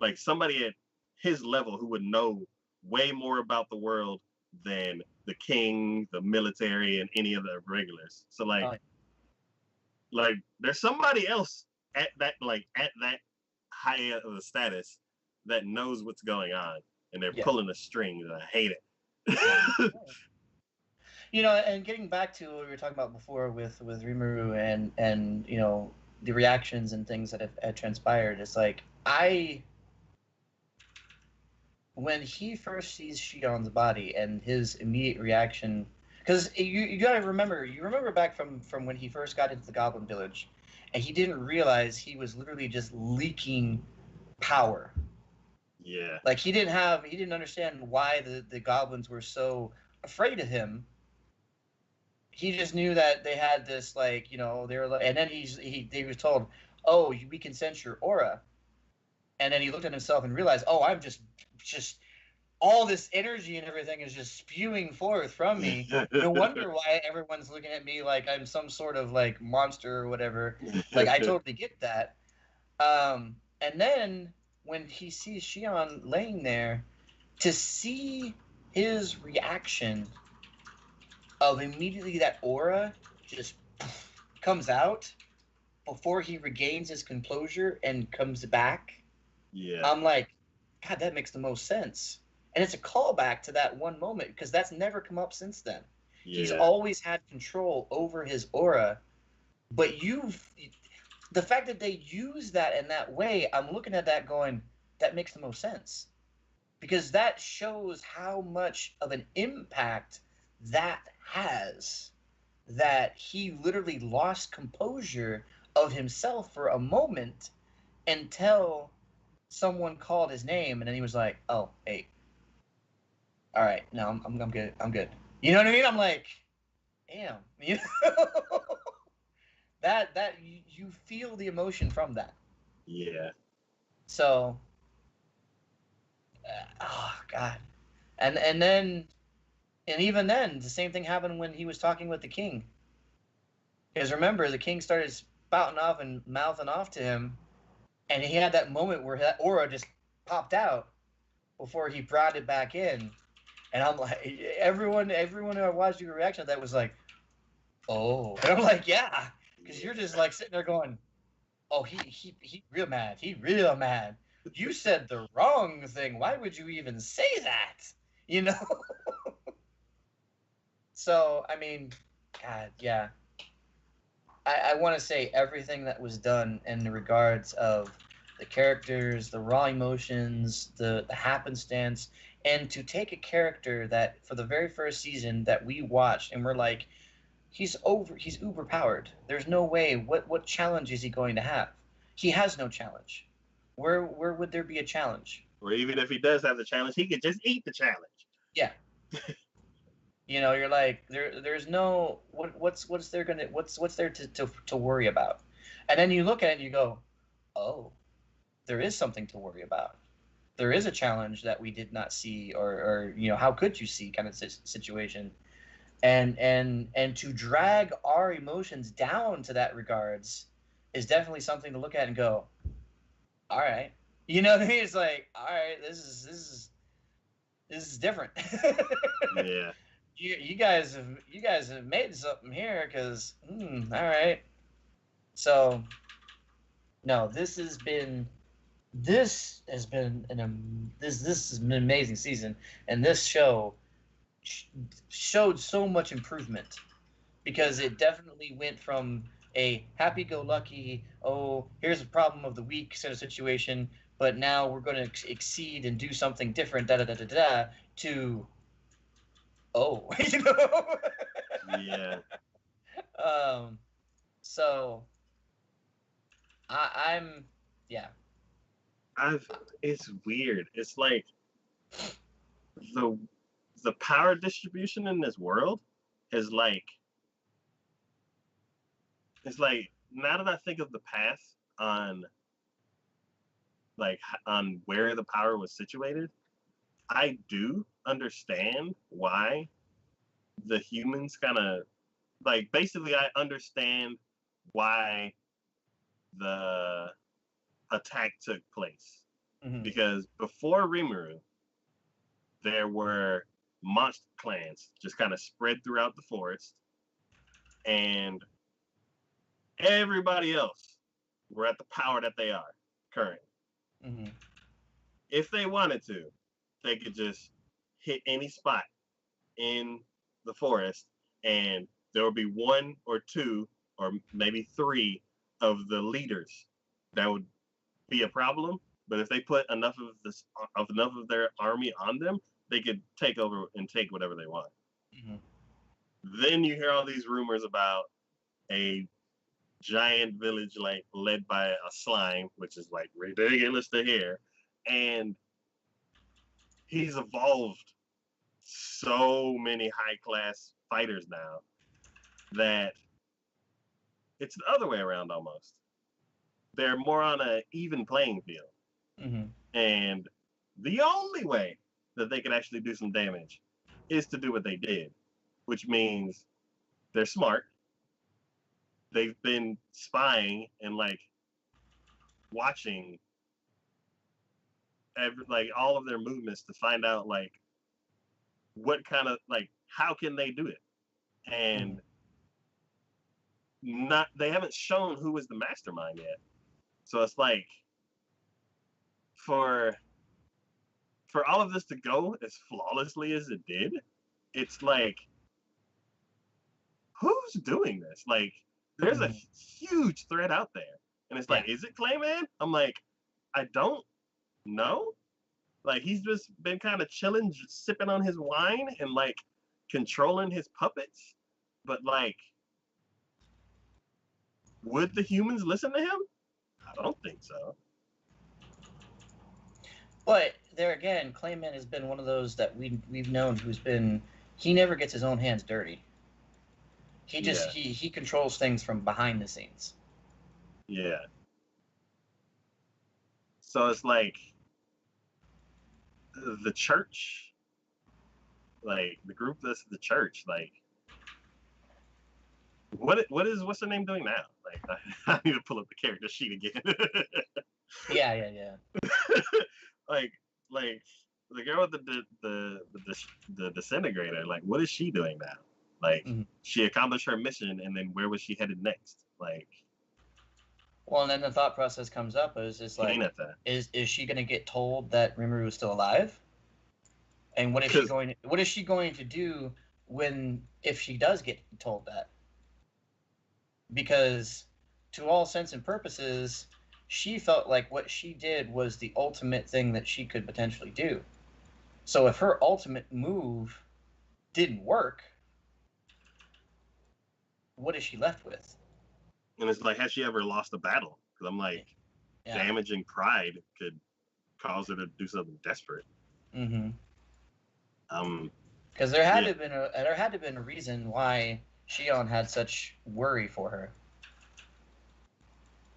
like somebody at his level who would know way more about the world than the king, the military, and any of the regulars. So Oh, like there's somebody else at that high of a status that knows what's going on, and they're yeah, pulling the strings. And I hate yeah. it. And getting back to what we were talking about before with Rimuru and the reactions and things that have transpired, it's like when he first sees Shion's body and his immediate reaction, because you got to remember, you remember back from when he first got into the Goblin Village, and he didn't realize he was literally just leaking power. Yeah, Like he didn't understand why the goblins were so afraid of him. He just knew that they had this, like, they were, and then he was told, oh, we can sense your aura, and then he looked at himself and realized, oh, I'm just all this energy and everything is just spewing forth from me. No wonder why everyone's looking at me like I'm some sort of like monster or whatever. Like, I totally get that. And then when he sees Shion laying there, to see his reaction of immediately that aura just comes out before he regains his composure and comes back, yeah, I'm like, God, that makes the most sense. And it's a callback to that one moment because that's never come up since then. He's yeah, always had control over his aura, but the fact that they use that in that way, I'm looking at that going, that makes the most sense because that shows how much of an impact that has, that he literally lost composure of himself for a moment until someone called his name, and then he was like, "Oh, hey, all right, no, I'm good, I'm good." You know what I mean? I'm like, damn, that you feel the emotion from that. yeah. So, oh God, and then and even then, the same thing happened when he was talking with the king. Because remember, the king started spouting off and mouthing off to him, and he had that moment where that aura just popped out before he brought it back in. And I'm like, everyone who I watched your reaction to that was like, oh, and I'm like, yeah, because you're just like sitting there going, oh, he real mad, he real mad. You said the wrong thing. Why would you even say that? You know. So I mean, God, yeah. I want to say everything that was done in the regards of the characters, the raw emotions, the happenstance, and to take a character that for the very first season that we watched and we're like, he's uber powered. There's no way. What challenge is he going to have? He has no challenge. Where would there be a challenge? Or even if he does have the challenge, he could just eat the challenge. Yeah. You're like there's no what's there gonna what's there to worry about? And then you look at it and you go, oh, there is something to worry about. There is a challenge that we did not see, or how could you see kind of situation, and to drag our emotions down to that regards is definitely something to look at and go, all right, you know what I mean? It's like, all right, this is different. Yeah, You guys have made something here because all right. So no, this has been an amazing season, and this show sh- showed so much improvement because it definitely went from a happy-go-lucky, oh, here's a problem of the week sort of situation, but now we're going to exceed and do something different, da da da da da, to oh, yeah. um, so I'm yeah, I've it's weird. It's like the the power distribution in this world. is like, it's like, now that I think of the path on like on where the power was situated, I do understand why the humans kind of like, basically I understand why the attack took place. Mm-hmm. Because before Rimuru, there were monster clans just kind of spread throughout the forest, and everybody else were at the power that they are currently. Mm-hmm. If they wanted to, they could just hit any spot in the forest, and there would be one or two or maybe three of the leaders that would be a problem. But if they put enough of their army on them, they could take over and take whatever they want. Mm-hmm. Then you hear all these rumors about a giant village like led by a slime, which is like ridiculous to hear, and he's evolved so many high class fighters now that it's the other way around almost. They're more on an even playing field. Mm-hmm. And the only way that they can actually do some damage is to do what they did, which means they're smart. They've been spying and like watching like all of their movements to find out like what kind of like how can they do it. And not they haven't shown who was the mastermind yet. So it's like for for all of this to go as flawlessly as it did, it's like, who's doing this? Like, there's a Mm-hmm. huge threat out there. And it's Yeah. like, is it Clayman? I'm like, I don't know. Like, he's just been kind of chilling, just sipping on his wine and like controlling his puppets. But like, would the humans listen to him? I don't think so. But there again, Clayman has been one of those that we've known who's been he never gets his own hands dirty. He just Yeah. he controls things from behind the scenes. Yeah. So it's like the church, like the group that's the church, like what's her name doing now? Like I need to pull up the character sheet again. Yeah, yeah, yeah. like like the girl with the disintegrator, like what is she doing now? Like Mm-hmm. she accomplished her mission and then where was she headed next? Like Well, and then the thought process comes up is just like, Hinata. is she going to get told that Rimuru is still alive? And Because what is she going to do when if she does get told that? Because to all sense and purposes, she felt like what she did was the ultimate thing that she could potentially do. So if her ultimate move didn't work, what is she left with? and it's like, has she ever lost a battle? Because I'm like, Yeah. damaging pride could cause her to do something desperate. Mm-hmm. Um, Because there had yeah, to have been a reason why Shion had such worry for her.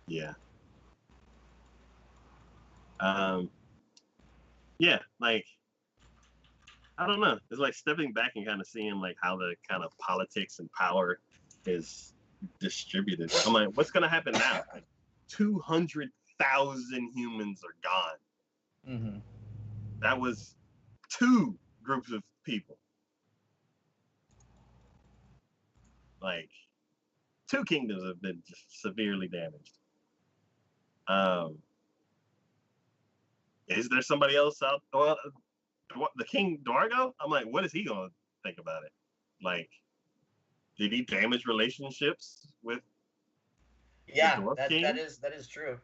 yeah, um, yeah. Like I don't know. It's like stepping back and kind of seeing like how the kind of politics and power is distributed. I'm like, what's gonna happen now? Like 200,000 humans are gone. Mm-hmm. That was two groups of people. Like two kingdoms have been just severely damaged. Um, is there somebody else out? Well, the King Dorgo. I'm like, what is he gonna think about it? Like, did he damage relationships with the Yeah, Dwarf that King? is true.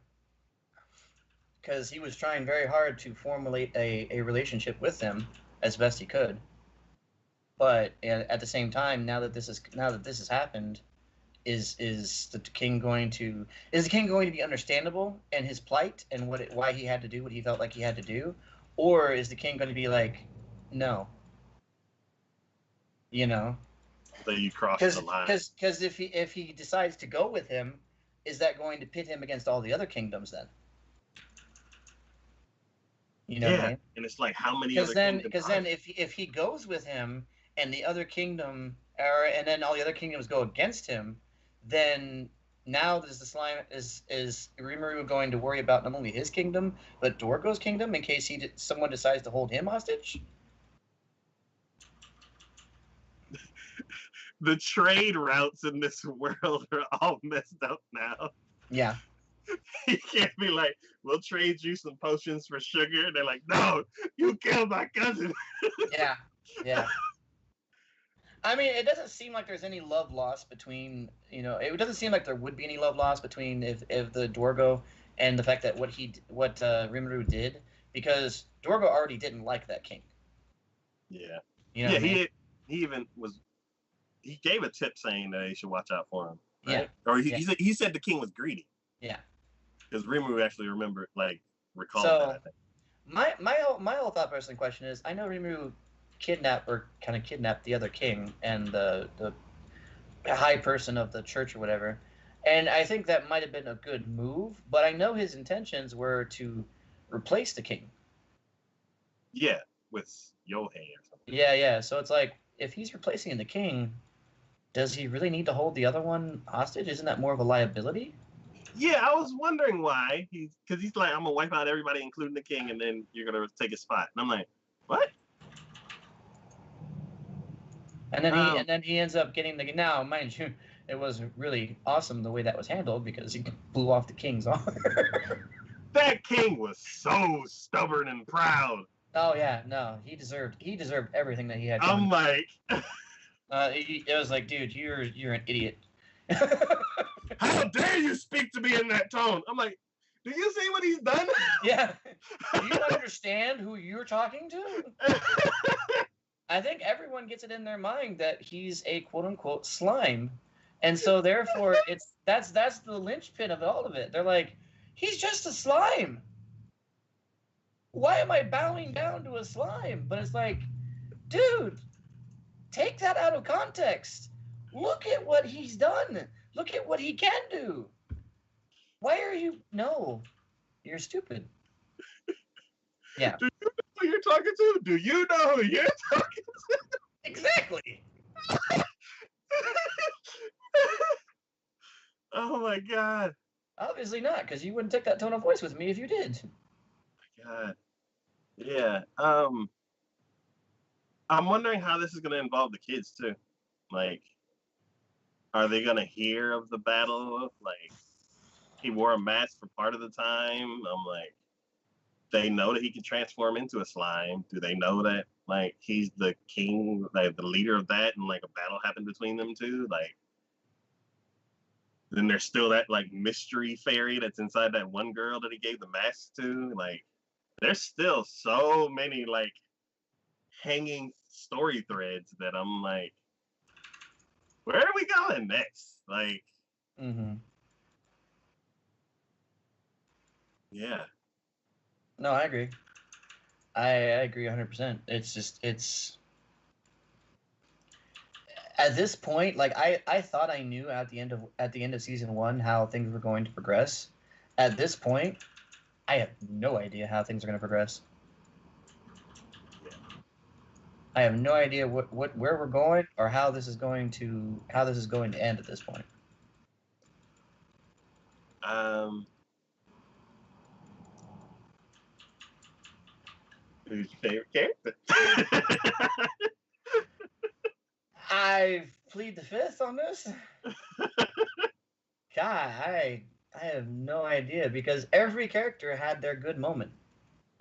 Because he was trying very hard to formulate a relationship with them as best he could. But at the same time, now that this has happened, is the king going to be understandable in his plight and why he had to do what he felt like he had to do, or is the king going to be like, no, you know? So you crossed the line. Because if he decides to go with him, is that going to pit him against all the other kingdoms then? You know what I Yeah, mean? and it's like how many other kingdoms Because are then there? if he goes with him and the other kingdom, or and then all the other kingdoms go against him, then now does the slime is Rimuru going to worry about not only his kingdom but Dorgo's kingdom in case someone decides to hold him hostage? The trade routes in this world are all messed up now. Yeah. You can't be like, we'll trade you some potions for sugar. They're like, no, you killed my cousin. Yeah. Yeah. I mean, it doesn't seem like there's any love lost between, it doesn't seem like there would be any love lost between if the Dorgo and the fact that what Rimuru did, because Dorgo already didn't like that king. Yeah. You know Yeah, what I mean? he even was he gave a tip saying that they should watch out for him, Yeah. right? Or Yeah. he said the king was greedy. Yeah. Because Rimuru actually recalled that, I So think. my whole thought process question is, I know Rimuru kidnapped the other king and the high person of the church or whatever, and I think that might have been a good move, but I know his intentions were to replace the king. Yeah, with Yohei or something. Yeah, yeah. So it's like, if he's replacing the king, does he really need to hold the other one hostage? Isn't that more of a liability? Yeah, I was wondering why. Because he's like, I'm gonna wipe out everybody, including the king, and then you're gonna take his spot. And I'm like, what? And then he ends up getting the. Now, mind you, it was really awesome the way that was handled, because he blew off the king's arm. That king was so stubborn and proud. Oh yeah, no, he deserved everything that he had coming. I'm like, It was like, dude, you're an idiot. how dare you speak to me in that tone? I'm like, do you see what he's done? Yeah. Do you understand who you're talking to? I think everyone gets it in their mind that he's a quote unquote slime. And so therefore that's the linchpin of all of it. They're like, he's just a slime. Why am I bowing down to a slime? But it's like, dude, take that out of context. Look at what he's done. Look at what he can do. Why are you? No, you're stupid. Yeah. Do you know who you're talking to? Do you know who you're talking to? Exactly. Oh my god. Obviously not, because you wouldn't take that tone of voice with me if you did. God. Yeah. I'm wondering how this is gonna involve the kids too. Like, are they gonna hear of the battle? Like, he wore a mask for part of the time. I'm like, they know that he can transform into a slime. Do they know that like he's the king, like the leader of that, and like a battle happened between them two? Like, then there's still that like mystery fairy that's inside that one girl that he gave the mask to. Like, there's still so many like hanging story threads that I'm like, where are we going next? Like, yeah. No, I agree. I agree 100%. It's at this point, like I thought I knew at the end of season 1 how things were going to progress. At this point, I have no idea how things are going to progress. Yeah. I have no idea where we're going, or how this is going to end at this point. Who's your favorite character? I plead the fifth on this. God, I have no idea, because every character had their good moment.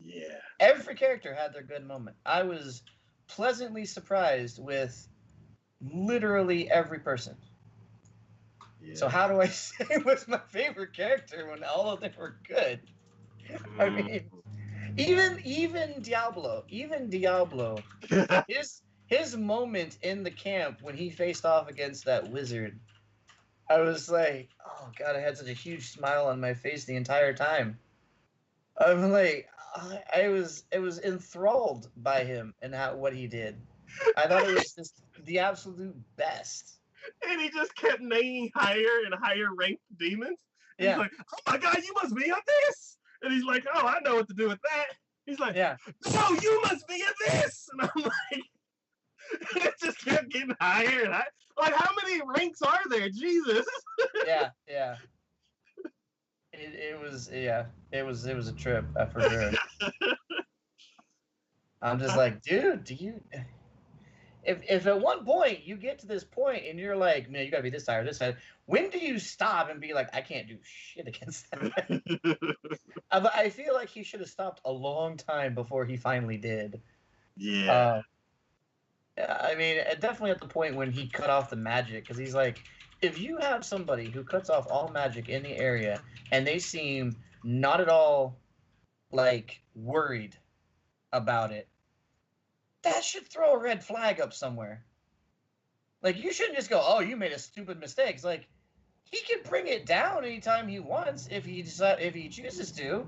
Yeah. Every character had their good moment. I was pleasantly surprised with literally every person. Yeah. So how do I say it was my favorite character when all of them were good? I mean, even Diablo, his moment in the camp when he faced off against that wizard, I was like, oh god, I had such a huge smile on my face the entire time. I'm like, I was enthralled by him and what he did. I thought it was just the absolute best. And he just kept naming higher and higher ranked demons. And he's Yeah, like, "Oh my god, you must be at this." And he's like, "Oh, I know what to do with that." He's like, yeah, "No, you must be at this." And I'm like, it just kept getting higher and higher. Like, how many ranks are there? Jesus. yeah, yeah. It was yeah. It was a trip for sure. I'm just like, dude, do you? If at one point you get to this point and you're like, man, you gotta be this side or this side. When do you stop and be like, I can't do shit against that? I feel like he should have stopped a long time before he finally did. Yeah. Uh, I mean, definitely at the point when he cut off the magic, because he's like, if you have somebody who cuts off all magic in the area and they seem not at all like worried about it, that should throw a red flag up somewhere. Like you shouldn't just go, "Oh, you made a stupid mistake." It's like he can bring it down anytime he wants if he chooses to.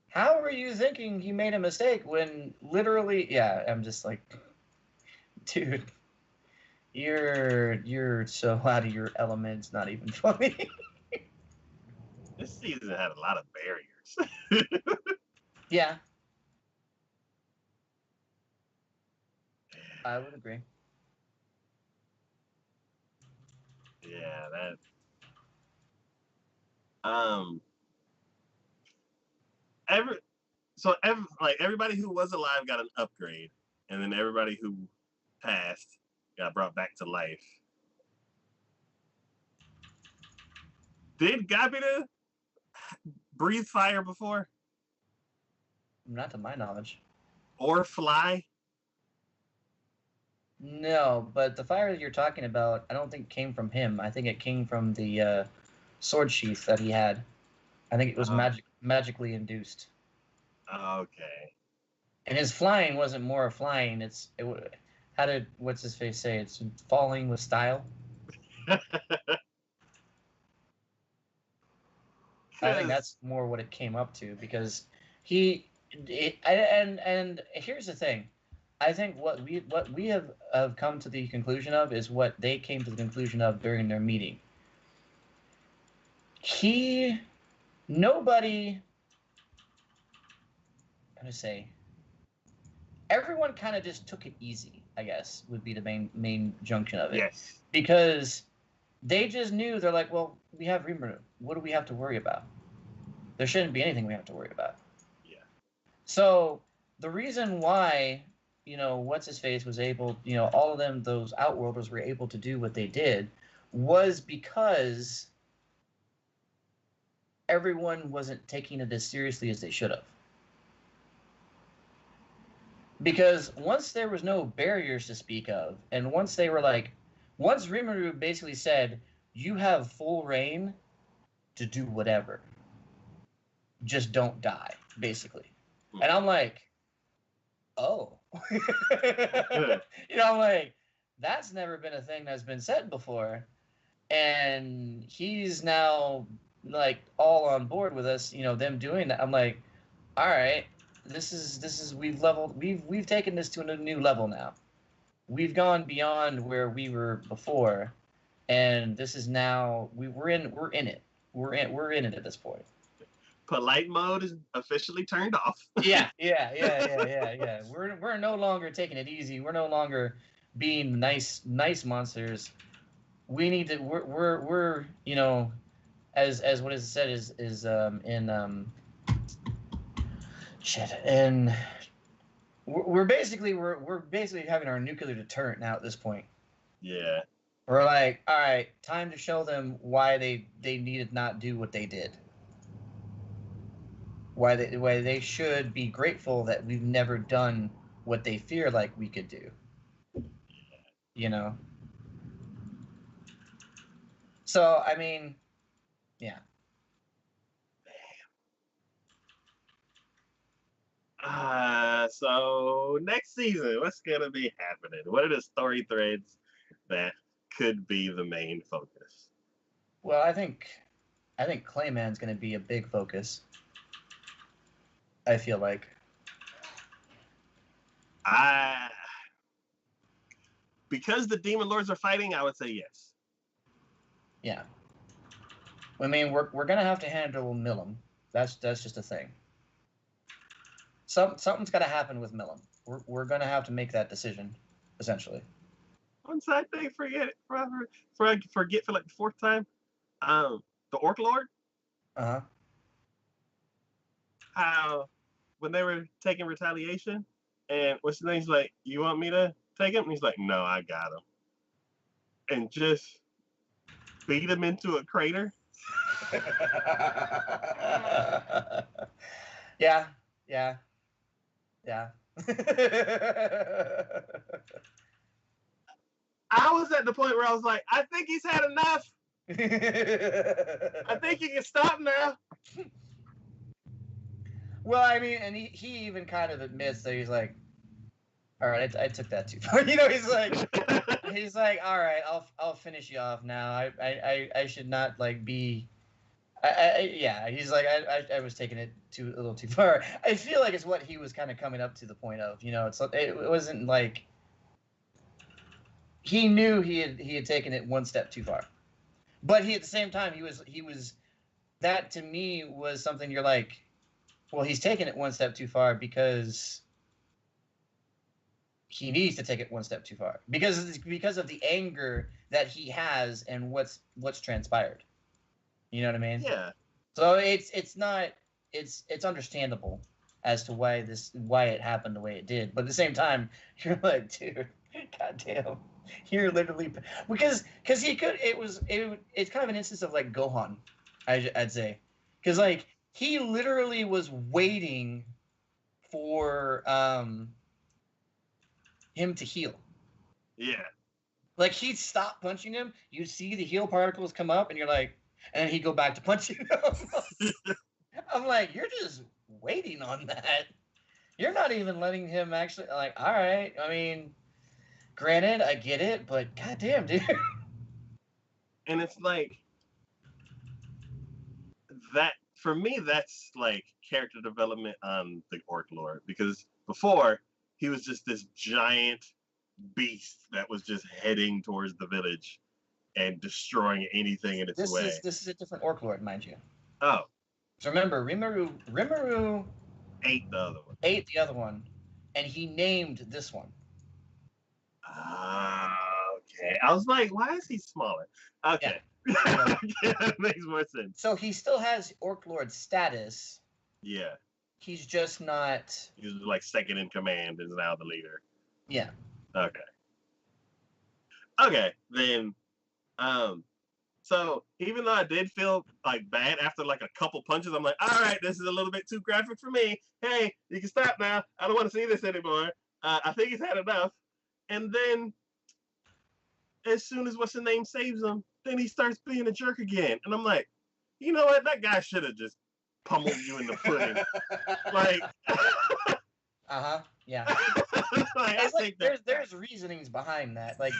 How are you thinking he made a mistake when literally? Yeah, I'm just like, dude, you're so out of your element. It's not even funny. This season had a lot of barriers. Yeah, I would agree. Yeah, that um every like everybody who was alive got an upgrade, and then everybody who passed got brought back to life. Did Gabita breathe fire before Not to my knowledge. or fly? No, but the fire that you're talking about, I don't think came from him. I think it came from the sword sheath that he had. I think it was Oh, magically induced. okay. And his flying wasn't more flying. How did what's his face say? It's falling with style. I think Because that's more what it came up to because he and here's the thing. I think what we have come to the conclusion of is what they came to the conclusion of during their meeting. He nobody I'm gonna say everyone kind of just took it easy, I guess, would be the main junction of it. yes, Because they just knew they're like, well, we have Rimuru. What do we have to worry about? There shouldn't be anything we have to worry about. yeah, So the reason why, what's his face was able, all of them, those Outworlders were able to do what they did, was because everyone wasn't taking it as seriously as they should have. Because once there was no barriers to speak of, and once they were like, once Rimuru basically said, you have full reign to do whatever, just don't die, basically. And I'm like, oh. I'm like, that's never been a thing that's been said before. And he's now like all on board with us, them doing that. I'm like, all right, this is we've taken this to a new level now. We've gone beyond where we were before, and this is now we're in it. We're in it at this point. polite mode is officially turned off. Yeah. We're no longer taking it easy. We're no longer being nice monsters. We need to. We're as what is said is in shit and we're basically having our nuclear deterrent now at this point. Yeah, We're like, all right, time to show them why they needed not do what they did. Why they should be grateful that we've never done what they fear like we could do. You know. So I mean, yeah. so next season, what's gonna be happening? What are the story threads that could be the main focus? Well, I think Clayman's going to be a big focus. I feel like I because the demon lords are fighting, I would say yes. Yeah. I mean, we're gonna have to handle Milim. That's just a thing. Something's got to happen with Milim. We're gonna have to make that decision, essentially. One side thing, forget for like the fourth time. The Orc Lord. Uh huh. How when they were taking retaliation, and what's his name's like, you want me to take him? And he's like, no, I got him, and just beat him into a crater. Yeah, yeah, yeah. I was at the point where I was like, I think he's had enough. I think he can stop now. Well, I mean, and he even kind of admits that he's like, all right, I took that too far. You know, he's like, all right, I'll finish you off now. I should not like be. Yeah, he's like, I was taking it a little too far. I feel like it's what he was kind of coming up to the point of. You know, it wasn't like he knew he had taken it one step too far, but he at the same time he was that to me was something you're like, well, he's taken it one step too far because he needs to take it one step too far because of the anger that he has and what's transpired. You know what I mean? Yeah. So it's not it's understandable as to why it happened the way it did, but at the same time, you're like, dude, goddamn, you're literally because he could. It's kind of an instance of like Gohan, I'd say, because like he literally was waiting for him to heal. Yeah. Like he'd stop punching him, you'd see the heal particles come up, and you're like, and then he'd go back to punching him. I'm like, you're just waiting on that. You're not even letting him actually like. All right, I mean, granted, I get it, but goddamn, dude. And it's like that for me. That's like character development on the Orc Lord because before he was just this giant beast that was just heading towards the village and destroying anything in its way. This is a different Orc Lord, mind you. Oh. So remember, Rimuru ate the other one. Ate the other one, and he named this one. Okay. I was like, why is he smaller? Okay. Yeah. Yeah, that makes more sense. So he still has Orc Lord status. Yeah. He's just not. He's like second in command, is now the leader. Yeah. Okay. Okay, then so even though I did feel like bad after like a couple punches, I'm like, all right, this is a little bit too graphic for me. Hey, you can stop now. I don't want to see this anymore. I think he's had enough. And then as soon as what's the name saves him, then he starts being a jerk again. And I'm like, you know what? That guy should have just pummeled you in the footing. Like yeah. like, there's reasonings behind that. Like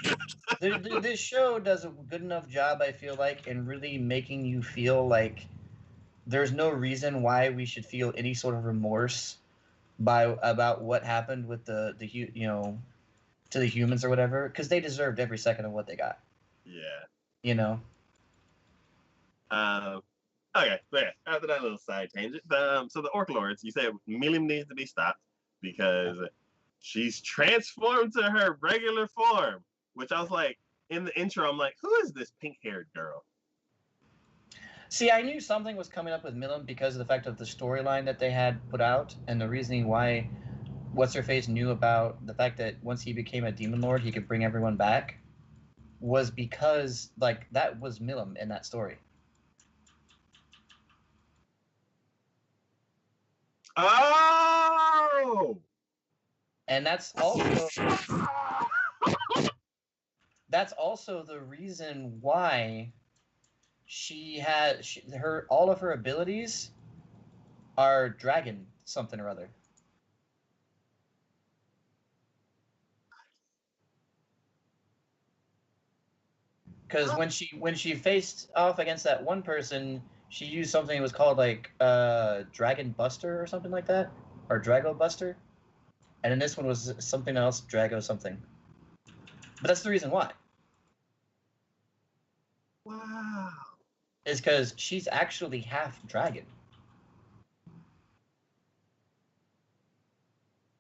this show does a good enough job, I feel like, in really making you feel like there's no reason why we should feel any sort of remorse about what happened with the to the humans or whatever, because they deserved every second of what they got. Yeah. You know. Okay, so yeah, after that little side tangent, so the Orc Lords, you said Milim needs to be stopped because she's transformed to her regular form, which I was like, in the intro, I'm like, who is this pink-haired girl? See, I knew something was coming up with Milim because of the fact of the storyline that they had put out and the reasoning why What's-Her-Face knew about the fact that once he became a Demon Lord, he could bring everyone back, was because, like, that was Milim in that story. Oh! And that's also the reason why all of her abilities are dragon something or other. Because when she faced off against that one person, she used something that was called like Dragon Buster or something like that, or Drago Buster. And in this one was something else, Drago something. But that's the reason why. Wow. Is because she's actually half dragon.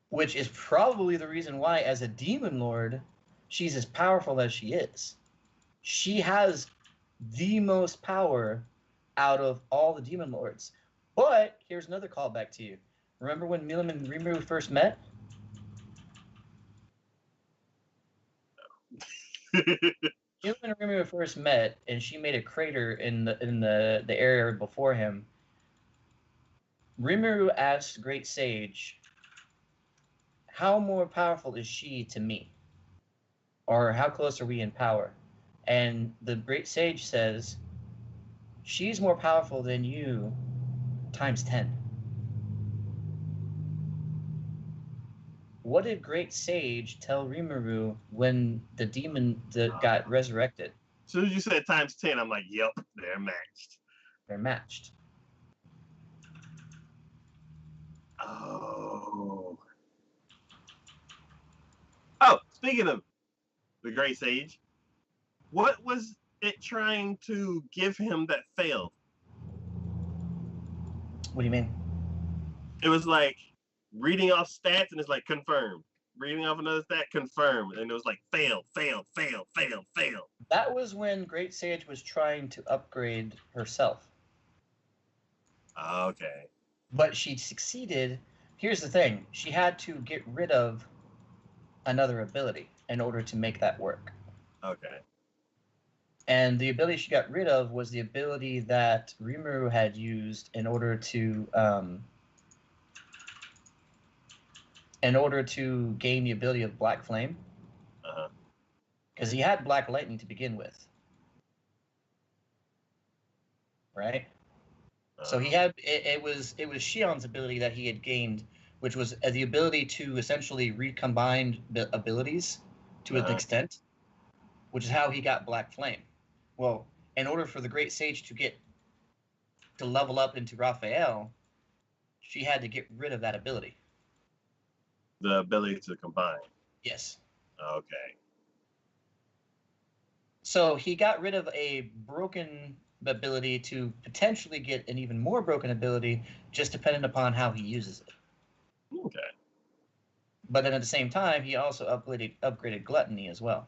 Which is probably the reason why, as a demon lord, she's as powerful as she is. She has the most power out of all the demon lords. But here's another callback to you. Remember when Milim and Rimuru first met? Milim and Rimuru first met, and she made a crater in the area before him. Rimuru asked Great Sage, "How more powerful is she to me? Or how close are we in power?" And the Great Sage says, "She's more powerful than you times 10. What did Great Sage tell Rimuru when the demon that got resurrected? As soon as you said times 10, I'm like, yep, they're matched. They're matched. Oh. Oh, speaking of the Great Sage, what was it trying to give him that failed? What do you mean? It was like reading off stats and it's like confirmed. Reading off another stat, confirmed. And it was like fail, fail, fail, fail, fail. That was when Great Sage was trying to upgrade herself. Okay. But she succeeded. Here's the thing. She had to get rid of another ability in order to make that work. Okay. And the ability she got rid of was the ability that Rimuru had used in order to gain the ability of Black Flame. Because he had Black Lightning to begin with. Right? So he had it was Shion's ability that he had gained, which was the ability to essentially recombine the abilities to an extent, which is how he got Black Flame. Well, in order for the Great Sage to level up into Raphael, she had to get rid of that ability. The ability to combine. Yes. Okay. So he got rid of a broken ability to potentially get an even more broken ability, just depending upon how he uses it. Okay. But then at the same time, he also upgraded Gluttony as well.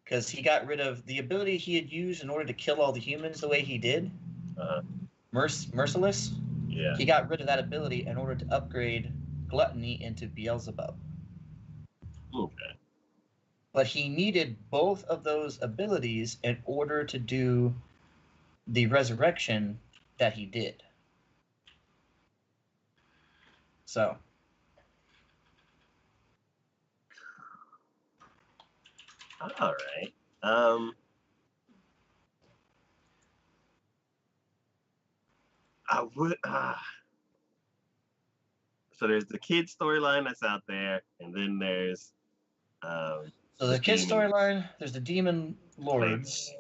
Because he got rid of the ability he had used in order to kill all the humans the way he did. Merciless. Yeah. He got rid of that ability in order to upgrade Gluttony into Beelzebub. Okay. But he needed both of those abilities in order to do the resurrection that he did. So. All right. I would. So there's the kid storyline that's out there, and then there's. So the kid storyline. There's the demon lords,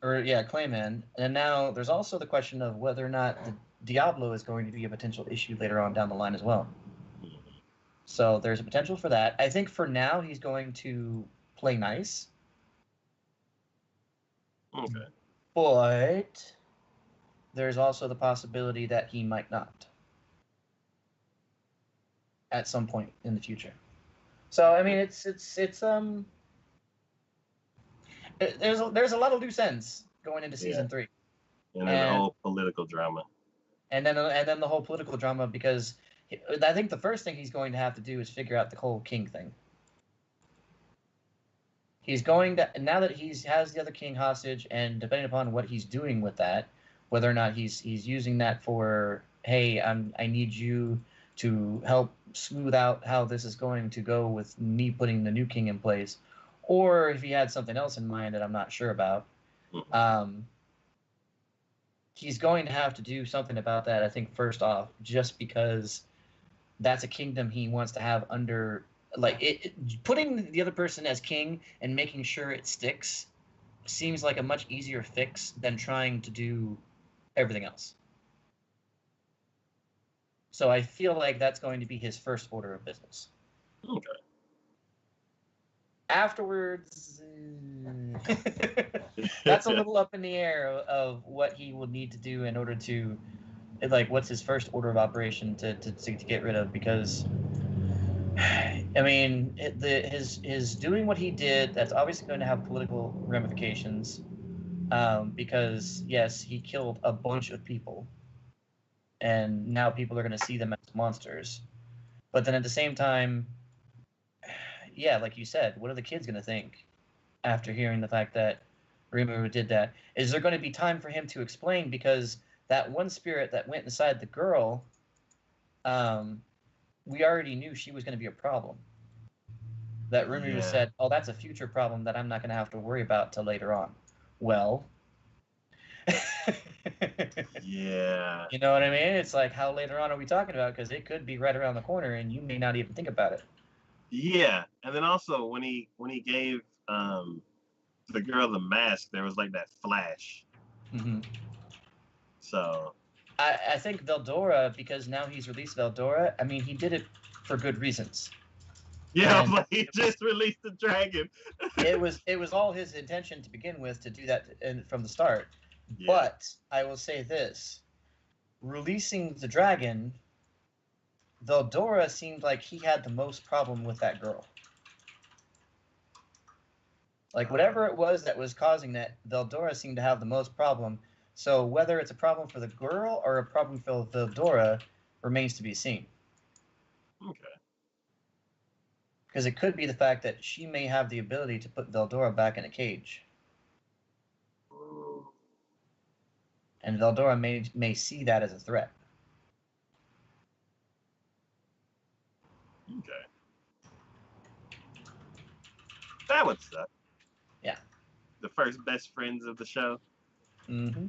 Clayman, and now there's also the question of whether or not the Diablo is going to be a potential issue later on down the line as well. So there's a potential for that. I think for now he's going to play nice. Okay. But there's also the possibility that he might not at some point in the future. So I mean, there's a lot of loose ends going into season 3, and then the whole political drama, and then the whole political drama, because I think the first thing he's going to have to do is figure out the whole king thing. He's going to, now that he has the other king hostage, and depending upon what he's doing with that, whether or not he's using that for, hey, I need you to help smooth out how this is going to go with me putting the new king in place, or if he had something else in mind that I'm not sure about. He's going to have to do something about that, I think, first off, just because that's a kingdom he wants to have under, like, putting the other person as king and making sure it sticks seems like a much easier fix than trying to do everything else. So I feel like that's going to be his first order of business. Okay. Afterwards, that's a little up in the air of what he will need to do in order to, like, what's his first order of operation to get rid of, because I mean, his doing what he did, that's obviously going to have political ramifications, because yes, he killed a bunch of people, and now people are going to see them as monsters. But then at the same time, yeah, like you said, what are the kids going to think after hearing the fact that Rimuru did that? Is there going to be time for him to explain? Because that one spirit that went inside the girl, um, we already knew she was going to be a problem. That Rimuru Yeah. said, "Oh, that's a future problem that I'm not going to have to worry about till later on." Well, Yeah. you know what I mean? It's like, how later on are we talking about? Because it could be right around the corner, and you may not even think about it. Yeah. And then also when he gave the girl the mask, there was like that flash. Mm-hmm. So I think Veldora, because now he's released Veldora. I mean, he did it for good reasons, yeah, and but he just released the dragon. it was all his intention to begin with to do that from the start. Yeah. But I will say this: releasing the dragon, Veldora seemed like he had the most problem with that girl. Like whatever it was that was causing that, Veldora seemed to have the most problem. So whether it's a problem for the girl or a problem for Veldora remains to be seen. Okay. Because it could be the fact that she may have the ability to put Veldora back in a cage. Ooh, And Veldora may see that as a threat. okay. That would suck. Yeah. The first best friends of the show. Mm-hmm.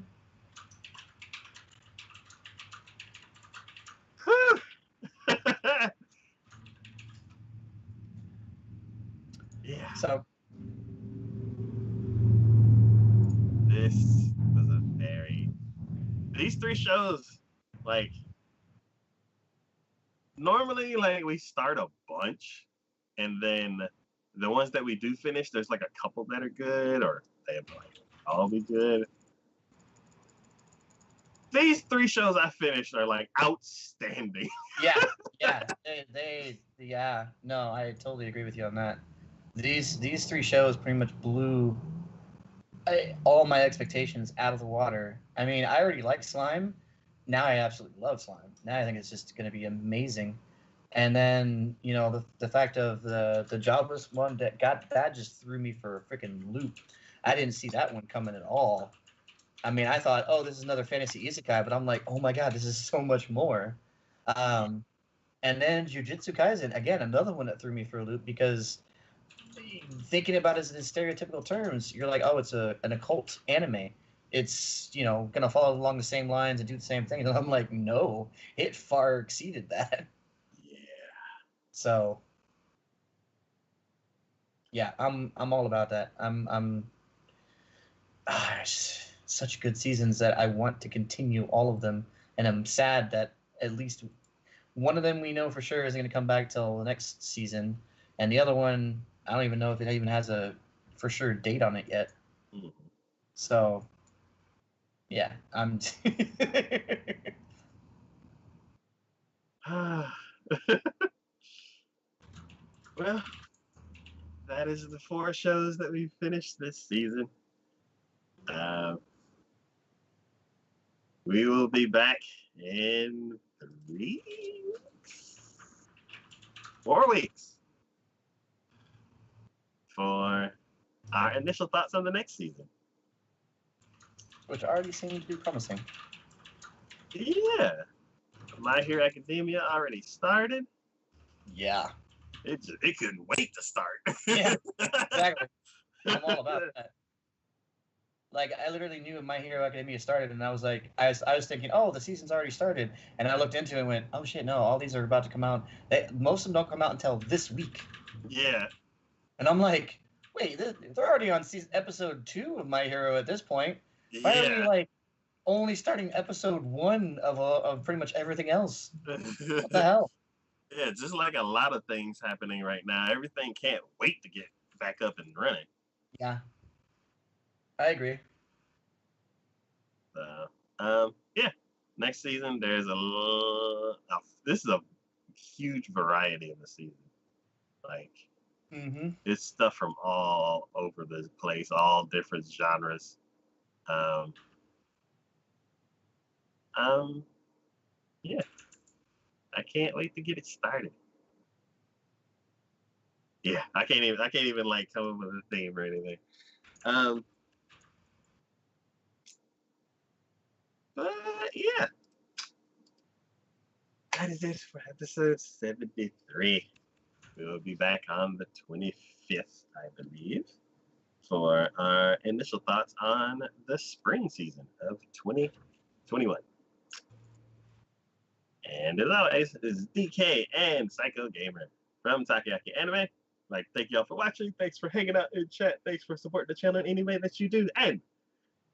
yeah. So This was a very these three shows, like normally like we start a bunch and then the ones that we do finish, there's like a couple that are good or they have like all be good. These three shows I finished are like outstanding. yeah. No, I totally agree with you on that. These three shows pretty much blew all my expectations out of the water. I mean, I already like Slime. Now I absolutely love Slime. Now I think it's just going to be amazing. And then the fact of the jobless one that just threw me for a freaking loop. I didn't see that one coming at all. I mean, I thought, oh, this is another fantasy isekai, but I'm like, oh my god, this is so much more. Um, and then Jujutsu Kaisen, again, another one that threw me for a loop because thinking about it in stereotypical terms, you're like, oh, it's an occult anime. It's gonna follow along the same lines and do the same thing. And I'm like, no, it far exceeded that. Yeah. So yeah, I'm all about that. I'm such good seasons that I want to continue all of them, and I'm sad that at least one of them we know for sure isn't going to come back till the next season, and the other one I don't even know if it even has a for sure date on it yet. Mhm. So yeah, I'm. well, that is the four shows that we finished this season. Uh, we will be back in 3 weeks, 4 weeks for our initial thoughts on the next season. Which already seems to be promising. Yeah, My Hero Academia already started. Yeah. It couldn't wait to start. Yeah. Exactly. I'm all about that. Like I literally knew when My Hero Academia started, and I was like, I was thinking, oh, the season's already started, and I looked into it and went, oh shit, no, all these are about to come out. Most of them don't come out until this week, Yeah. and I'm like, wait, they're already on episode 2 of My Hero at this point. Why are we Yeah. like? only starting episode 1 of pretty much everything else. What the Yeah, hell? just like a lot of things happening right now. Everything can't wait to get back up and running. Yeah, I agree. So, yeah. Next season, this is a huge variety in the season. Like, Mm-hmm. it's stuff from all over the place, all different genres. Um, um, yeah, I can't wait to get it started. Yeah, I can't even like come up with a theme or anything. Um, but yeah, that is it for episode 73. We will be back on the 25th, I believe, for our initial thoughts on the spring season of 2021. And as always, this is DK and Psycho Gamer from TacoYaki Anime. Like, thank y'all for watching. Thanks for hanging out in chat. Thanks for supporting the channel in any way that you do. And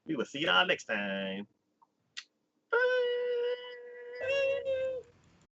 we will see y'all next time.